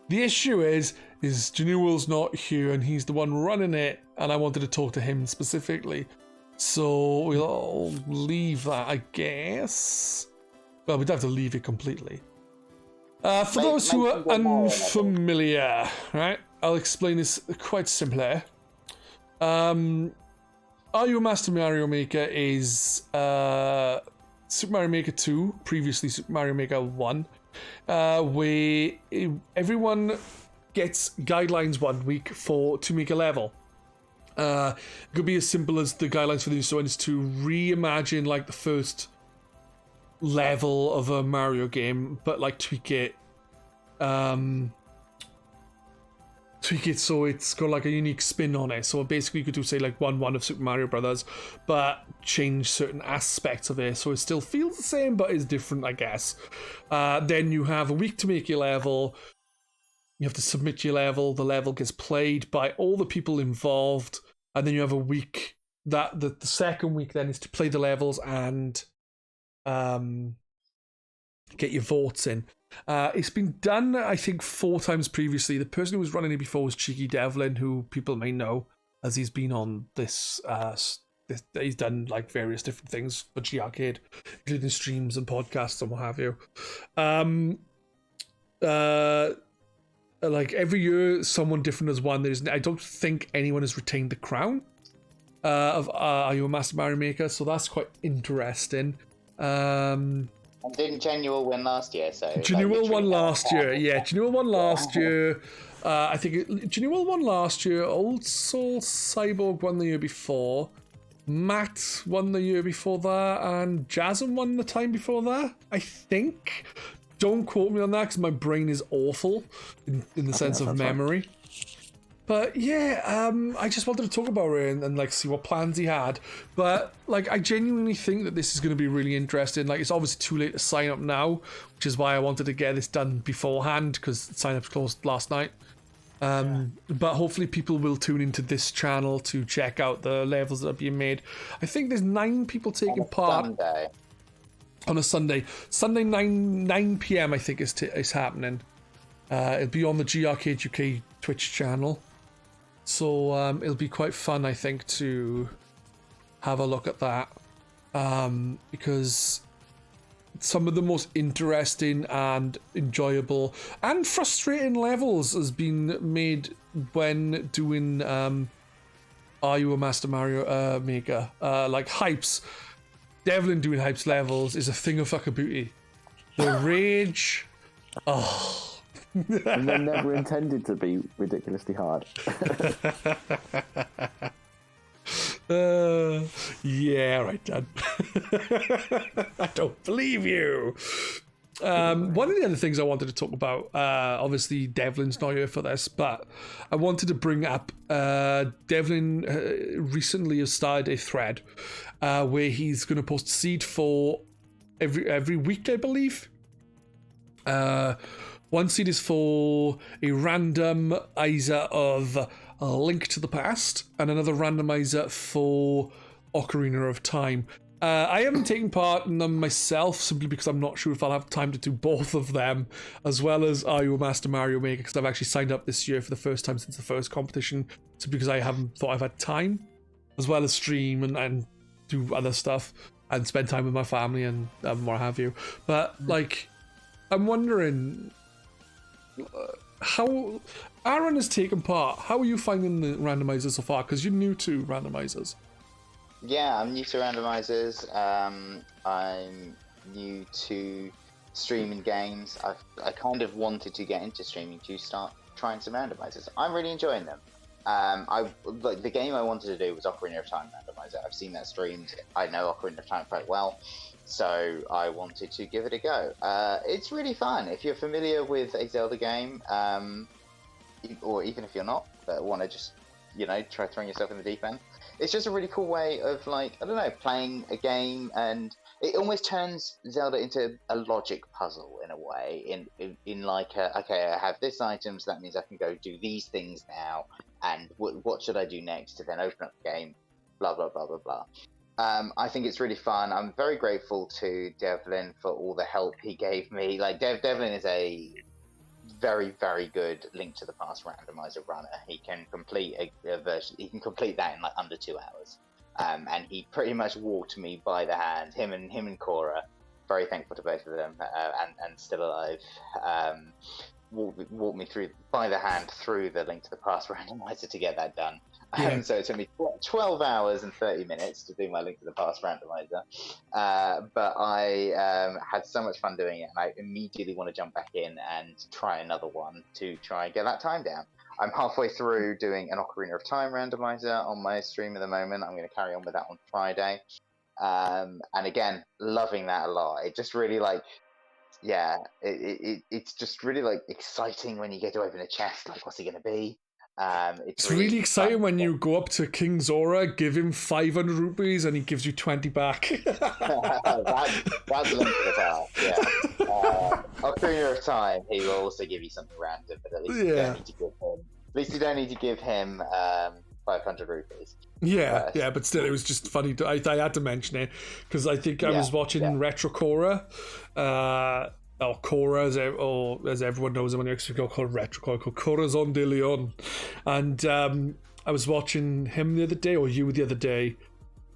The issue is Januel's not here and he's the one running it, and I wanted to talk to him specifically. So we'll leave that, I guess. Well, we'd have to leave it completely. For those who are unfamiliar, right, I'll explain this quite simply. Are You a Master Mario Maker is Super Mario Maker 2, previously Super Mario Maker 1, where everyone gets guidelines 1 week to make a level. It could be as simple as the guidelines for this one is to reimagine like the first level of a Mario game, but like tweak it so it's got like a unique spin on it. So basically you could do say like 1-1 of Super Mario Brothers, but change certain aspects of it so it still feels the same but is different, I guess. Then you have a week to make your level. You have to submit your level. The level gets played by all the people involved, and then you have a week that the second week then is to play the levels and get your votes in. It's been done, I think, 4 times previously. The person who was running it before was Cheeky Devlin, who people may know as he's been on this. He's done like various different things for GRcade, including streams and podcasts and what have you. Like every year, someone different has won. I don't think anyone has retained the crown of Are You a Master Mario Maker? So that's quite interesting. And didn't Genuel win last year? So Genuel won last year. Yeah, Genuel won last year. I think Genuel won last year. Old Soul Cyborg won the year before. Matt won the year before that, and Jasm won the time before that, I think. Don't quote me on that because my brain is awful in the sense of memory. Right. But yeah, I just wanted to talk about it and like see what plans he had. But like, I genuinely think that this is going to be really interesting. Like, it's obviously too late to sign up now, which is why I wanted to get this done beforehand because sign-ups closed last night. But hopefully people will tune into this channel to check out the levels that are being made. I think there's 9 people taking part on a Sunday. Sunday 9 p.m. I think is happening. It'll be on the GRcade UK Twitch channel. So it'll be quite fun, I think, to have a look at that. Because some of the most interesting and enjoyable and frustrating levels has been made when doing Are You a Master Mario Maker? Like Hypes. Devlin doing Hypes levels is a thing of fucking beauty. The rage. Oh. And they're never intended to be ridiculously hard. Yeah, right, Dad. I don't believe you. One of the other things I wanted to talk about, obviously Devlin's not here for this, but I wanted to bring up Devlin recently has started a thread where he's going to post seed for every week, I believe. One seed is for a randomizer of A Link to the Past, and another randomizer for Ocarina of Time. I haven't taken part in them myself, simply because I'm not sure if I'll have time to do both of them, as well as Aayl Master Mario Maker, because I've actually signed up this year for the first time since the first competition, so because I haven't thought I've had time, as well as stream and do other stuff, and spend time with my family and what have you. But, like, I'm wondering how Aaron has taken part. How are you finding the randomizers so far? Because you're new to randomizers. Yeah, I'm new to randomizers. I'm new to streaming games. I kind of wanted to get into streaming to start trying some randomizers. I'm really enjoying them. Like the game I wanted to do was Ocarina of Time randomizer. I've seen that streamed. I know Ocarina of Time quite well, so I wanted to give it a go. It's really fun if you're familiar with a Zelda game, or even if you're not, but want to just try throwing yourself in the deep end. It's just a really cool way of, like, I don't know, playing a game, and it almost turns Zelda into a logic puzzle in a way, in like, okay, I have this item, so that means I can go do these things now, and what should I do next to then open up the game, blah, blah, blah, blah, blah. I think it's really fun. I'm very grateful to Devlin for all the help he gave me. Like, Devlin is a very, very good Link to the Past randomizer runner. He can complete a version. He can complete that in like under 2 hours, and he pretty much walked me by the hand. Him and Cora. Very thankful to both of them, and still alive. Walked me through by the hand through the Link to the Past randomizer to get that done. Yeah. So it took me 12 hours and 30 minutes to do my Link to the Past randomizer. But I had so much fun doing it, and I immediately want to jump back in and try another one to try and get that time down. I'm halfway through doing an Ocarina of Time randomizer on my stream at the moment. I'm going to carry on with that on Friday. And again, loving that a lot. It just really it's just really like exciting when you get to open a chest. Like, what's he going to be? It's really exciting when you go up to King Zora, give him 500 rupees, and he gives you 20 back. That's Link to the Past, yeah. Ocarina of Time, he will also give you something random, but at least you don't need to give him. At least you don't need to give him 500 rupees. Yeah, but still, it was just funny. I had to mention it because I think I was watching Retro Cora. Or Cora, as everyone knows him on Xbox, called Retro called Corazon de Leon. And I was watching him the other day, or you the other day,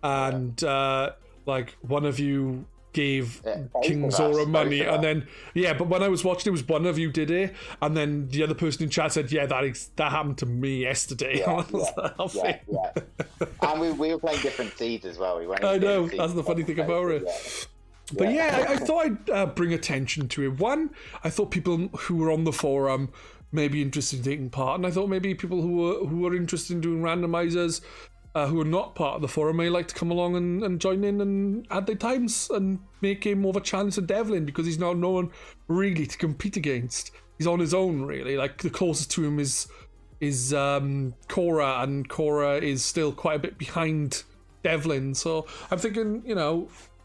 and like one of you gave King Zora money, and then but when I was watching, it was one of you did it, and then the other person in chat said, that happened to me yesterday. And we were playing different seeds as well. I know, that's the funny thing about it. But I thought I'd bring attention to it. One, I thought people who were on the forum may be interested in taking part, and I thought maybe people who were interested in doing randomizers, who are not part of the forum, may like to come along and join in and add their times and make him more of a challenge to Devlin, because he's now no one really to compete against. He's on his own, really. Like, the closest to him is Cora, and Cora is still quite a bit behind Devlin. So I'm thinking,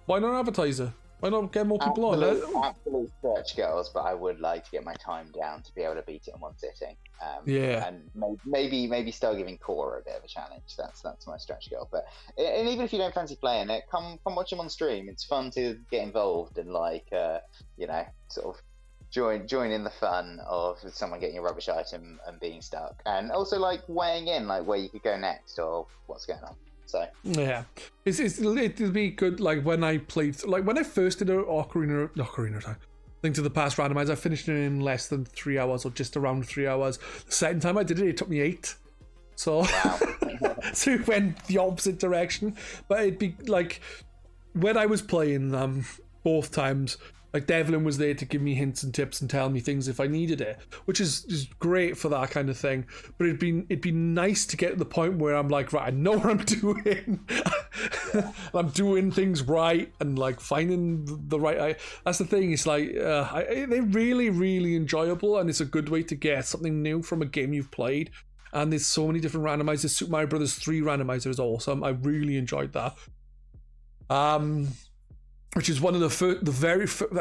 why not advertise it? Why not get more people on? Absolute stretch goals, but I would like to get my time down to be able to beat it in one sitting. And maybe start giving Cora a bit of a challenge. That's my stretch goal. But and even if you don't fancy playing it, come watch him on stream. It's fun to get involved and sort of join in the fun of someone getting a rubbish item and being stuck, and also like weighing in like where you could go next or what's going on. So yeah, it'll be good. Like when I played, like when I first did an Ocarina Time, Link to the Past randomizer, I finished it in less than 3 hours, or just around 3 hours. The second time I did it, it took me 8. So, wow. So it went the opposite direction. But it'd be like when I was playing both times, Like Devlin was there to give me hints and tips and tell me things if I needed it, which is great for that kind of thing. But it'd be nice to get to the point where I'm like, right, I know what I'm doing. I'm doing things right and like finding the right. That's the thing. It's like they're really, really enjoyable, and it's a good way to get something new from a game you've played. And there's so many different randomizers. Super Mario Brothers 3 randomizer is awesome. I really enjoyed that. Which is one of I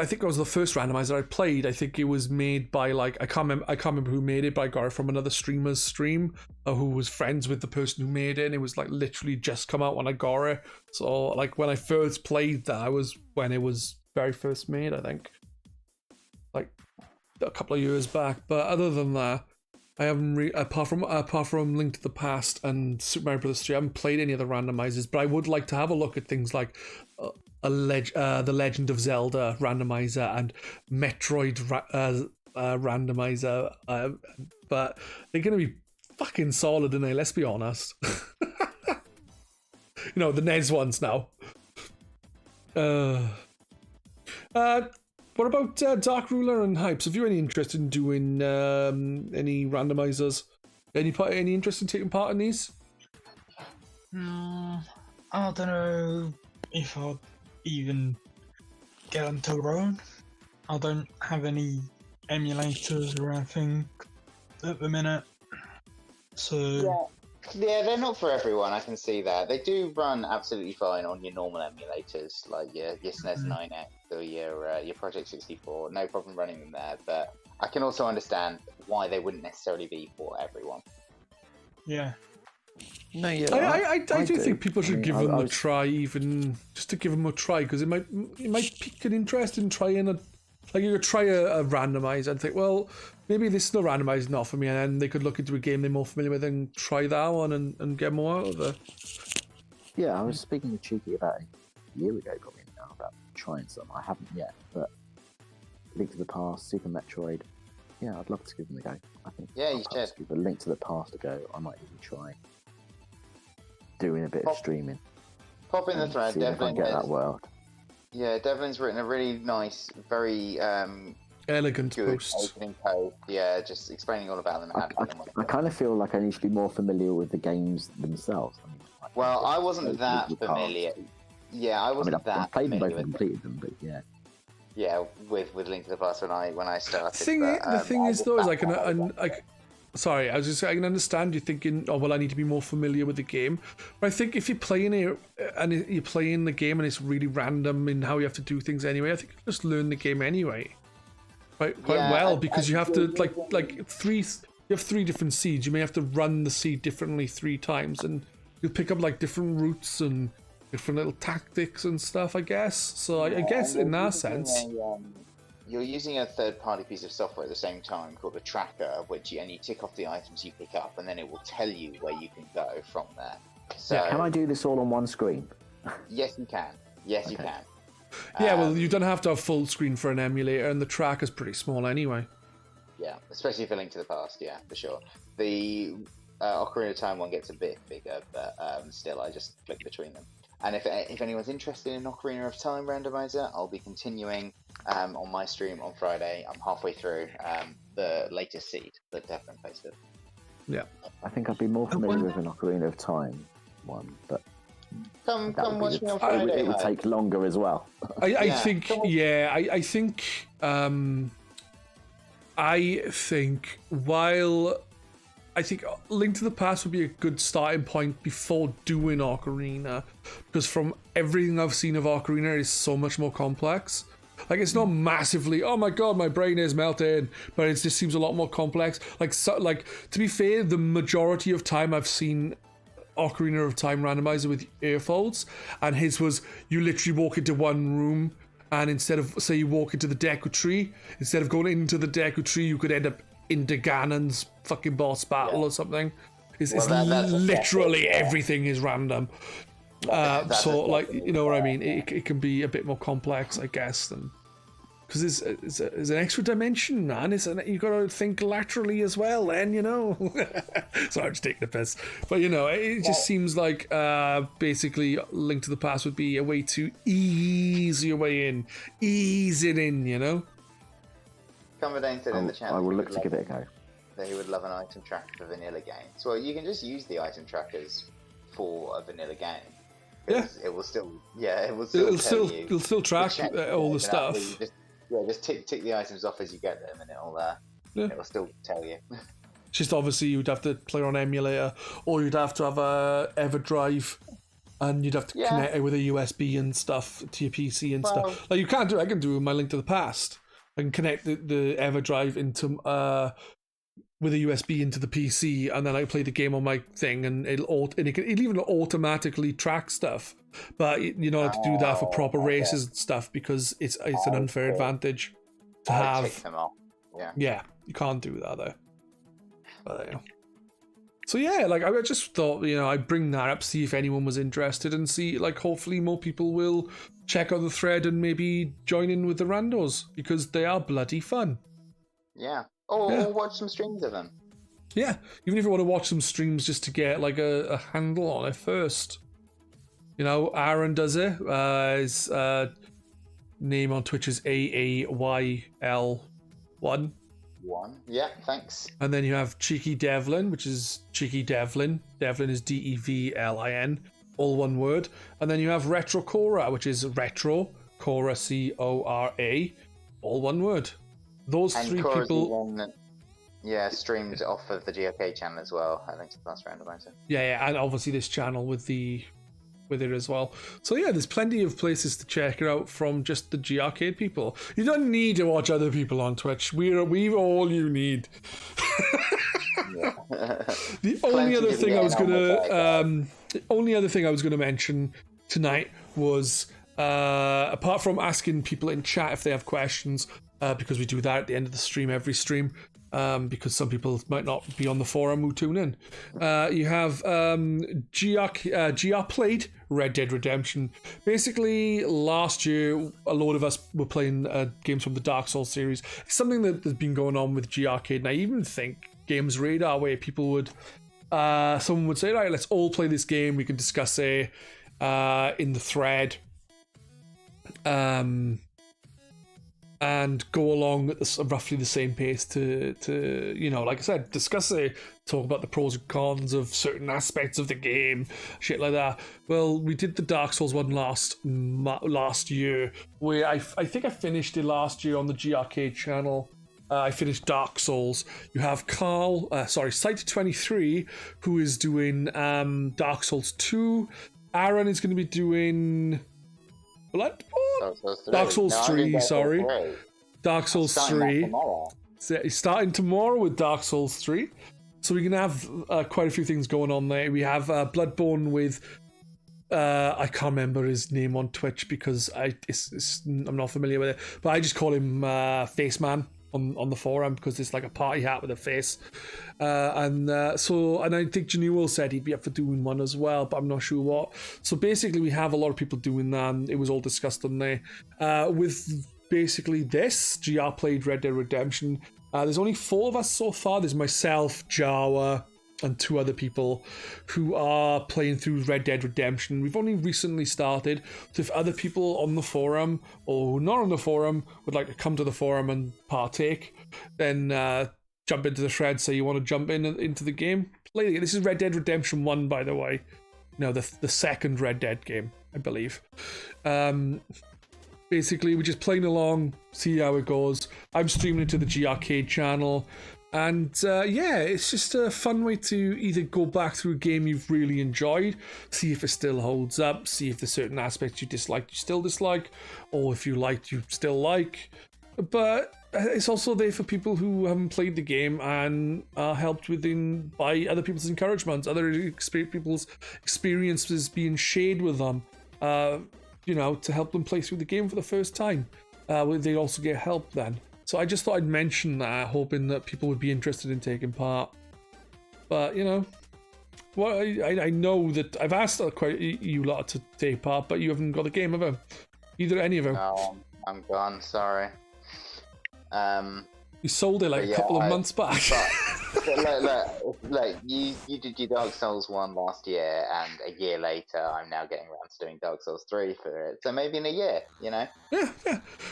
think it was the first randomizer I played. I think it was made by like I can't remember who made it, but I got it from another streamer's stream who was friends with the person who made it, and it was like literally just come out when I got it. So like when I first played that was when it was very first made, I think, like a couple of years back. But other than that, I haven't apart from Link to the Past and Super Mario Bros. 3, I haven't played any of the randomizers. But I would like to have a look at things like the Legend of Zelda randomizer and Metroid randomizer, but they're gonna be fucking solid, aren't they? Let's be honest. You know, the NES ones now. What about Darkrula and Hypes? Have you any interest in doing any randomizers? Any interest in taking part in these? I don't know if I'd even get onto run. I don't have any emulators or anything at the minute. So yeah, they're not for everyone. I can see that. They do run absolutely fine on your normal emulators, like your SNES 9X or your Project 64. No problem running them there. But I can also understand why they wouldn't necessarily be for everyone. Yeah. No, yeah, I do think people should give them a try, even just to give them a try, because it might pique an interest in trying you could try a randomizer and think, well, maybe this is the randomizer not for me, and then they could look into a game they're more familiar with and try that one and get more out of it. Yeah, I was speaking to Cheeky about a year ago, probably now, about trying some. I haven't yet, but Link to the Past, Super Metroid, yeah, I'd love to give them a go. I think you should. Give a Link to the Past a go. I might even try doing a bit of streaming. Pop in the thread, see if I can get that world. Yeah, Devlin's written a really nice, very elegant good post. opening post. Yeah, just explaining all about them. I kind of feel like I need to be more familiar with the games themselves. I mean, well, I wasn't that familiar. Yeah, I wasn't that I've played them familiar both and completed them, but yeah. Yeah, with Link to the Past when I started. The thing is though, is I can understand you thinking, oh well, I need to be more familiar with the game. But I think if you're playing it and you're playing the game and it's really random in how you have to do things anyway, I think you just learn the game anyway, quite well, because you have to you have 3 different seeds. You may have to run the seed differently 3 times, and you'll pick up like different routes and different little tactics and stuff, I guess. So I guess in that sense, you're using a third-party piece of software at the same time called a tracker, and you tick off the items you pick up, and then it will tell you where you can go from there. So, yeah, can I do this all on one screen? Yes, you can. Yes, you can. Yeah, well, you don't have to have full screen for an emulator, and the tracker's pretty small anyway. Yeah, especially for Link to the Past, yeah, for sure. The Ocarina of Time one gets a bit bigger, but still, I just flick between them. And if anyone's interested in Ocarina of Time randomizer, I'll be continuing on my stream on Friday. I'm halfway through the latest seed that Devlin posted. Yeah. I think I'd be more familiar with an Ocarina of Time one, but come watch me on Friday. It would take longer as well. I think while I think Link to the Past would be a good starting point before doing Ocarina, because from everything I've seen of Ocarina, it's so much more complex. Like, it's not massively, oh my god, my brain is melting, but it just seems a lot more complex. Like, to be fair, the majority of time I've seen Ocarina of Time randomizer with earfolds, and his was, you literally walk into one room, and instead of, say you walk into the Deku Tree, instead of going into the Deku Tree, you could end up into Ganon's fucking boss battle or something. It's literally everything is random. So, like, you know what I mean? It can be a bit more complex, I guess. Than... because it's an extra dimension, man. You got to think laterally as well, then, you know. Sorry, I'm just taking the piss. But, you know, it just seems like basically Link to the Past would be a way to ease your way in. Ease it in, you know? Commodane said in the chat. I will look to give it a go. That he would love an item tracker for vanilla games. Well, you can just use the item trackers for a vanilla game. Yeah. It will still tell you. It'll still track all the stuff. Just tick the items off as you get them, and it'll still tell you. Just obviously you'd have to play on emulator, or you'd have to have a EverDrive, and you'd have to connect it with a USB and stuff to your PC and stuff. Like you can't do. I can do with my Link to the Past. I can connect the EverDrive into with a USB into the PC, and then I play the game on my thing, and it'll even automatically track stuff. But you're not allowed to do that for proper races and stuff because it's an unfair advantage to have. Take them off. Yeah, you can't do that though. But yeah. So yeah, like I just thought, you know, I'd bring that up, see if anyone was interested, and see, like, hopefully more people will check out the thread and maybe join in with the randos because they are bloody fun. Yeah. Or watch some streams of them. Yeah, even if you want to watch some streams just to get like a handle on it first. You know, Aaron does it. His name on Twitch is Aayl1. Yeah, thanks. And then you have Cheeky Devlin, which is Cheeky Devlin. Devlin is Devlin, all one word. And then you have Retro Cora, which is Retro Cora, Cora, all one word. Those and three Cora's people. Streamed off of the GRcade channel as well. I think that's round about it. Yeah, and obviously this channel with it as well. So yeah, there's plenty of places to check it out from just the GRcade people. You don't need to watch other people on Twitch. We're all you need. The only other thing I was gonna mention tonight was apart from asking people in chat if they have questions, because we do that at the end of the stream, every stream. Because some people might not be on the forum who tune in. You have GR played Red Dead Redemption. Basically, last year, a lot of us were playing games from the Dark Souls series. It's something that has been going on with GRcade, and I even think Games Radar, where people would, someone would say, right, let's all play this game. We can discuss it in the thread. And go along at roughly the same pace to you know, like I said, discuss it, talk about the pros and cons of certain aspects of the game, shit like that. Well, we did the Dark Souls one last year, where I think I finished it last year on the GRcade channel. I finished Dark Souls. You have Site23, who is doing Dark Souls 2. Aaron is going to be doing Dark Souls 3, sorry. Dark Souls 3. He's starting tomorrow with Dark Souls 3. So we can have quite a few things going on there. We have Bloodborne with I can't remember his name on Twitch because I'm not familiar with it, but I just call him Face Man on the forum because it's like a party hat with a face. And I think Januel said he'd be up for doing one as well, but I'm not sure what. So basically we have a lot of people doing that, and it was all discussed on there. With basically this, GR played Red Dead Redemption. There's only 4 of us so far. There's myself, Jawa, and 2 other people who are playing through Red Dead Redemption. We've only recently started, so if other people on the forum or not on the forum would like to come to the forum and partake, then jump into the thread, say you want to jump into the game, play it. This is Red Dead Redemption 1, by the way. No, the second Red Dead game, I believe. Basically, we're just playing along, see how it goes. I'm streaming it to the GRcade channel. And it's just a fun way to either go back through a game you've really enjoyed, see if it still holds up, see if there's certain aspects you disliked you still dislike, or if you liked you still like. But it's also there for people who haven't played the game and are helped by other people's encouragements, other people's experiences being shared with them, to help them play through the game for the first time. They also get help then. So I just thought I'd mention that, hoping that people would be interested in taking part. But, I know that I've asked quite you lot to take part, but you haven't got a game, have you? Either any of them? No, I'm gone, sorry. You sold it like a couple of months back. But look, you did your Dark Souls 1 last year, and a year later, I'm now getting around to doing Dark Souls 3 for it. So maybe in a year, you know? Yeah.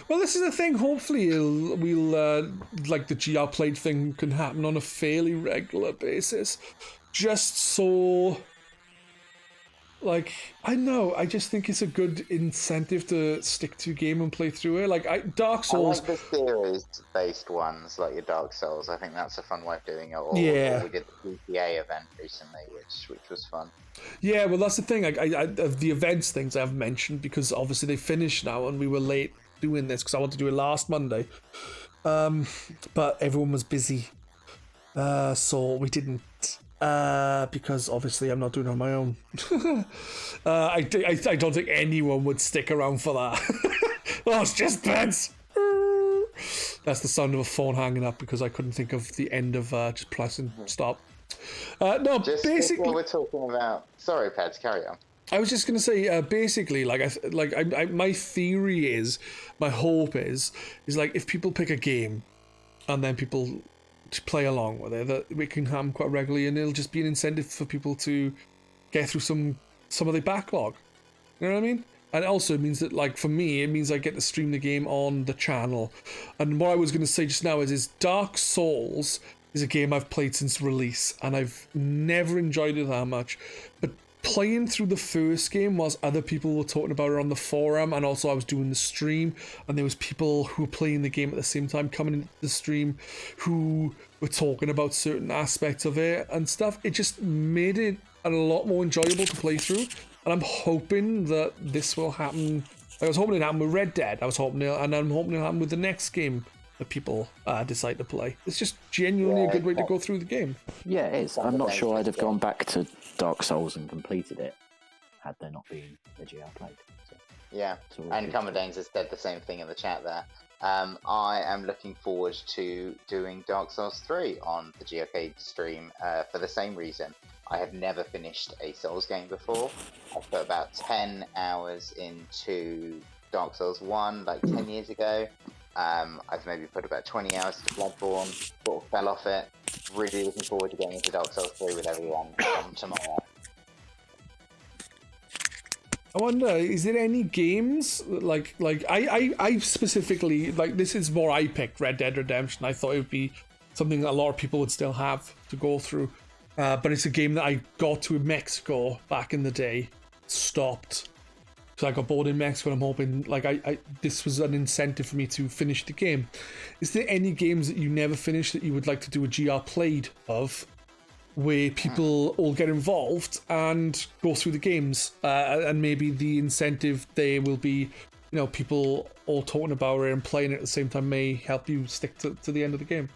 Well, this is the thing. Hopefully, we'll like the GR played thing can happen on a fairly regular basis, just so. Like, I know, I just think it's a good incentive to stick to a game and play through it. Dark Souls. I like the series-based ones, like your Dark Souls. I think that's a fun way of doing it. Or we did the GTA event recently, which was fun. Yeah, well, that's the thing. The events things I've mentioned, because obviously they finished now, and we were late doing this because I wanted to do it last Monday. But everyone was busy. So we didn't. Because obviously I'm not doing it on my own. I don't think anyone would stick around for that. Oh, it's just Pedz. That's the sound of a phone hanging up because I couldn't think of the end of just pressing stop. No, just basically what we're talking about. Sorry, Pedz, carry on. I was just gonna say, basically, my theory is, my hope is like if people pick a game, and then people to play along with it, that we can happen quite regularly, and it'll just be an incentive for people to get through some of the backlog. You know what I mean? And it also means that, like, for me, it means I get to stream the game on the channel. And what I was going to say just now is Dark Souls is a game I've played since release, and I've never enjoyed it that much. But playing through the first game whilst other people were talking about it on the forum, and also I was doing the stream, and there was people who were playing the game at the same time coming into the stream who were talking about certain aspects of it and stuff. It just made it a lot more enjoyable to play through, and I'm hoping that this will happen. I was hoping it happened with Red Dead. I'm hoping it'll happen with the next game that people decide to play. It's just genuinely a good way to go through the game. Yeah, it is. I'm not sure I'd have gone back to Dark Souls and completed it had there not been the GR played. So, yeah, and Commodane has said the same thing in the chat there. I am looking forward to doing Dark Souls 3 on the GRcade stream for the same reason. I have never finished a Souls game before. I've put about 10 hours into Dark Souls 1 like 10 years ago. I've maybe put about 20 hours to Bloodborne, sort of fell off it. Really looking forward to getting into Dark Souls 3 with everyone tomorrow. I wonder, is there any games like I specifically, like, this is more I picked Red Dead Redemption. I thought it would be something a lot of people would still have to go through, but it's a game that I got to in Mexico back in the day, stopped. So I got bored in Mexico, and I'm hoping, like, this was an incentive for me to finish the game. Is there any games that you never finished that you would like to do a GR played of, where people all get involved and go through the games, and maybe the incentive there will be, you know, people all talking about it and playing it at the same time may help you stick to the end of the game?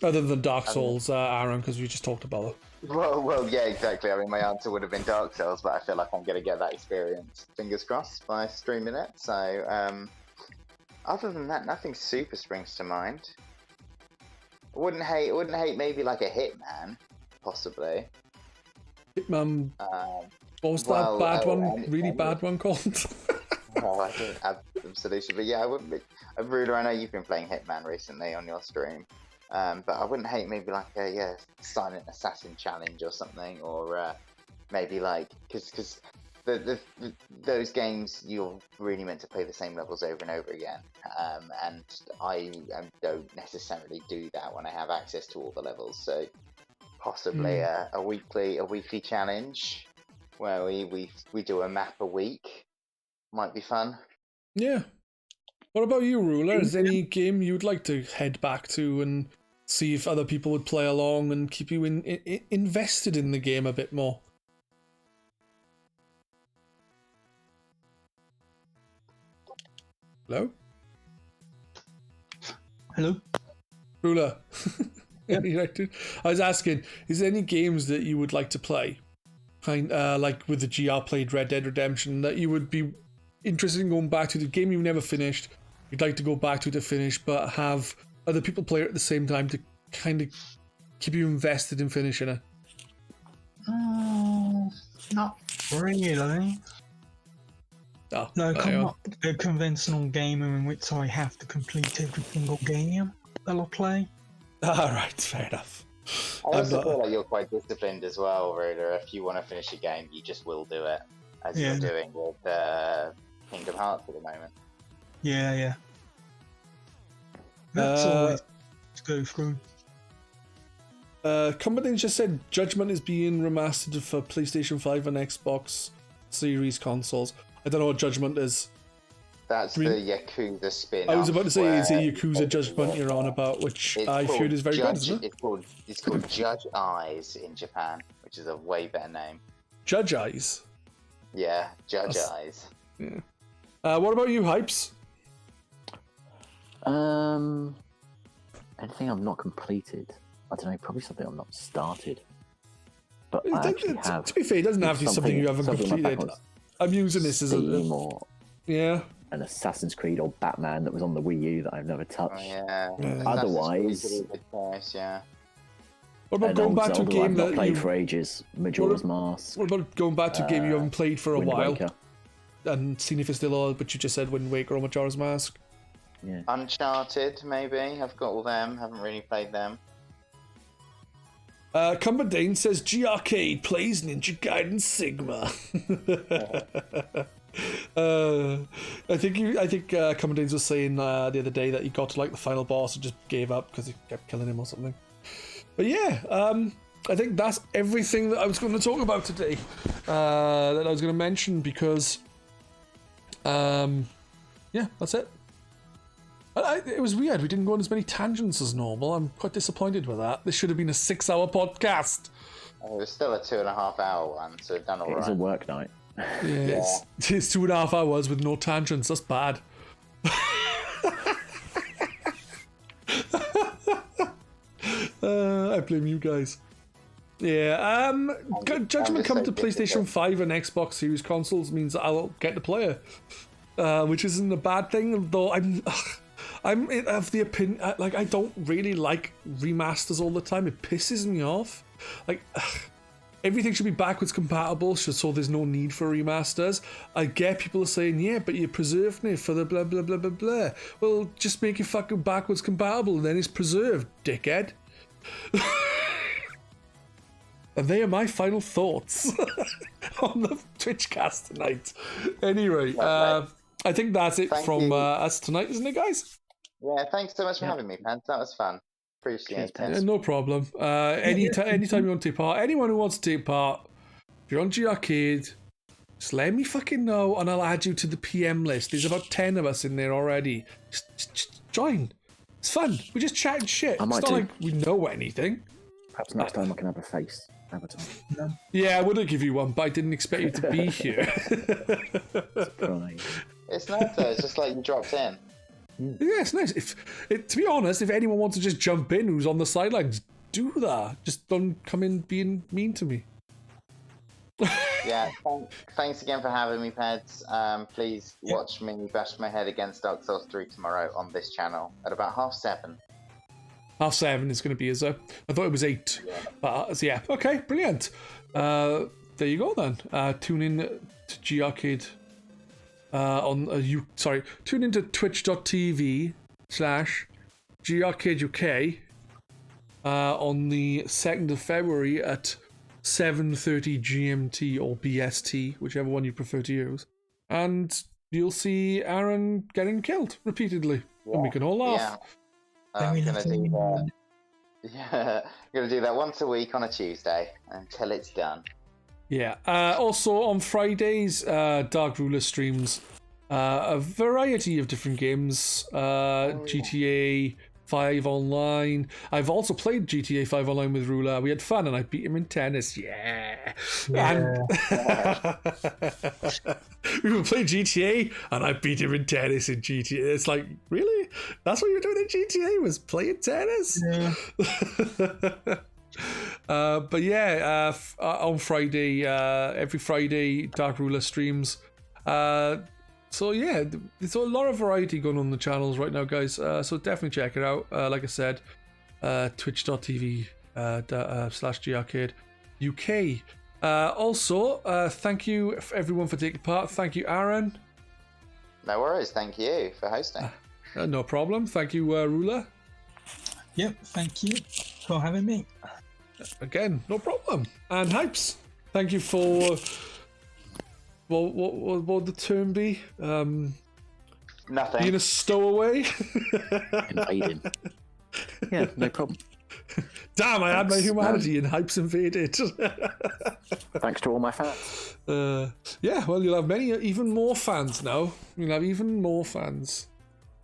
Other than Dark Souls, Aaron, because we just talked about it. Well, yeah, exactly. I mean, my answer would have been Dark Souls, but I feel like I'm going to get that experience, fingers crossed, by streaming it. So, other than that, nothing super springs to mind. I wouldn't hate maybe like a Hitman, possibly. Hitman. What was that bad one? Really bad one called? Oh, I don't have the solution, but yeah, I wouldn't be. Ruler, I know you've been playing Hitman recently on your stream. But I wouldn't hate maybe like a Silent Assassin challenge or something, or maybe like because those games you're really meant to play the same levels over and over again, and I don't necessarily do that when I have access to all the levels. So possibly a weekly challenge where we do a map a week might be fun. Yeah. What about you, Ruler? Is there any game you'd like to head back to and see if other people would play along and keep you invested in the game a bit more? Hello? Hello? Ruler? I was asking, is there any games that you would like to play? Like with the GR played Red Dead Redemption, that you would be interested in going back to, the game you've never finished, you'd like to go back to finish, but have other people play it at the same time to kind of keep you invested in finishing it? Not really. Oh, No, there you not a conventional gamer in which I have to complete every single game that I play. All right, fair enough. I also feel like you're quite disciplined as well, Raider. If you want to finish a game, you just will do it, as you're doing with Kingdom Hearts at the moment. Yeah. That's always to go through. Combadine just said Judgment is being remastered for PlayStation 5 and Xbox Series consoles. I don't know what Judgment is. That's the Yakuza spin-off. I was about to say, is it Yakuza Judgment you're on about, which I heard is very good, isn't it? It's called Judge Eyes in Japan, which is a way better name. Judge Eyes? Yeah, Judge Eyes. Yeah. What about you, Hypes? Anything I've not completed. I don't know, probably something I've not started. But I actually have. To be fair, it doesn't have to be something you haven't completed. I'm using this as a... Yeah. An Assassin's Creed or Batman that was on the Wii U that I've never touched. Oh, yeah. Otherwise... yeah. What about going back to a game that I've not played for ages? Majora's Mask. What about going back to a game you haven't played for a while? Waker. And seeing if it's still on, but you just said Wind Waker or Majora's Mask? Yeah. Uncharted, maybe. I've got all them. Haven't really played them. Cumberdane says GRcade plays Ninja Gaiden Sigma. I think Cumberdanes was saying the other day that he got to like the final boss and just gave up because he kept killing him or something. But yeah, I think that's everything that I was going to talk about today. That I was going to mention because, yeah, that's it. It was weird. We didn't go on as many tangents as normal. I'm quite disappointed with that. This should have been a 6-hour podcast. It was still a 2.5-hour one, so done all right. It was a work night. Yeah, it's 2.5 hours with no tangents. That's bad. I blame you guys. Yeah, Judgment coming to PlayStation 5 and Xbox Series consoles means that I'll get to play it, which isn't a bad thing. Though I'm of the opinion, like, I don't really like remasters all the time. It pisses me off. Like, everything should be backwards compatible, so there's no need for remasters. I get people are saying, yeah, but you're preserving it for the blah blah blah blah blah. Well, just make it fucking backwards compatible, and then it's preserved, dickhead. And they are my final thoughts on the Twitchcast tonight. Anyway, I think that's it from us tonight, isn't it, guys? Yeah, thanks so much for having me, man. That was fun. Appreciate it. No problem. Anytime you want to take part, anyone who wants to take part, if you're on GRcade, just let me fucking know and I'll add you to the PM list. There's about 10 of us in there already. Just join. It's fun. We just chat shit. It's not like we know anything. Perhaps next time I can have a face avatar. No. Yeah, I would have given you one, but I didn't expect you to be here. Surprise. It's nice though. It's just like you dropped in. Yeah, it's nice. To be honest, if anyone wants to just jump in who's on the sidelines, do that. Just don't come in being mean to me. Yeah, thanks again for having me, Pedz. Please watch me bash my head against Dark Souls 3 tomorrow on this channel at about 7:30. 7:30 is going to be as a... I thought it was 8. Yeah. But yeah, okay, brilliant. There you go then. Tune in to GRcade tune into twitch.tv/GRcade UK on the 2nd of February at 7:30 GMT or BST, whichever one you prefer to use. And you'll see Aaron getting killed repeatedly. And we can all laugh. Yeah. I'm gonna do that once a week on a Tuesday until it's done. Yeah. Also on Fridays, Darkrula streams a variety of different games. GTA 5 Online. I've also played GTA 5 Online with Rula. We had fun and I beat him in tennis. Yeah. And we would play GTA and I beat him in tennis in GTA. It's like, really? That's what you were doing in GTA, was playing tennis? Yeah. But yeah, on Friday, every Friday, Darkrula streams. So yeah, there's a lot of variety going on the channels right now, guys. So definitely check it out. Like I said, twitch.tv/GRcade UK. Also, thank you everyone for taking part. Thank you, Aaron. No worries. Thank you for hosting. No problem. Thank you, Ruler. Yep, thank you for having me. Again, no problem. And Hypes, thank you for... What would the term be? Nothing. Being a stowaway? Invading. Yeah, no problem. Damn, I had my humanity and Hypes invaded. Thanks to all my fans. Yeah, well, you'll have even more fans now. You'll have even more fans.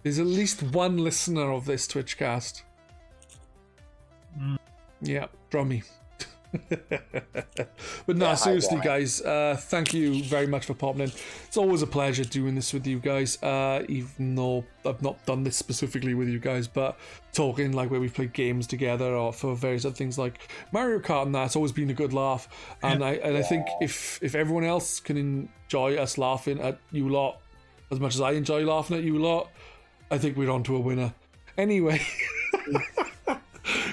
There's at least one listener of this Twitchcast. Yeah, from me. But no, seriously, guys, thank you very much for popping in. It's always a pleasure doing this with you guys, even though I've not done this specifically with you guys, but talking like where we've played games together or for various other things like Mario Kart and that, it's always been a good laugh. And I think if everyone else can enjoy us laughing at you lot as much as I enjoy laughing at you lot, I think we're on to a winner. Anyway.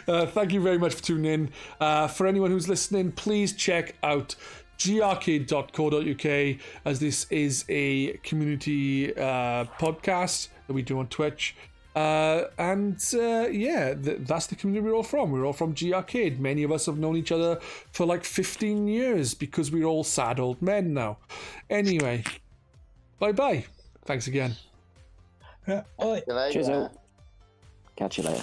Thank you very much for tuning in. For anyone who's listening, please check out grcade.co.uk, as this is a community podcast that we do on Twitch. That's the community we're all from. We're all from GRcade. Many of us have known each other for like 15 years because we're all sad old men now. Anyway, bye-bye. Thanks again. Bye. Cheers, all. Catch you later.